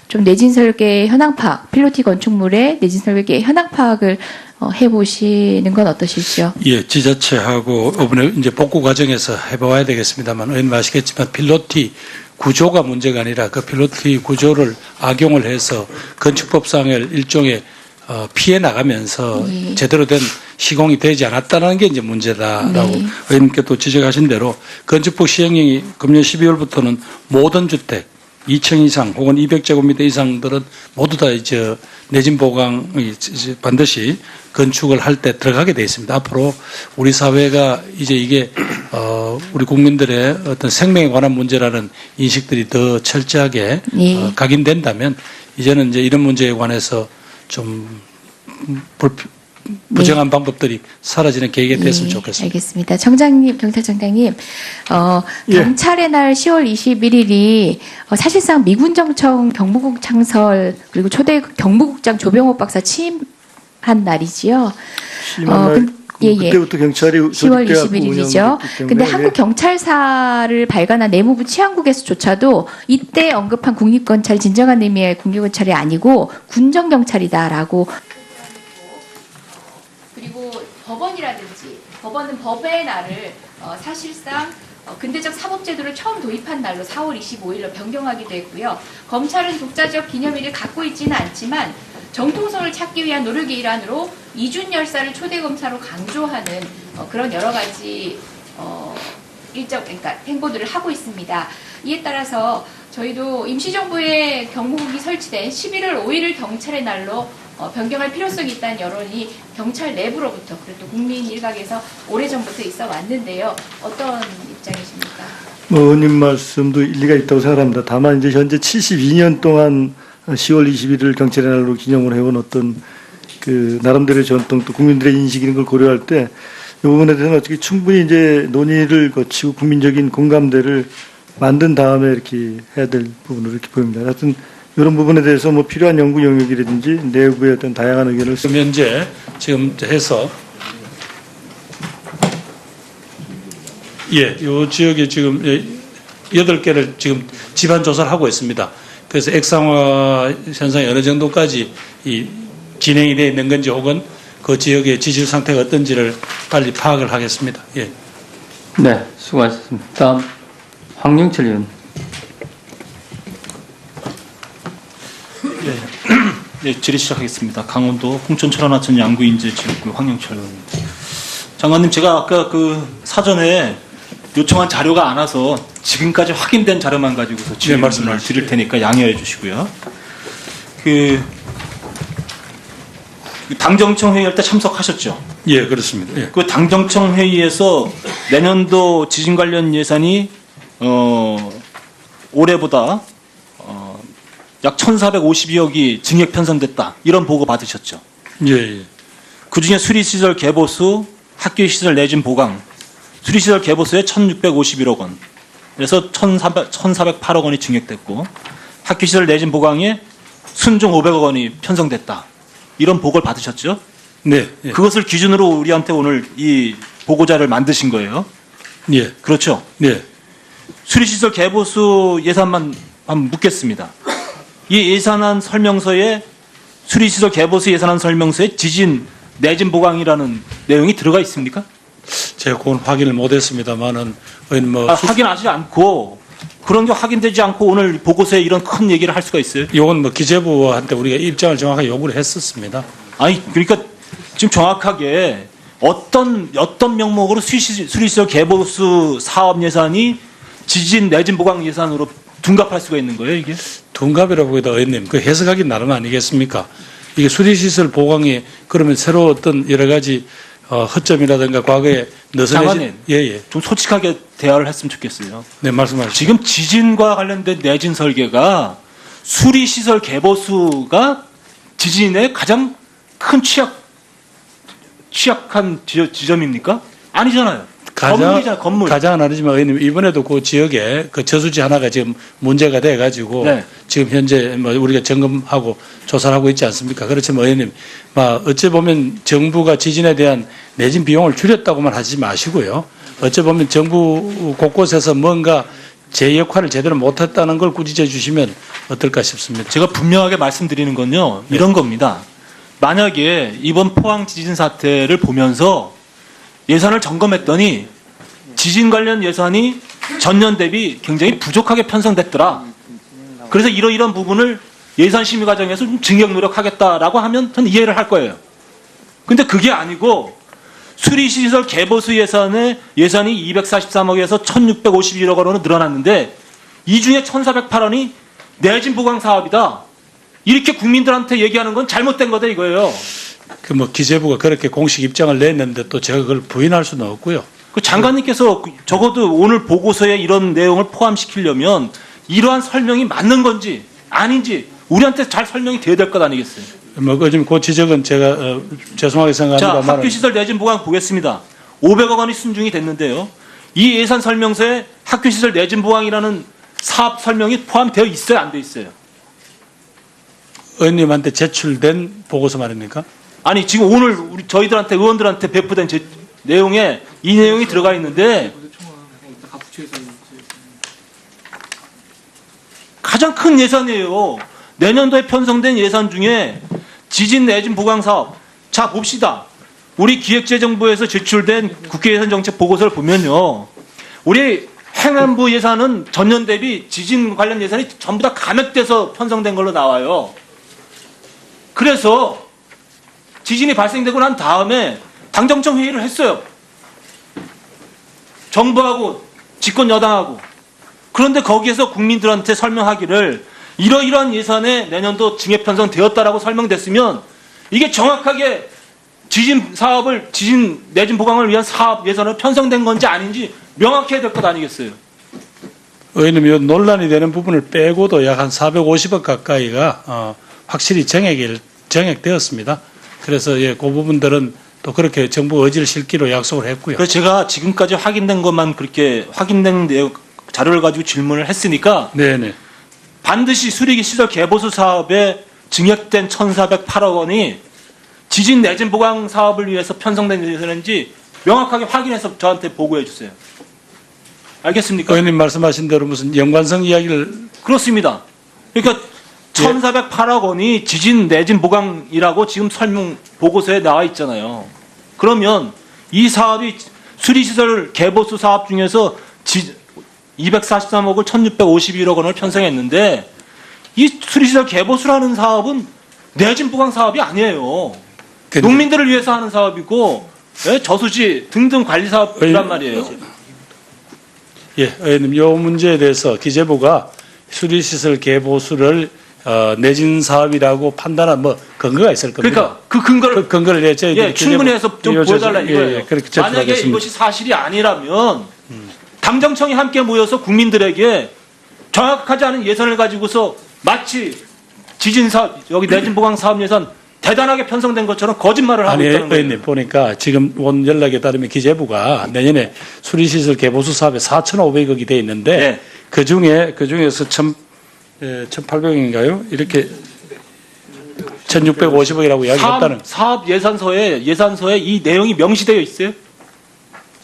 좀 내진 설계 현황 파악, 필로티 건축물의 내진 설계 현황 파악을 해보시는 건 어떠실지요? 예, 지자체하고 이번에 이제 복구 과정에서 해봐야 되겠습니다만 의원님 아시겠지만 필로티 구조가 문제가 아니라 그 필로티 구조를 악용을 해서 건축법상의 일종의 피해 나가면서 예. 제대로 된 시공이 되지 않았다는 게 이제 문제다라고 네. 의원님께 또 지적하신 대로 건축법 시행령이 금년 12월부터는 모든 주택 2층 이상 혹은 200제곱미터 이상들은 모두 다 이제 내진 보강이 반드시 건축을 할 때 들어가게 돼 있습니다. 앞으로 우리 사회가 이제 이게 우리 국민들의 어떤 생명에 관한 문제라는 인식들이 더 철저하게 예. 각인된다면 이제는 이제 이런 문제에 관해서 좀 부정한 방법들이 사라지는 계기가 됐으면 예, 좋겠습니다. 알겠습니다. 정장님, 경찰청장님, 경찰의 날 10월 21일이 사실상 미군정청 경무국 창설 그리고 초대 경무국장 조병옥 박사 취임한 날이지요. 예. 그때부터 경찰이 10월 21일이죠. 근데 한국 경찰사를 발간한 내무부 치안국에서조차도 이때 언급한 국립경찰 진정한 의미의 국립경찰이 아니고 군정경찰이다라고. 그리고 법원이라든지 법원은 법의 날을 사실상 근대적 사법제도를 처음 도입한 날로 4월 25일로 변경하기도 했고요. 검찰은 독자적 기념일을 갖고 있지는 않지만 정통성을 찾기 위한 노력의 일환으로 이준 열사를 초대 검사로 강조하는 그런 여러 가지 그러니까 행보들을 하고 있습니다. 이에 따라서 저희도 임시정부의 경무국이 설치된 11월 5일을 경찰의 날로 변경할 필요성이 있다는 여론이 경찰 내부로부터 그리고 또 국민 일각에서 오래전부터 있어 왔는데요. 어떤 입장이십니까? 의원님 말씀도 일리가 있다고 생각합니다. 다만 이제 현재 72년 동안 10월 21일을 경찰의 날로 기념을 해온 어떤 그 나름대로의 전통 또 국민들의 인식 이런 걸 고려할 때 이 부분에 대해서는 어떻게 충분히 이제 논의를 거치고 국민적인 공감대를 만든 다음에 이렇게 해야 될 부분으로 이렇게 보입니다. 하여튼 이런 부분에 대해서 뭐 필요한 연구 영역이라든지 내부의 어떤 다양한 의견을 현재 지금 해서 요 지역에 지금 8개를 지금 집안 조사를 하고 있습니다. 그래서 액상화 현상이 어느 정도까지 진행이 되어 있는 건지 혹은 그 지역의 지질 상태가 어떤지를 빨리 파악을 하겠습니다. 예. 네, 수고하셨습니다. 다음 황영철 의원. 네, 질의 시작하겠습니다. 강원도 홍천 철원하천 양구 인제 지역구 황영철 의원입니다. 장관님, 제가 아까 그 사전에 요청한 자료가 안 와서 지금까지 확인된 자료만 가지고서 질문을 드릴 테니까 양해해 주시고요. 그 당정청 회의할 때 참석하셨죠? 예, 그렇습니다. 예. 그 당정청 회의에서 내년도 지진 관련 예산이 올해보다 약 1,452억이 증액 편성됐다. 이런 보고 받으셨죠? 예, 예. 그중에 수리시설 개보수, 학교시설 내진 보강, 수리시설 개보수에 1,651억 원, 그래서 1,408억 원이 증액됐고, 학교시설 내진 보강에 순종 500억 원이 편성됐다. 이런 보고를 받으셨죠? 네. 예. 그것을 기준으로 우리한테 오늘 이 보고자를 만드신 거예요. 예. 그렇죠? 네. 수리시설 개보수 예산만 한번 묻겠습니다. 이 예산안 설명서에 수리시설 개보수 예산안 설명서에 지진 내진 보강이라는 내용이 들어가 있습니까? 제가 그건 확인을 못했습니다만은 확인하지 않고 그런 게 확인되지 않고 오늘 보고서에 이런 큰 얘기를 할 수가 있어요? 이건 뭐 기재부한테 우리가 입장을 정확하게 요구를 했었습니다. 아니 그러니까 지금 정확하게 어떤 명목으로 수리시설 개보수 사업 예산이 지진 내진 보강 예산으로 둔갑할 수가 있는 거예요, 이게? 둔갑이라고 해도 의원님, 그 해석하기 나름 아니겠습니까? 이게 수리시설 보강이 그러면 새로 어떤 여러 가지 허점이라든가 과거에 장관님, 예. 좀 솔직하게 대화를 했으면 좋겠어요. 네, 말씀하시죠. 지금 지진과 관련된 내진 설계가 수리시설 개보수가 지진의 가장 큰 취약한 지점입니까? 아니잖아요. 건물이잖아요, 건물. 가장은 아니지만 의원님 이번에도 그 지역에 그 저수지 하나가 지금 문제가 돼 가지고 네. 지금 현재 뭐 우리가 점검하고 조사를 하고 있지 않습니까? 그렇지만 의원님, 어찌 보면 정부가 지진에 대한 내진 비용을 줄였다고만 하지 마시고요. 어찌 보면 정부 곳곳에서 뭔가 제 역할을 제대로 못했다는 걸 꾸짖어 주시면 어떨까 싶습니다. 제가 분명하게 말씀드리는 건요, 이런 겁니다. 만약에 이번 포항 지진 사태를 보면서 예산을 점검했더니 지진 관련 예산이 전년 대비 굉장히 부족하게 편성됐더라. 그래서 이런 부분을 예산 심의 과정에서 좀 증액 노력하겠다라고 하면 저는 이해를 할 거예요. 근데 그게 아니고 수리시설 개보수 예산이 243억에서 1,651억 원으로 늘어났는데 이 중에 1,408원이 내진 보강 사업이다. 이렇게 국민들한테 얘기하는 건 잘못된 거다 이거예요. 그 뭐 기재부가 그렇게 공식 입장을 냈는데 또 제가 그걸 부인할 수는 없고요. 그 장관님께서 적어도 오늘 보고서에 이런 내용을 포함시키려면 이러한 설명이 맞는 건지 아닌지 우리한테 잘 설명이 돼야 될 것 아니겠어요? 뭐 요즘 그 지적은 제가 죄송하게 자, 생각합니다만 학교시설 내진 보강 보겠습니다. 500억 원이 순중이 됐는데요. 이 예산 설명서에 학교시설 내진 보강이라는 사업 설명이 포함되어 있어요, 안 돼 있어요? 의원님한테 제출된 보고서 말입니까? 아니 지금 오늘 우리 저희들한테 의원들한테 배포된 내용에 이 내용이 들어가 있는데 가장 큰 예산이에요. 내년도에 편성된 예산 중에 지진 내진 보강 사업. 자 봅시다. 우리 기획재정부에서 제출된 국회 예산정책 보고서를 보면요. 우리 행안부 예산은 전년 대비 지진 관련 예산이 전부 다 감액돼서 편성된 걸로 나와요. 그래서 지진이 발생되고 난 다음에 당정청 회의를 했어요. 정부하고 집권 여당하고. 그런데 거기에서 국민들한테 설명하기를 이러이러한 예산에 내년도 증액 편성되었다라고 설명됐으면 이게 정확하게 지진 내진 보강을 위한 사업 예산으로 편성된 건지 아닌지 명확해야 될 것 아니겠어요? 의원님, 논란이 되는 부분을 빼고도 약 한 450억 가까이가 확실히 정액되었습니다. 그래서 그 부분들은 또 그렇게 정부 의지를 실기로 약속을 했고요. 그래서 제가 지금까지 확인된 것만 그렇게 확인된 자료를 가지고 질문을 했으니까 네네. 반드시 수리기 시설 개보수 사업에 증액된 1,408억 원이 지진 내진 보강 사업을 위해서 편성된 예산인지 명확하게 확인해서 저한테 보고해 주세요. 알겠습니까? 의원님 말씀하신 대로 무슨 연관성 이야기를 그렇습니다. 그러니까 1,408억 원이 지진 내진 보강이라고 지금 설명 보고서에 나와 있잖아요. 그러면 이 사업이 수리시설 개보수 사업 중에서 243억을 1,651억 원을 편성했는데 이 수리시설 개보수라는 사업은 내진 보강 사업이 아니에요. 농민들을 위해서 하는 사업이고 저수지 등등 관리 사업이란 말이에요. 예, 의원님, 이 문제에 대해서 기재부가 수리시설 개보수를 내진 사업이라고 판단한 뭐 근거가 있을 겁니다. 그러니까 그 근거를 근거를 저희들이 충분히 해서 좀 보여달라 이거예요. 예, 그렇게 만약에 제출하겠습니다. 이것이 사실이 아니라면 당정청이 함께 모여서 국민들에게 정확하지 않은 예산을 가지고서 마치 지진 사업 여기 내진 보강 사업 예산 대단하게 편성된 것처럼 거짓말을 하고 아니, 있다는 거예요. 의원님 보니까 지금 온 연락에 따르면 기재부가 내년에 수리시설 개보수 사업에 4,500억이 돼 있는데 네. 그 중에서 1,800억인가요? 이렇게 1,650억이라고 이야기했다는. 사업 예산서에 이 내용이 명시되어 있어요?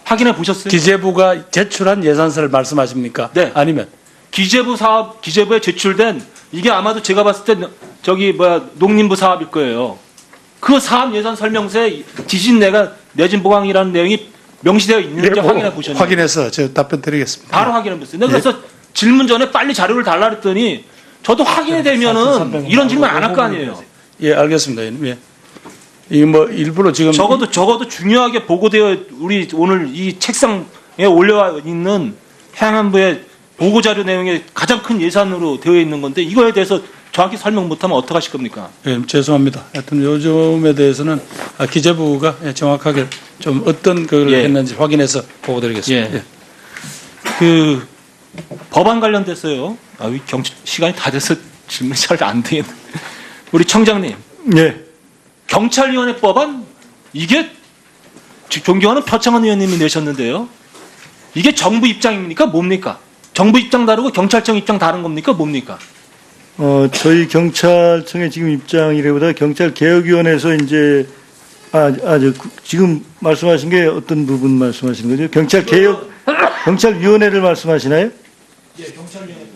확인해 보셨어요? 기재부가 제출한 예산서를 말씀하십니까? 네. 아니면 기재부에 제출된 이게 아마도 제가 봤을 때 농림부 사업일 거예요. 그 사업 예산 설명서에 지진 내진 보강이라는 내용이 명시되어 있는지 확인해 보셨나요? 확인해서 제가 답변 드리겠습니다. 바로 확인해 보세요. 내가 그래서 질문 전에 빨리 자료를 달라 그랬더니 저도 확인이 되면은 이런 질문 안 할 거 아니에요. 예, 알겠습니다. 의원님. 예. 이게 뭐 일부러 지금 적어도 중요하게 보고되어 우리 오늘 이 책상에 올려와 있는 행안부의 보고 자료 내용에 가장 큰 예산으로 되어 있는 건데 이거에 대해서 정확히 설명 못하면 어떡하실 겁니까? 예, 죄송합니다. 하여튼 요즘에 대해서는 기재부가 정확하게 좀 어떤 걸 했는지 확인해서 보고드리겠습니다. 예. 그 법안 관련돼서요. 시간이 다 돼서 질문이 잘 안 되겠네. 우리 청장님. 네. 경찰위원회 법안 이게 존경하는 표창원 의원님이 내셨는데요. 이게 정부 입장입니까? 뭡니까? 정부 입장 다르고 경찰청 입장 다른 겁니까? 뭡니까? 저희 경찰청의 지금 입장이라보다 경찰개혁위원회에서 이제 지금 말씀하신 게 어떤 부분 말씀하시는 거죠? 경찰위원회를 말씀하시나요? 예, 경찰위원회.